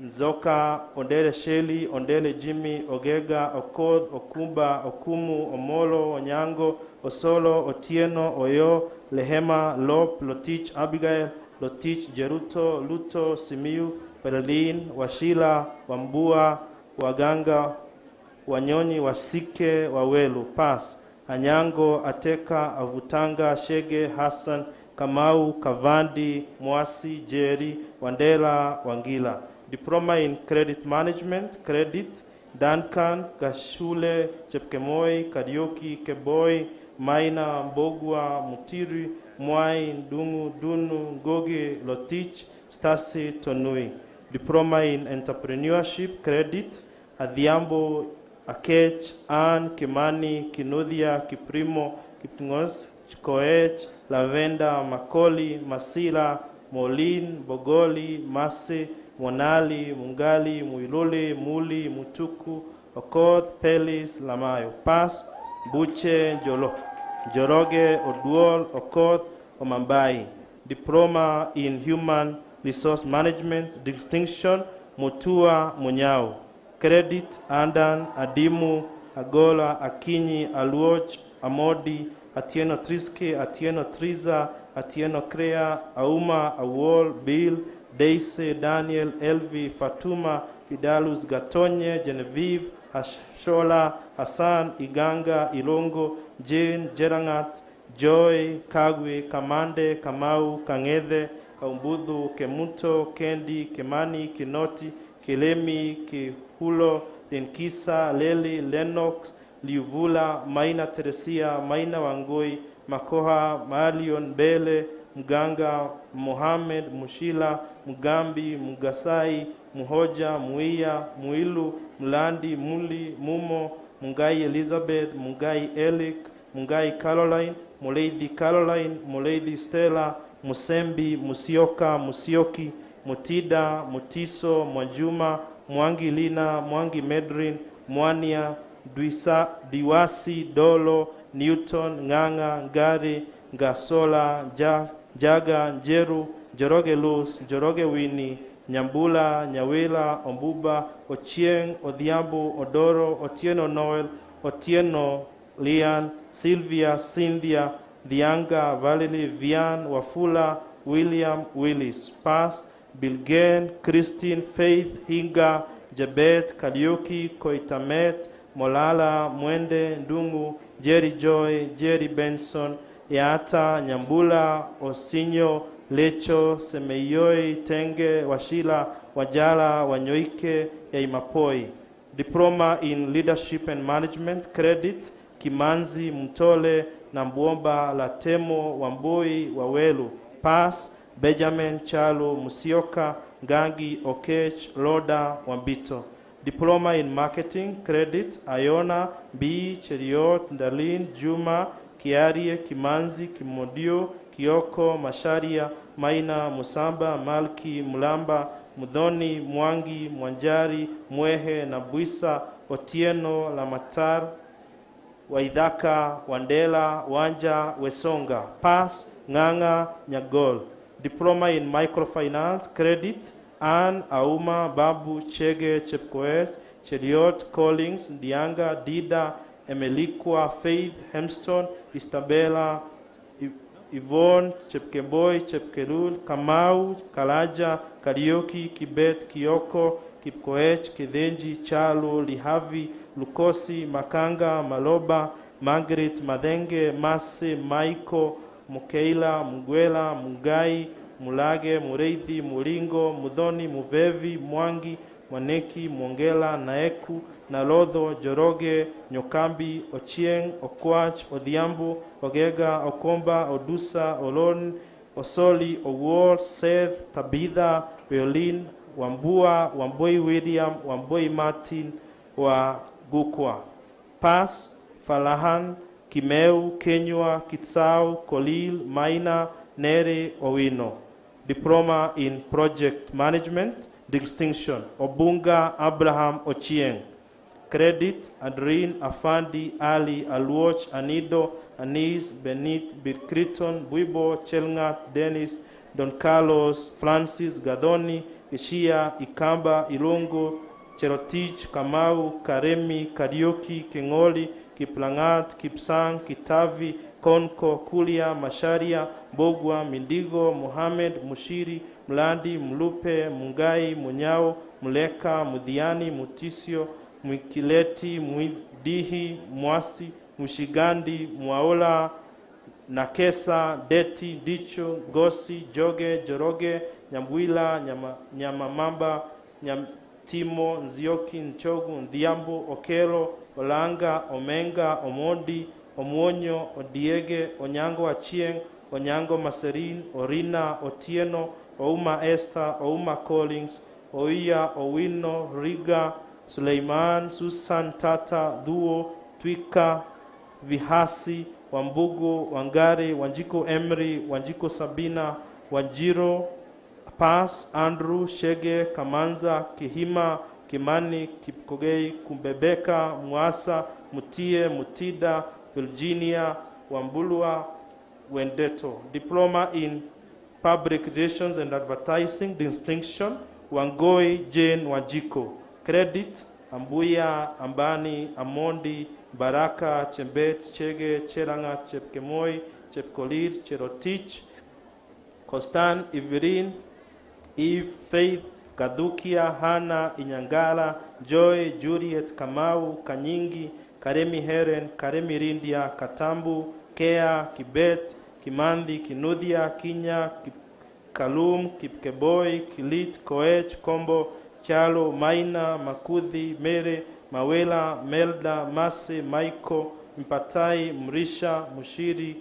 Nzoka, Ondele Sheli, Ondele Jimmy, Ogega, Okoth, Okumba, Okumu, Omolo, Onyango, Osolo, Otieno, Oyo, Lehema, Lop, Lotich, Abigail, Lotich, Jeruto, Luto, Simiu, Berlin, Washila, Wambua, Waganga, Wanyonyi, Wasike, Wawelu, Pass, Anyango, Ateka, Avutanga, Shege, Hassan, Kamau, Kavandi, Mwasi, Jerry, Wandela, Wangila. Diploma in Credit Management, Credit, Duncan, Gashule, Chepkemoi, Karioki, Keboi, Maina, Mbogwa, Mutiri, Mwai, Ndungu, Dunu, Ngogi, Lotich, Stasi, Tonui. Diploma in Entrepreneurship, Credit, Adhiambo, Akech, Ann, Kimani, Kinuthia, Kiprimo, Kiptingos, Koech, Lavenda, Makoli, Masila, Molin, Bogoli, Masi, Monali, Mungali, Muilule, Muli, Mutuku, Okoth, Pelis, Lamayo. Pass, Buche, Joroge, Oduol, Okoth, Omambai. Diploma in Human Resource Management, Distinction, Mutua, Munyao. Credit, Andan, Adimu, Agola, Akinyi, Aluoch, Amodi, Atieno Triske, Atieno Triza, Atieno Crea, Auma, Awol, Bill, Deise, Daniel, Elvi, Fatuma, Fidalus, Gatonye, Genevieve, Hashola, Hassan, Iganga, Ilongo, Jane, Jerangat, Joy, Kagwe, Kamande, Kamau, Kangede, Kaumbudhu, Kemuto, Kendi, Kemani, Kinoti, Kilemi, Kihulo, Denkisa, Leli, Lennox, Liuvula, Maina Teresia, Maina Wangoi, Makoha, Malion, Bele, Mganga, Mohamed, Mushila, Mugambi, Mugasai, Muhoja, Muia, Muilu, Mlandi, Muli, Mumo, Mungai Elizabeth, Mungai Elik, Mungai Caroline, Mulady Caroline, Mulady Stella, Musembi, Musioka, Musioki, Mutida, Mutiso, Mwajuma, Mwangi Lina, Mwangi Medrin, Mwania, Diwasi, Dolo, Newton, Nganga, Ngari, Ngasola, Jaga, Njeru, Joroge Luz, Joroge Wini, Nyambula, Nyawela, Ombuba, Ochieng, Odhiambo, Odoro, Otieno Noel, Otieno, Lian, Sylvia, Cynthia, Dianga, Valerie, Vian, Wafula, William, Willis. Pass, Bilgen, Christine, Faith, Hinga, Jabet, Kalioki, Koitamet, Molala, Mwende, Ndungu, Jerry Joy, Jerry Benson, Yata, Nyambula, Osinyo, Lecho, Semeyoi, Tenge, Washila, Wajala, Wanyoike, Yaimapoi. Diploma in Leadership and Management, Credit, Kimanzi, Mtole, Nambuomba, Latemo, Wamboi, Wawelu. Pass, Benjamin, Chalo, Musioka, Gangi, Okech, Loda, Wambito. Diploma in Marketing, Credit, Iona, B, Cheriot, Ndalin, Juma, Kiarie, Kimanzi, Kimodio, Kioko, Masharia, Maina, Musamba, Malki, Mulamba, Mudhoni, Mwangi, Mwanjari, Mwehe, Nabuisa, Otieno, Lamatar, Waidhaka, Wandela, Wanja, Wesonga. Pass, Nganga, Nyagol. Diploma in Microfinance, Credit, Ann, Auma, Babu, Chege, Chepkoech, Cheriot, Collins, Dianga, Dida, Emelikwa, Faith, Hemston, Istabella, Yvonne, Chepkeboy, Chepkelul, Kamau, Kalaja, Karioki, Kibet, Kioko, Kipkoech, Kidenji, Chalu, Lihavi, Lukosi, Makanga, Maloba, Margaret, Madenge, Mase, Maiko, Mukeila, Mugwela, Mugai, Mulage, Mureithi, Mulingo, Mudhoni, Muvevi, Mwangi, Mwaneki, Mwongela, Naeku, Nalodho, Joroge, Nyokambi, Ochieng, Okwach, Odhiambo, Ogega, Okomba, Odusa, Olon, Osoli, Owol, Seth, Tabitha, Violin, Wambua, Wamboi William, Wamboi Martin, Wagukwa. Pass, Falahan, Kimeu, Kenywa, Kitsau, Kolil, Maina, Nere, Owino. Diploma in Project Management, Distinction, Obunga, Abraham, Ochieng. Credit, Adrien, Afandi, Ali, Alwoch, Anido, Anis, Benit, Birkriton, Buibo, Chelngat, Dennis, Don Carlos, Francis, Gadoni, Ishia, Ikamba, Ilungu, Cherotich, Kamau, Karemi, Karioki, Kengoli, Kiplangat, Kipsang, Kitavi, Konko, Kulia, Masharia, Bogwa, Mindigo, Mohamed, Mushiri, Mlandi, Mlupe, Mungai, Munyao, Muleka, Mudiani, Mutisio, Mwikileti, Mwidihi, Mwasi, Mushigandi, Mwaola, Nakesa, Deti, Dicho, Gosi, Joge, Joroge, Nyambwila, Nyamamamba, Nyamtimo, Nzioki, Nchogu, Ndhiambo, Okelo, Olanga, Omenga, Omondi, Omwonyo, Odiege, Onyango Achieng, Onyango Maserin, Orina, Otieno, Ouma Esther, Ouma Collins, Oia, Owino, Riga, Suleiman, Susan, Tata, Duo, Twika, Vihasi, Wambugu, Wangari, Wanjiko Emery, Wanjiko Sabina, Wanjiro, Pass, Andrew, Shege, Kamanza, Kihima, Kimani, Kipkogei, Kumbebeka, Mwasa, Mutie, Mutida, Virginia, Wambulwa, Wendeto. Diploma in Public Relations and Advertising, Distinction, Wangoi, Jane, Wanjiko. Credit, Ambuya, Ambani, Amondi, Baraka, Chembet, Chege, Cheranga, Chepkemoi, Chepkolir, Cherotich, Kostan, Ivirin, Eve, Faith, Gadukia, Hana, Inyangala, Joy, Juliet, Kamau, Kanyingi, Karemi Heren, Karemi Rindia, Katambu, Kea, Kibet, Kimandi, Kinudia, Kinya, Kalum, Kipkeboy, Kilit, Koech, Kombo, Chalo, Maina, Makudhi, Mere, Mawela, Melda, Mase, Maiko, Mpatai, Mrisha, Mushiri,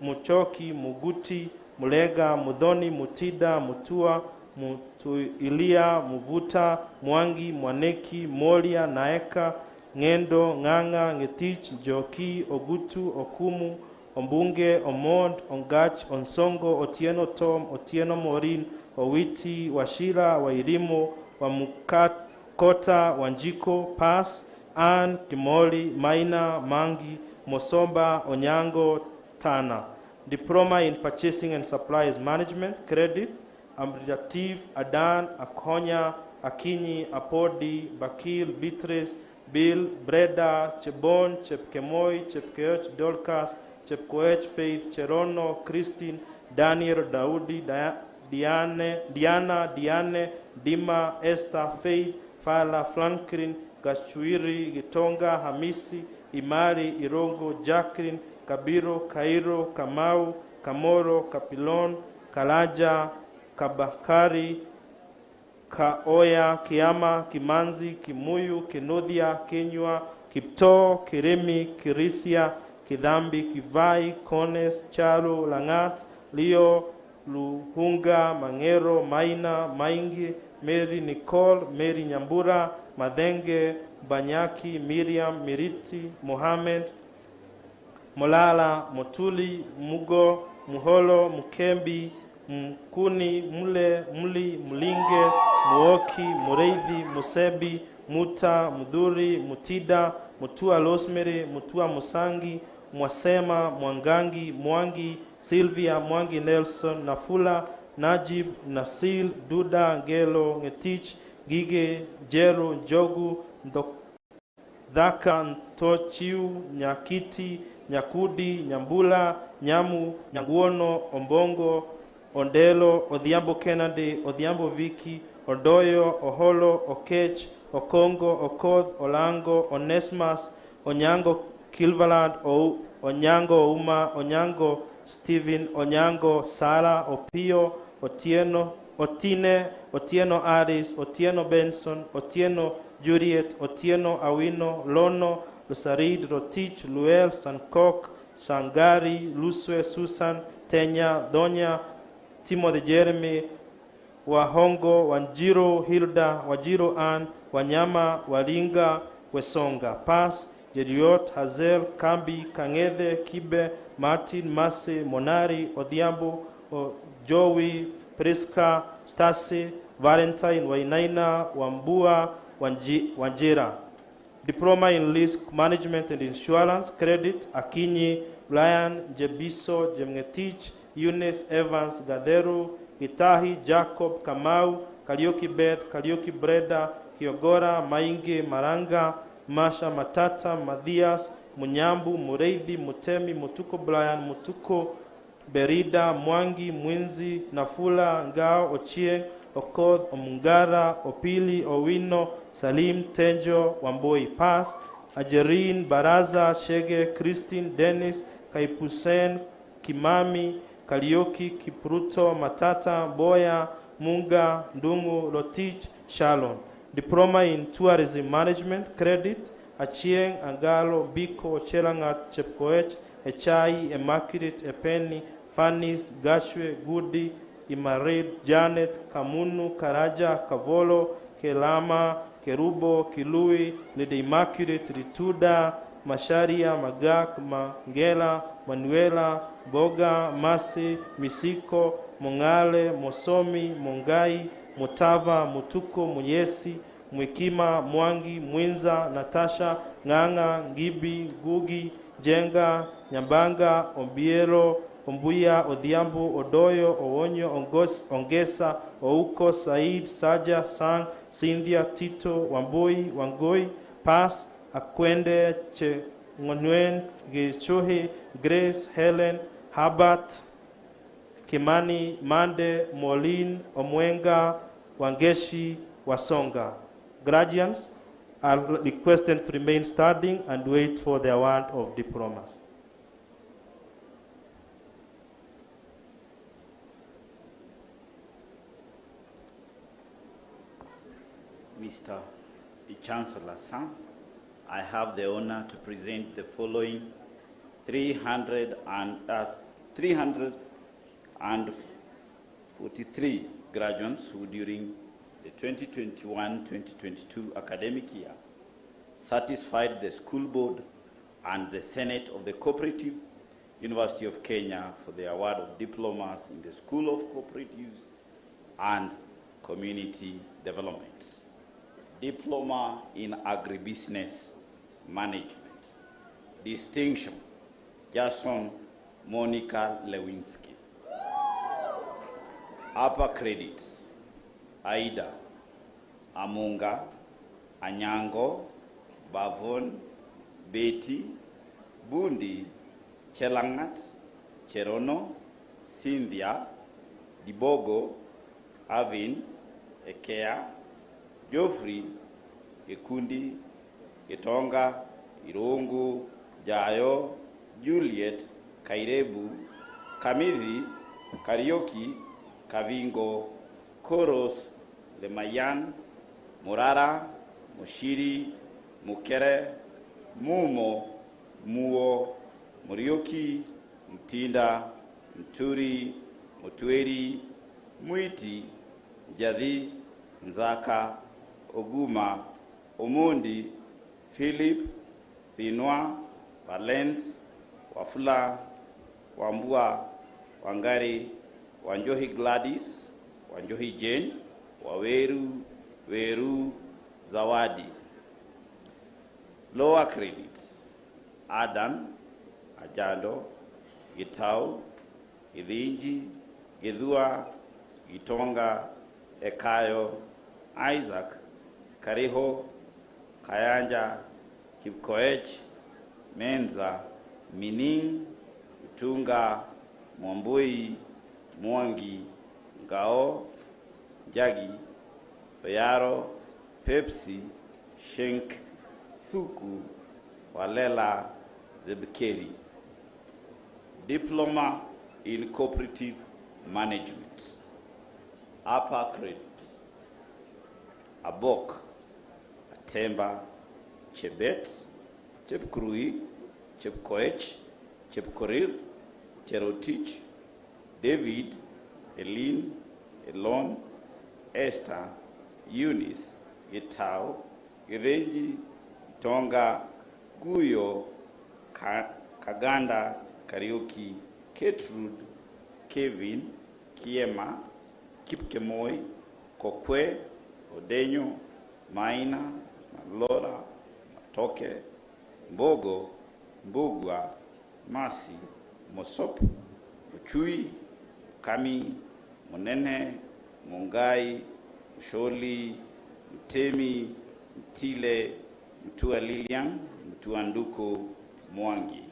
Muchoki, Muguti, Mulega, Mudhoni, Mutida, Mutua, Mutuilia, Muvuta, Mwangi, Mwaneki, Molia, Naeka, Ngendo, Nganga, Ngetich, Joki, Ogutu, Okumu, Ombunge, Omond, Ongach, Onsongo, Otieno Tom, Otieno Morin, Owiti, Washira, Wairimo, Wamukakota, Wanjiko, Pass, Ann, Kimoli, Maina, Mangi, Mosomba, Onyango, Tana. Diploma in Purchasing and Supplies Management, Credit, Amriatif, Adan, Akonya, Akinyi, Apodi, Bakil, Beatrice, Bill, Breda, Chebon, Chepkemoi, Chepkeoch, Dorcas, Chepkoech, Faith, Cherono, Christine, Daniel, Daudi, Diane, Dima, Esther, Faith, Fala, Franklin, Gachuiri, Gitonga, Hamisi, Imari, Irongo, Jacqueline, Kabiro, Kairo, Kamau, Kamoro, Kapilon, Kalaja, Kabakari, Kaoya, Kiama, Kimanzi, Kimuyu, Kinudia, Kenywa, Kipto, Kirimi, Kirisia, Kidhambi, Kivai, Kones, Charo, Langat, Leo, Luhunga, Mangero, Maina, Maingi, Mary Nicole, Mary Nyambura, Madenge, Banyaki, Miriam, Miriti, Mohamed, Molala, Motuli, Mugo, Muholo, Mukembi, Mkuni, Mule, Muli, Mulinge, Muoki, Mureithi, Musebi, Muta, Mudhuri, Mutida, Mutua Rosemary, Mutua Musangi, Mwasema, Mwangangi, Mwangi, Sylvia, Mwangi Nelson, Nafula, Najib, Nasil, Duda, Ngelo, Ngetich, Gige, Jeru, Njogu, Dhaka, Ntochiu, Nyakiti, Nyakudi, Nyambula, Nyamu, Nyanguono, Ombongo, Ondelo, Odhiambo Kennedy, Odhiambo Viki, Odoyo, Oholo, Okech, Okongo, Okoth, Olango, Onesmas, Onyango Kilvaland, Onyango Uma, Onyango Stephen, Onyango Sara, Opio, Otieno, Otine, Otieno Aris, Otieno Benson, Otieno Juliet, Otieno Awino, Lono, Lusarid, Rotich, Luel, Sankok, Sangari, Luswe, Susan, Tenya, Donya, Timothy Jeremy, Wahongo, Wanjiro, Hilda, Wajiro Ann, Wanyama, Walinga, Wesonga, Pass, Jeriot, Hazel, Kambi, Kangede, Kibe, Martin, Masi, Monari, Odhiambo, Joey, Priska, Stasi, Valentine, Wainaina, Wambua, Wanjira. Diploma in Risk Management and Insurance, Credit, Akinyi, Brian, Jebiso, Jemngetich, Eunice, Evans, Gaderu, Itahi, Jacob, Kamau, Karioki Beth, Karioki Breda, Kiogora, Mainge, Maranga, Masha, Matata, Mathias, Munyambu, Mureithi, Mutemi, Mutuko Brian, Mutuko, Berida, Mwangi, Mwinzi, Nafula, Ngao, Ochieng, Okoth, Omungara, Opili, Owino, Salim, Tenjo, Wamboi. Pass, Ajerin, Baraza, Shege, Christine, Dennis, Kaipusen, Kimami, Karioki, Kipruto, Matata, Boya, Munga, Ndungu, Rotich, Shalom. Diploma in Tourism Management, Credit, Achieng, Angalo, Biko, Chelangat, Chepkoech, Echai, Immaculate, Epeni, Fanis, Gashwe, Gudi, Imarid, Janet, Kamunu, Karaja, Kavolo, Kelama, Kerubo, Kilui, Lady Immaculate, Rituda, Masharia, Magak, Mangela, Manuela, Boga, Masi, Misiko, Mongale, Mosomi, Mongai, Mutava, Mutuko, Muyesi, Mwikima, Mwangi, Mwinza, Natasha, Nganga, Ngibi, Gugi, Jenga, Nyambanga, Ombiero, Ombuya, Odhiambo, Odoyo, Owonyo, Ongesa, Ouko, Said, Saja, Sang, Cynthia, Tito, Wamboi, Wangoi. Pass, Akwende, Ngonwen, Gichohe, Grace, Helen, Habat, Kimani, Mande, Molin, Omwenga, Wangeshi, Wasonga. Graduates are requested to remain standing and wait for the award of diplomas. Mr. Chancellor, sir, I have the honor to present the following 343 graduates who during the 2021-2022 academic year satisfied the school board and the Senate of the Cooperative University of Kenya for the award of diplomas in the School of Cooperatives and Community Development. Diploma in Agribusiness Management. Distinction, Jason Monica Lewinsky. Upper credits, Aida, Amunga, Anyango, Bavon, Betty, Bundi, Chelangat, Cherono, Cynthia, Dibogo, Avin, Ekea, Geoffrey, Gekundi, Getonga, Irungu, Jayo, Juliet, Kairebu, Kamithi, Karioki, Kavingo, Koros, Lemayan, Murara, Mushiri, Mukere, Mumo, Muo, Murioki, Mtinda, Mturi, Mutweri, Muiti, Jadi, Nzaka, Oguma, Omundi, Philip, Thinwa, Valence, Wafula, Wambua, Wangari, Wanjohi Gladys, Wanjohi Jane, Waweru, Weru, Zawadi. Lower credits: Adan, Ajado, Gitau, Idhinji, Githua, Gitonga, Ekayo, Isaac, Kariho, Kayanja, Kipkoech, Menza, Mining, Utunga, Mwambui, Mwangi, Ngao, Jagi, Bayaro, Pepsi, Shenk, Thuku, Walela, Zebekeri. Diploma in Cooperative Management. Upper credit: Abok, Atemba, Chebet, Chepkurui, Chepkoech, Chepkorir, Cherotich, David, Elin, Elon, Esther, Eunice, Gitau, Givenji, Tonga, Guyo, Kaganda, Kariuki, Ketrude, Kevin, Kiema, Kipkemoi, Kokwe, Odenyo, Maina, Malora, Matoke, Mbogo, Mbugwa, Masi, Mosop, Muchui, Kami, Monene, Mungai, Msholi, Mtemi, Mtile, Mtua Lilian, Mtua Nduko, Mwangi.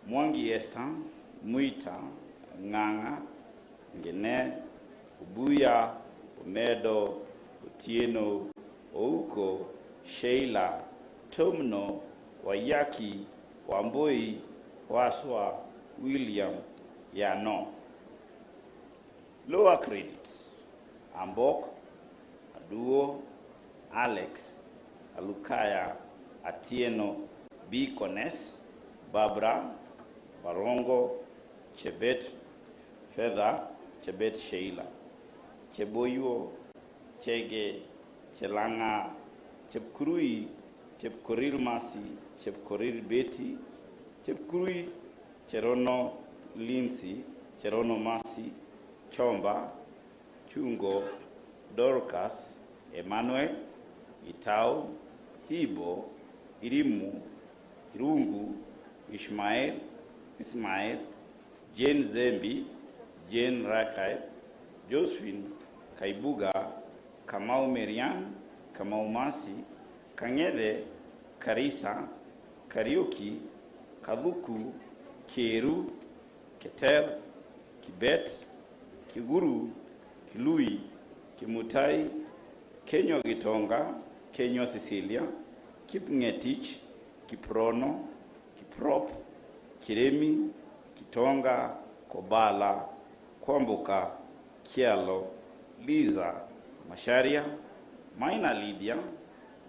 Mwangi Esther, Muita, Nganga, Ngene, Ubuya, Umedo, Utieno, Ouko, Sheila, Tomno, Wayaki, Wambui, Waswa, William, Yano. Lower credits: Ambok, Aduo, Alex, Alukaya, Atieno, Bikones, Barbara, Barongo, Chebet, Feather, Chebet Sheila, Cheboyo, Chege, Chelanga, Chepkurui, Chepkorir Masi, Chepkorir Betty, Chepkurui, Cherono Lindsay, Cherono Masi, Chomba, Chungo, Dorcas, Emmanuel, Itau, Hibo, Irimu, Irungu, Ishmael, Ismael, Jane Zembi, Jane Rakai, Josephine, Kaibuga, Kamau Merian, Kamau Masi, Kangede, Karisa, Kariuki, Kaduku, Keru, Keter, Kibet, Kiguru, Kilui, Kimutai, Kenyo Gitonga, Kenyo Cecilia, Kipngetich, Kiprono, Kiprop, Kiremi, Kitonga, Kobala, Kwambuka, Kialo, Liza, Masharia, Maina Lydia,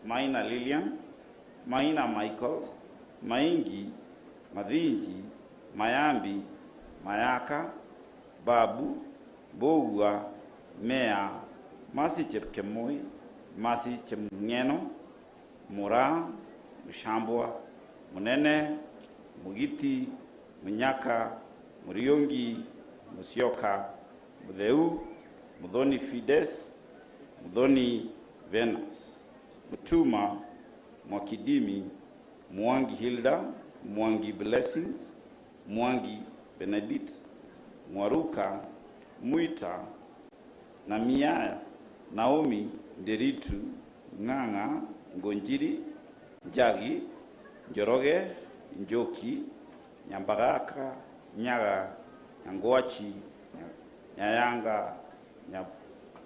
Maina Lilian, Maina Michael, Maingi, Madhinji, Mayambi, Mayaka, Babu, Bogwa, Mea, Masi Chepkemoi, Masi Chemngeno, Mura, Mushambwa, Munene, Mugiti, Munyaka, Muriongi, Musyoka, Mudheu, Mudhoni Fides, Mudhoni Venus, Mutuma, Mwakidimi, Mwangi Hilda, Mwangi Blessings, Mwangi Benedict, Mwaruka, Muita, Namiaya, Naomi, Nderitu, Nganga, Ngonjiri, Njagi, Njoroge, Njoki, Nyambagaka, Nyaga, Nyangwachi, Nyayanga,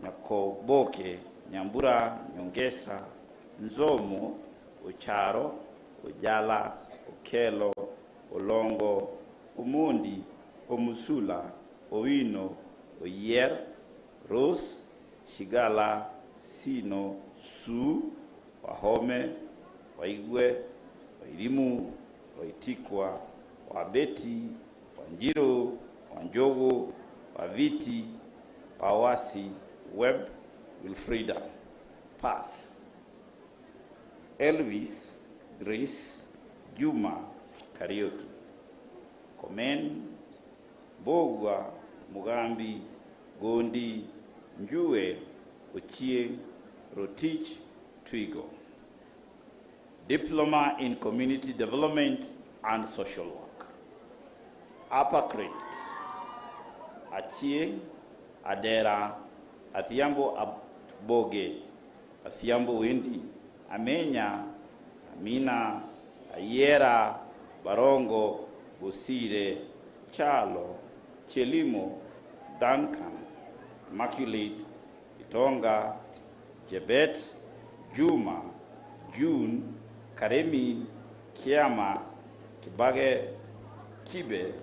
Nyakoboke, Nyambura, Nyongesa, Nzomo, Ucharo, Ujala, Okelo, Olongo, Umundi, Omusula, Owino, Oyer, Rose, Shigala, Sino, Su, Wahome, Waigwe, Wairimu, Waitikwa, Wabeti, Wanjiro, Wanjogo, Waviti, Wawasi, Webb Wilfrida, pass. Elvis Grace Juma, karaoke. Komen Bogwa Mugambi Gondi Njue Ochieng Rotich Twigo. Diploma in Community Development and Social Work. Upper credit. Achieng Adera Athiambo Aboge Athiambo Windi Amenya Amina Ayera Barongo Busire Chalo Chelimo Duncan Immaculate Itonga Jebet Juma June Karemi Kiama Kibage Kibe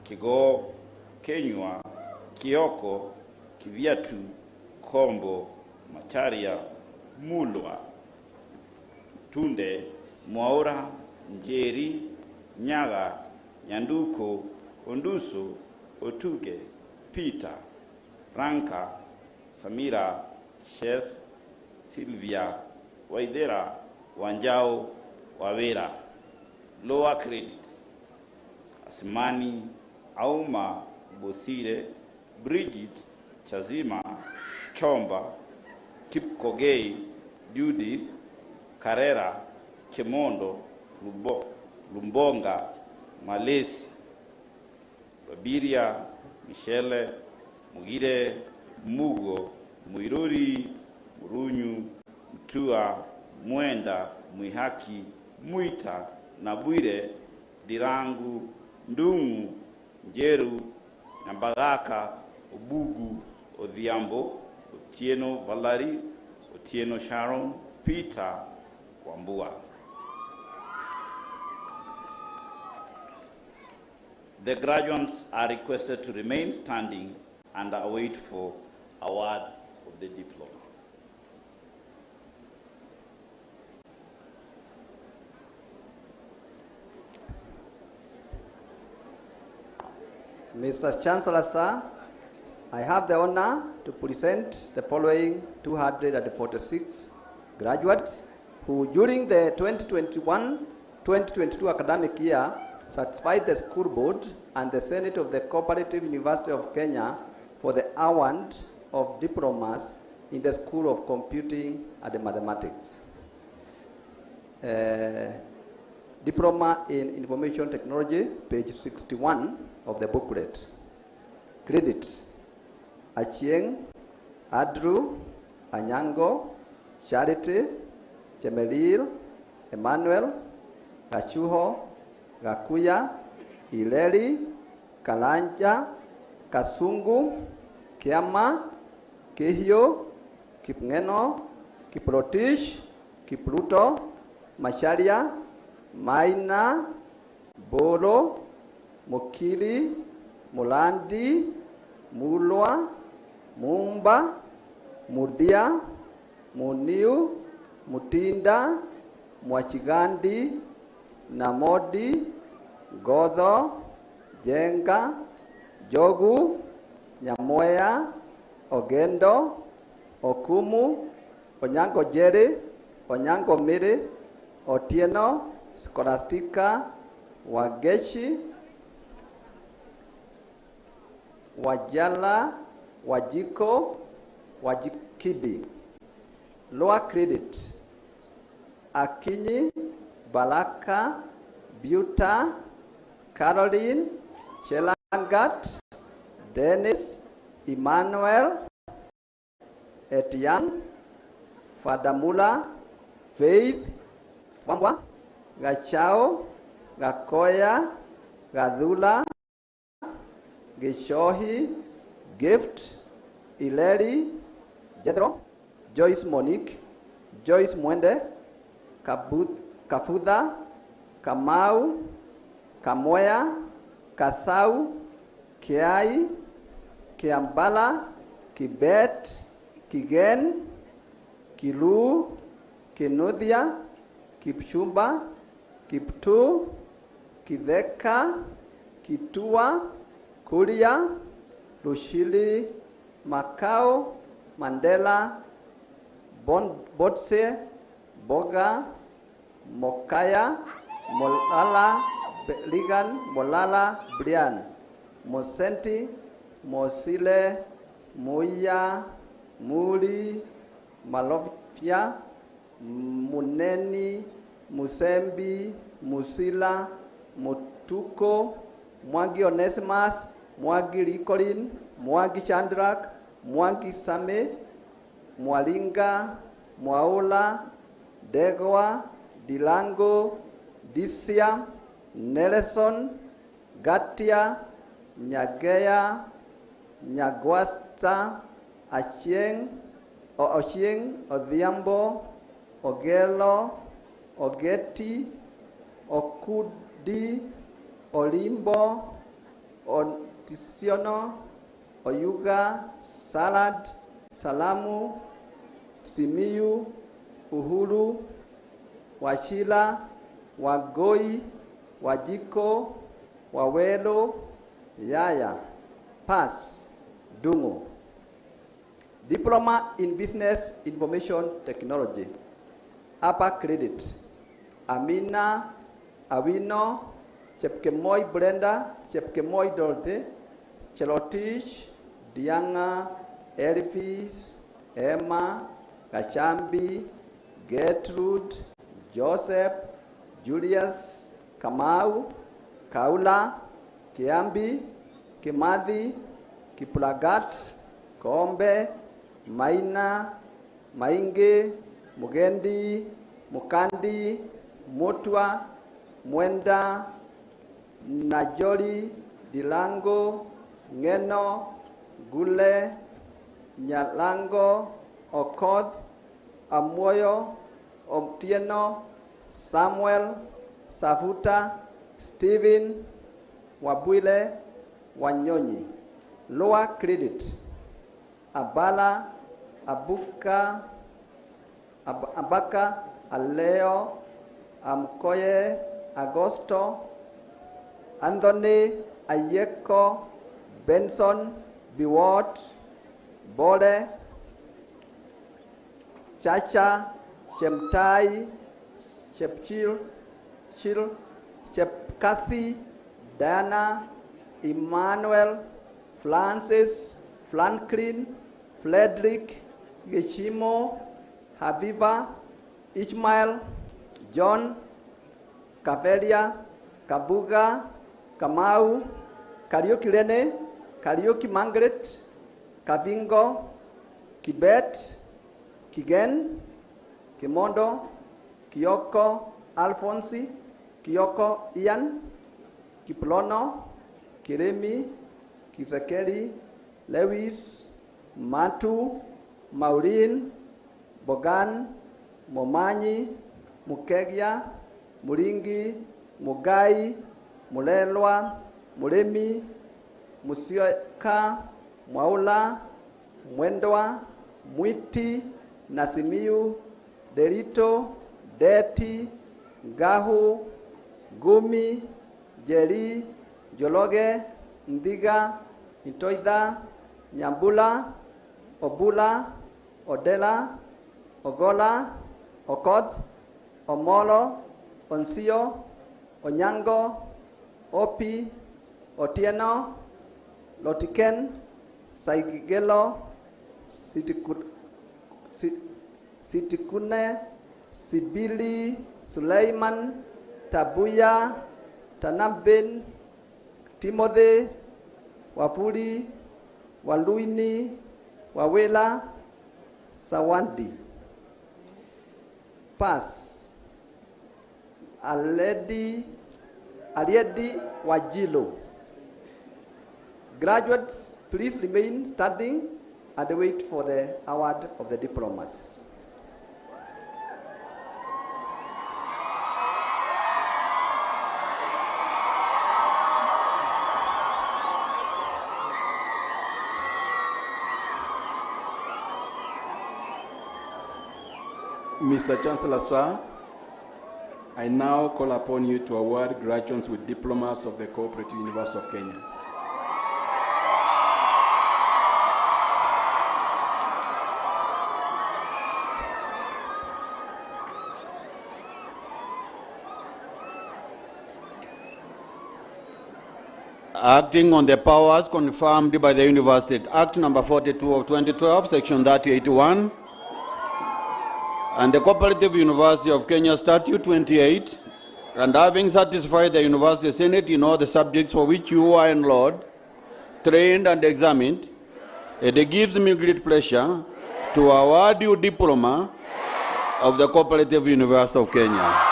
Kigo Kenywa Kioko Kiviatu Kombo Macharia Mulwa Tunde Mwaura Njeri Nyaga Nyanduko Onduso Otuge Peter Ranka Samira Chef Sylvia Waidera Wanjao Wawera. Lower credit Asmani Auma Bosire Bridget Chazima Chomba Kipkogei Judith Carrera Kemondo Lumbonga Malesi Babiria Michele Mugire Mugo Muiruri Murunyu Mtua Mwenda Mwihaki Muita Nabwire Dirangu Ndungu Njeru Nambagaka Obugu Odhiambo Otieno Valari Otieno Sharon Peter Kwambua. The graduates are requested to remain standing and await for award of the diploma. Mr. Chancellor, sir, I have the honor to present the following 246 graduates who during the 2021-2022 academic year satisfied the school board and the Senate of the Cooperative University of Kenya for the award of diplomas in the School of Computing and Mathematics. Diploma in Information Technology, page 61 of the booklet. Credit: Achieng, Adru, Anyango, Charity, Chemelil, Emmanuel, Gachuho, Gakuya, Ileri, Kalanja, Kasungu, Kiama, Kehio, Kipngeno, Kiprotish, Kipruto, Masharia, Maina, Boro, Mokili, Mulandi, Mulwa, Mumba, Mudia, Muniu, Mutinda, Mwachigandi, Namodi, Godho, Jenga, Jogu, Nyamoya, Ogendo, Okumu, Onyango Jerry, Onyango Miri, Otieno, Scholastica, Wageshi, Wajala, Wajiko, Wajikidi. Lower credit: Akinyi, Balaka, Buta, Caroline, Chelangat, Dennis, Emmanuel, Etienne, Fadamula, Faith, Wambwa, Gachao, Gakoya, Gadula, Gishohi, Gift, Ileri, Jethro, Joyce Monique, Joyce Mwende, Kafuda, Kamau, Kamoya, Kasau, Kiai, Kiambala, Kibet, Kigen, Kilu, Kinuthia, Kipchumba, Kiptu, Kidheka, Kitua, Kuria, Lushili, Makao, Mandela, Botse, Boga, Mokaya, Molala, Ligan, Molala, Brian, Mosenti, Mosile, Muya, Muri, Malovia, Muneni, Musembi, Musila, Mutuko, Mwangi Onesimus, Mwangi Ricolin, Mwangi Chandrak, Mwangi Same, Mwalinga, Mwaula, Degoa, Dilango, Disia, Nelson, Gatia, Nyagea, Nyagwasta, Achieng, Odhiambo, Ogelo, Ogeti, Okudi, Olimbo, Otisiono, Oyuga, Salad, Salamu, Simiyu, Uhuru, Washila, Wagoi, Wajiko, Wawelo, Yaya, Pass, Dungo. Diploma in Business Information Technology. Upper Credit. Amina, Awino, Chepkemoi Brenda, Chepkemoi Dorothy, Chelotich, Dianga, Elvis, Emma, Kachambi, Gertrude, Joseph, Julius, Kamau, Kaula, Kiambi, Kimathi, Kiplagat, Kombe, Maina, Mainge, Mugendi, Mukandi, Mutwa, Mwenda, Najori, Dilango, Ngeno, Gule, Nyalango, Okoth, Amoyo, Omtieno, Samuel, Safuta, Stephen, Wabwile, Wanyonyi. Lower Credit. Abala, Abuka, Abaka, Aleo, Amkoye, Agosto, Anthony, Ayeko, Benson, Biwot, Bode, Chacha, Shemtai, Shepchil, Shepkasi, Diana, Emmanuel, Francis, Franklin, Frederick, Geshimo, Habiba, Ishmael, John, Kavelia, Kabuga, Kamau, Karaoke Rene, Karaoke Margaret, Kabingo, Kibet, Kigen, Kimondo, Kioko, Alfonsi, Kioko Ian, Kiplono, Kiremi, Kisekeri, Lewis, Matu, Maureen, Bogan, Momanyi, Mukegia, Muringi, Mugai, Mulelwa, Muremi, Musioka, Mwaula, Mwendwa, Mwiti, Nasimiu, Derito, Deti, Gahu, Gumi, Jeri, Jologe, Ndiga, Ntoida, Nyambula, Obula, Odela, Ogola, Okoth, Omolo, Onsio, Onyango, Opi, Otieno, Lotiken, Saigelo, Sitikune, Sibili, Suleiman, Tabuya, Tanabin, Timothy, Wapuli, Waluini, Wawela, Sawandi. Pass. Aliedi Wajilo. Graduates, please remain standing and wait for the award of the diplomas. Mr. Chancellor, sir, I now call upon you to award graduates with diplomas of the Cooperative University of Kenya. acting on the powers confirmed by the University Act number 42 of 2012, section 3081, and the Cooperative University of Kenya Statute 28, and having satisfied the University Senate in all the subjects for which you are enrolled, trained and examined, it gives me great pleasure to award you diploma of the Cooperative University of Kenya.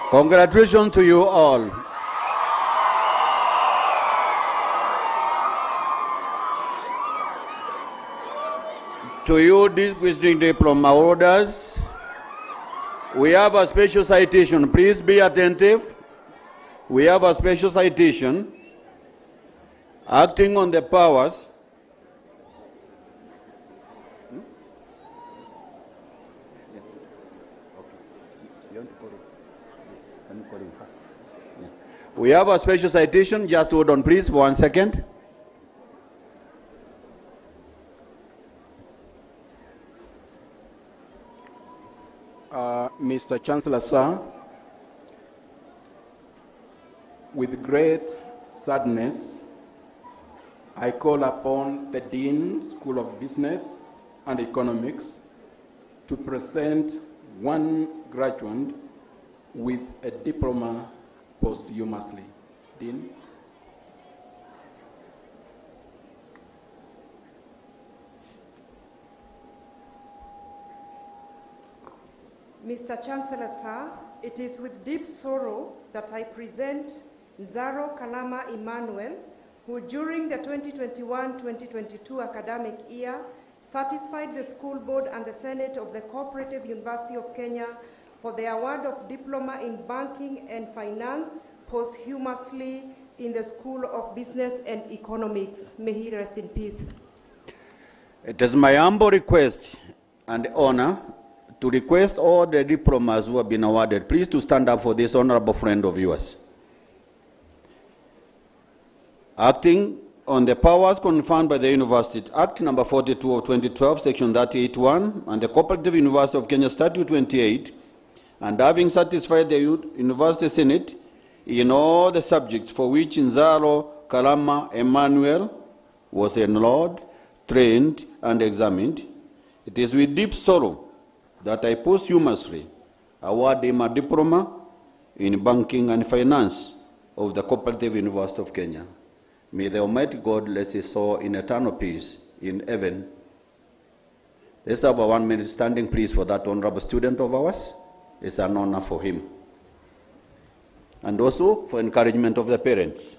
Congratulations to you all. To you, distinguished diploma holders, we have a special citation. Please be attentive. We have a special citation acting on the powers We have a special citation. Just hold on, please, for 1 second. Mr. Chancellor, sir, with great sadness, I call upon the Dean, School of Business and Economics, to present one graduate with a diploma posthumously. Dean. Mr. Chancellor, sir, it is with deep sorrow that I present Nzaro Kalama Emmanuel, who during the 2021-2022 academic year satisfied the school board and the Senate of the Cooperative University of Kenya for the award of Diploma in Banking and Finance posthumously in the School of Business and Economics. May he rest in peace. It is my humble request and honor to request all the diplomas who have been awarded, please to stand up for this honorable friend of yours. Acting on the powers conferred by the University Act number 42 of 2012, section 381, and the Cooperative University of Kenya Statute 28, and having satisfied the University Senate in all the subjects for which Nzaro Kalama Emmanuel was enrolled, trained, and examined, it is with deep sorrow that I posthumously award him a diploma in banking and finance of the Cooperative University of Kenya. May the Almighty God bless his soul in eternal peace in heaven. Let's have a 1 minute standing, please, for that honorable student of ours. It's an honor for him. And also for encouragement of the parents.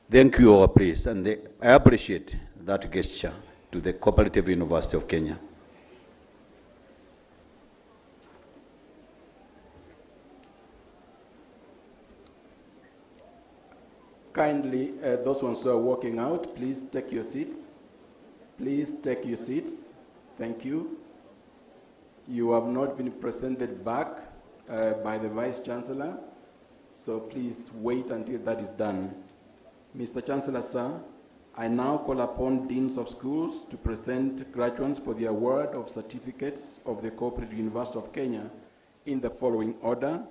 Thank you all, please, and I appreciate that gesture to the Cooperative University of Kenya. Kindly, those ones who are walking out, please take your seats. Please take your seats. Thank you. You have not been presented back by the Vice Chancellor, so please wait until that is done. Mr. Chancellor, sir, I now call upon Deans of Schools to present graduates for the award of certificates of the Cooperative University of Kenya in the following order.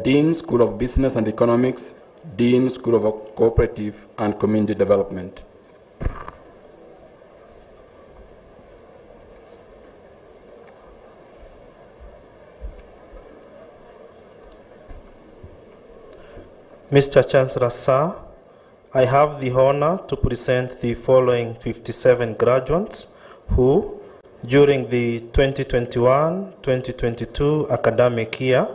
Dean, School of Business and Economics, Dean, School of Cooperative and Community Development. Mr. Chancellor, sir, I have the honor to present the following 57 graduates who, during the 2021-2022 academic year,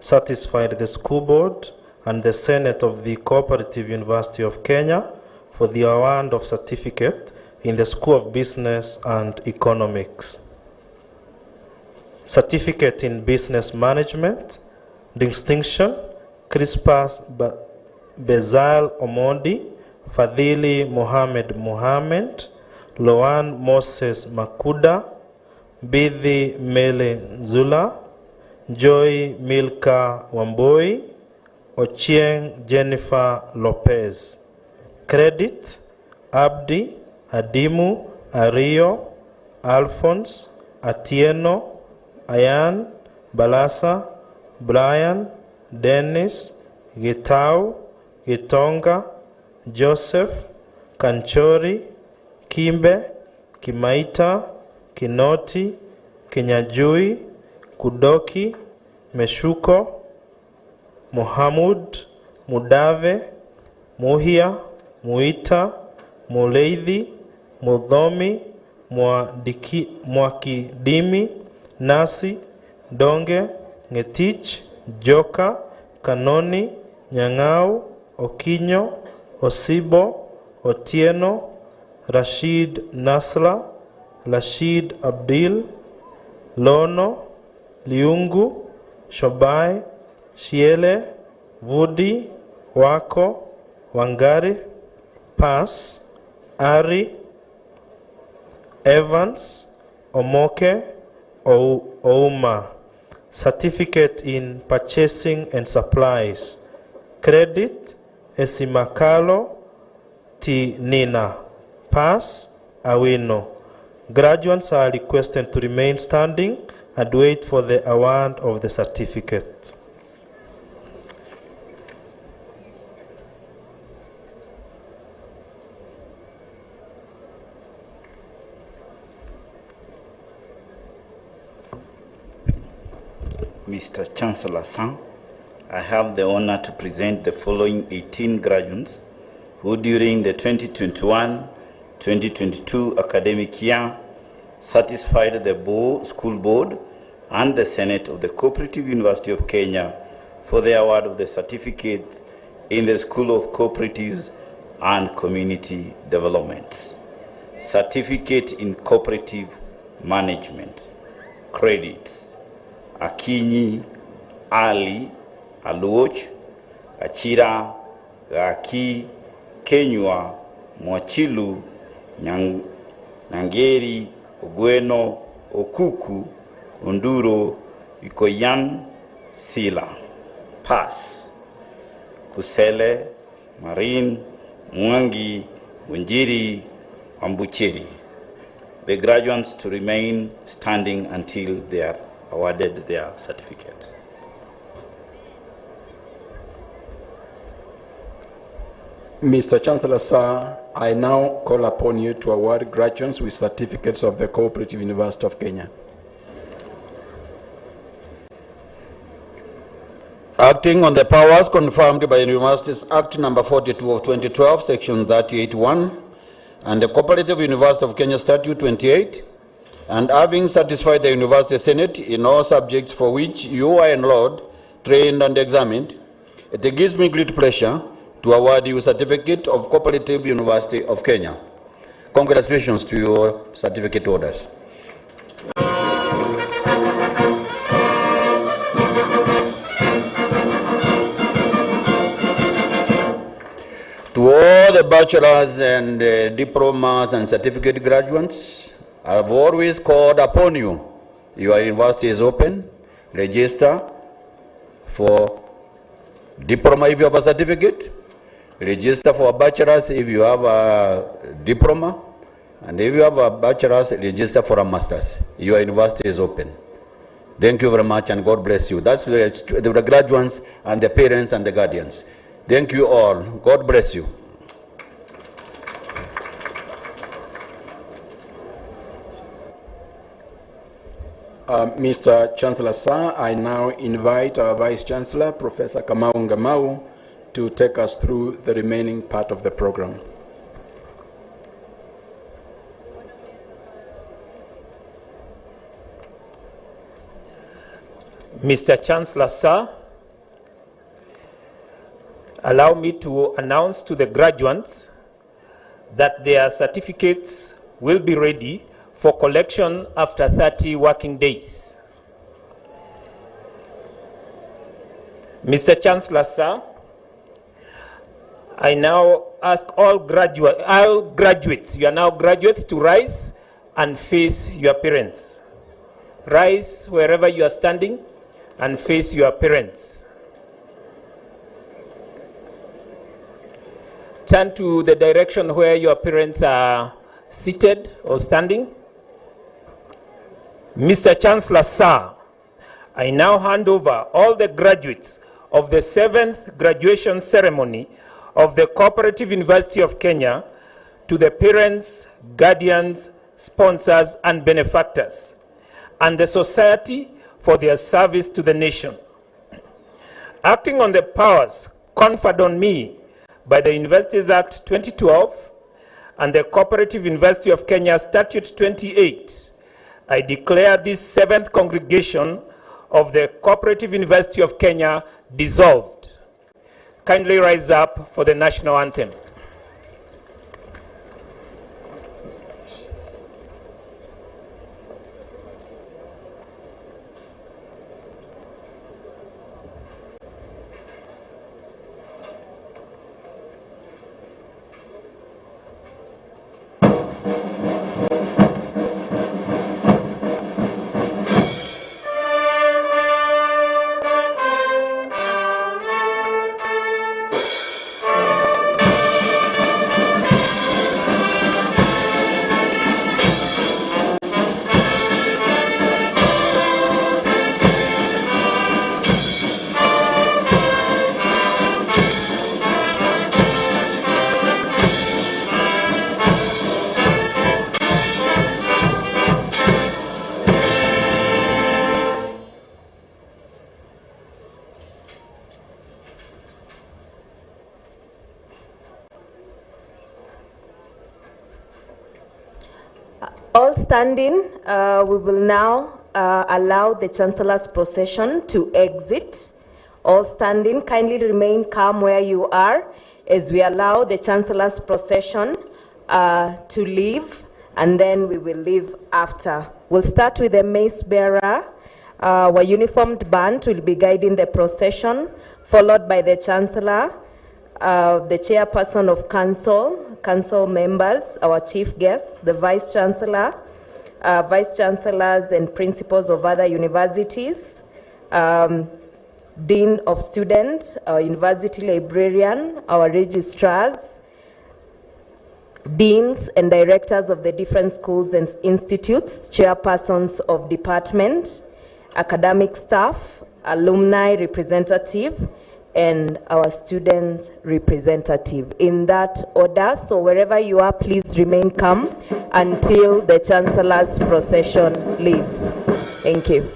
satisfied the school board and the Senate of the Cooperative University of Kenya for the award of certificate in the School of Business and Economics. Certificate in Business Management, distinction, Crispus Bezal Omondi, Fadhili Mohamed, Loan Moses Makuda, Bithi Mele Nzula, Joy Milka Wamboi, Ochieng Jennifer Lopez. Credit, Abdi, Adimu, Ario, Alphonse, Atieno, Ayan, Balasa, Brian, Dennis, Gitau, Gitonga, Joseph, Kanchori, Kimbe, Kimaita, Kinoti, Kinyajui, Kudoki, Meshuko, Mohamud, Mudave, Muhia, Muita, Muleithi, Mudhomi, Mwakidimi, Nasi, Donge, Ngetich, Joka, Kanoni, Nyang'au, Okinyo, Osibo, Otieno, Rashid Nasla, Rashid Abdil, Lono, Liungu, Shobai, Shiele, Vudi, Wako, Wangari, Pass, Ari, Evans, Omoke, Ouma. Certificate in Purchasing and Supplies. Credit, Esimakalo, Nina. Pass, Awino. Graduates are requested to remain standing and wait for the award of the certificate. Mr. Chancellor Sang, I have the honor to present the following 18 graduates who during the 2021-2022 academic year satisfied the school board and the Senate of the Cooperative University of Kenya for the award of the certificate in the School of Cooperatives and Community Development. Certificate in Cooperative Management. Credits. Akinyi Ali Aluoch, Achira Gaki Kenywa Mwachilu Nyangeri Ogweno Okuku Onduro Ikoyan Sila. Pass. Kusele Marine Mwangi Wenjiri Ambucheri. The graduates to remain standing until they are awarded their certificates. Mr. Chancellor, sir, I now call upon you to award graduates with certificates of the Cooperative University of Kenya. Acting on the powers confirmed by the Universities Act number 42 of 2012, section 38(1), and the Cooperative University of Kenya Statute 28, and having satisfied the University Senate in all subjects for which you are enrolled, trained, and examined, it gives me great pleasure to award you a certificate of Cooperative University of Kenya. Congratulations to your certificate holders. To all the bachelors and diplomas and certificate graduates, I have always called upon you. Your university is open. Register for diploma if you have a certificate. Register for a bachelor's if you have a diploma. And if you have a bachelor's, register for a master's. Your university is open. Thank you very much and God bless you. That's the graduates and the parents and the guardians. Thank you all. God bless you. Mr. Chancellor, sir, I now invite our Vice Chancellor, Professor Kamau Ngamau, to take us through the remaining part of the program. Mr. Chancellor, sir, allow me to announce to the graduates that their certificates will be ready for collection after 30 working days. Mr. Chancellor, sir, I now ask all graduates, you are now graduates, to rise and face your parents. Rise wherever you are standing and face your parents. Turn to the direction where your parents are seated or standing. Mr. Chancellor, sir, I now hand over all the graduates of the 7th graduation ceremony of the Cooperative University of Kenya to the parents, guardians, sponsors, and benefactors, and the society for their service to the nation. Acting on the powers conferred on me by the Universities Act 2012 and the Cooperative University of Kenya Statute 28, I declare this 7th congregation of the Cooperative University of Kenya dissolved. Kindly rise up for the national anthem. All standing, we will now allow the Chancellor's procession to exit. All standing, kindly remain calm where you are as we allow the Chancellor's procession to leave, and then we will leave after. We'll start with the mace bearer. Our uniformed band will be guiding the procession, followed by the Chancellor, the chairperson of council members, our chief guest, the vice chancellor, vice chancellors and principals of other universities, dean of students, our university librarian, our registrars, deans and directors of the different schools and institutes, chairpersons of department, academic staff, alumni representative, and our student representative, in that order. So wherever you are, please remain calm until the Chancellor's procession leaves. Thank you.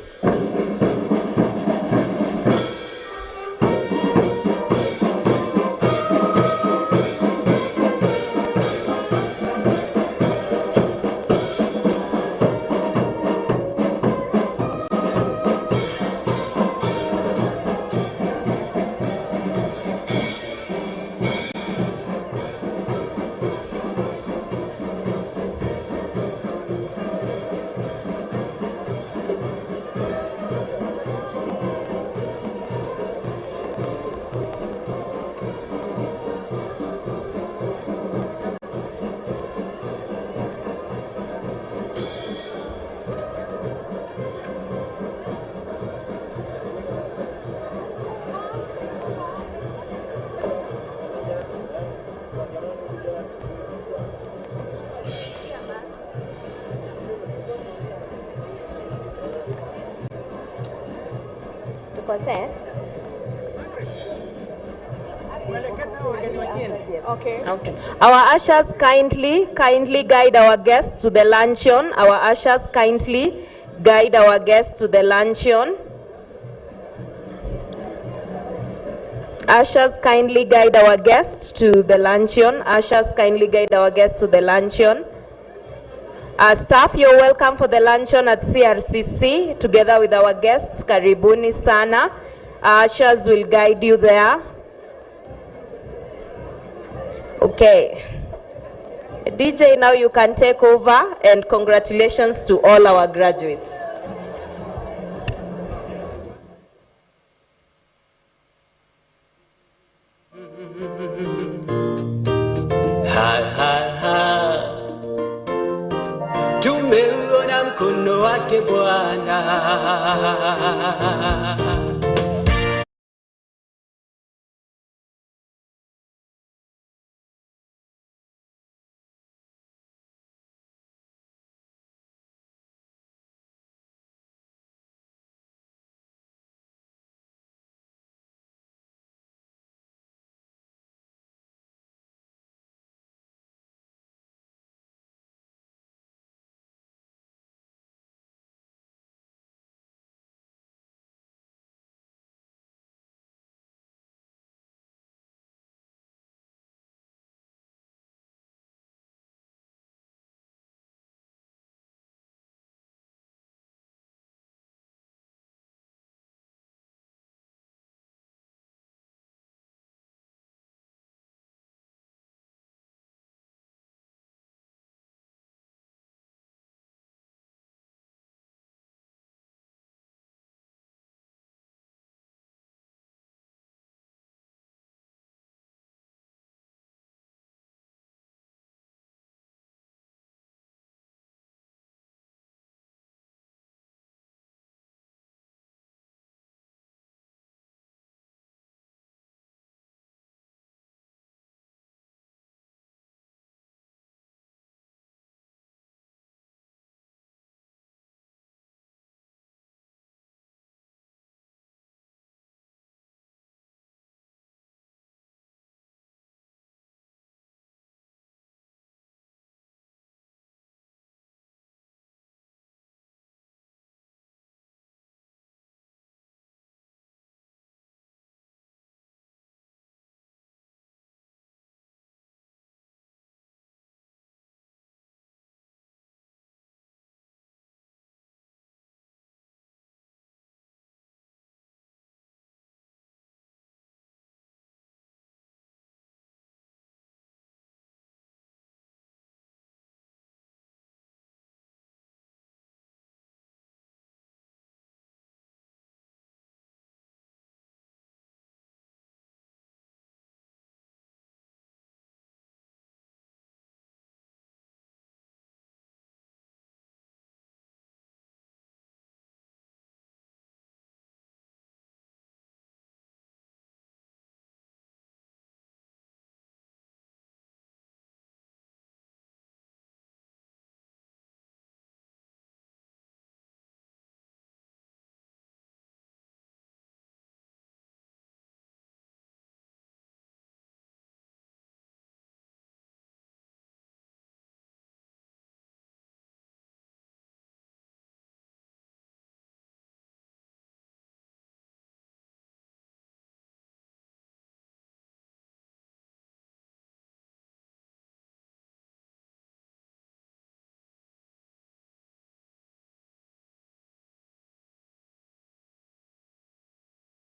Okay. Our ushers kindly guide our guests to the luncheon. Our ushers kindly guide our guests to the luncheon. Ushers kindly guide our guests to the luncheon. Ushers kindly guide our guests to the luncheon. Staff, you're welcome for the luncheon at CRCC together with our guests. Karibuni sana. Ushers will guide you there. Okay. DJ, now you can take over, and congratulations to all our graduates. Tumeona mkono wake Bwana.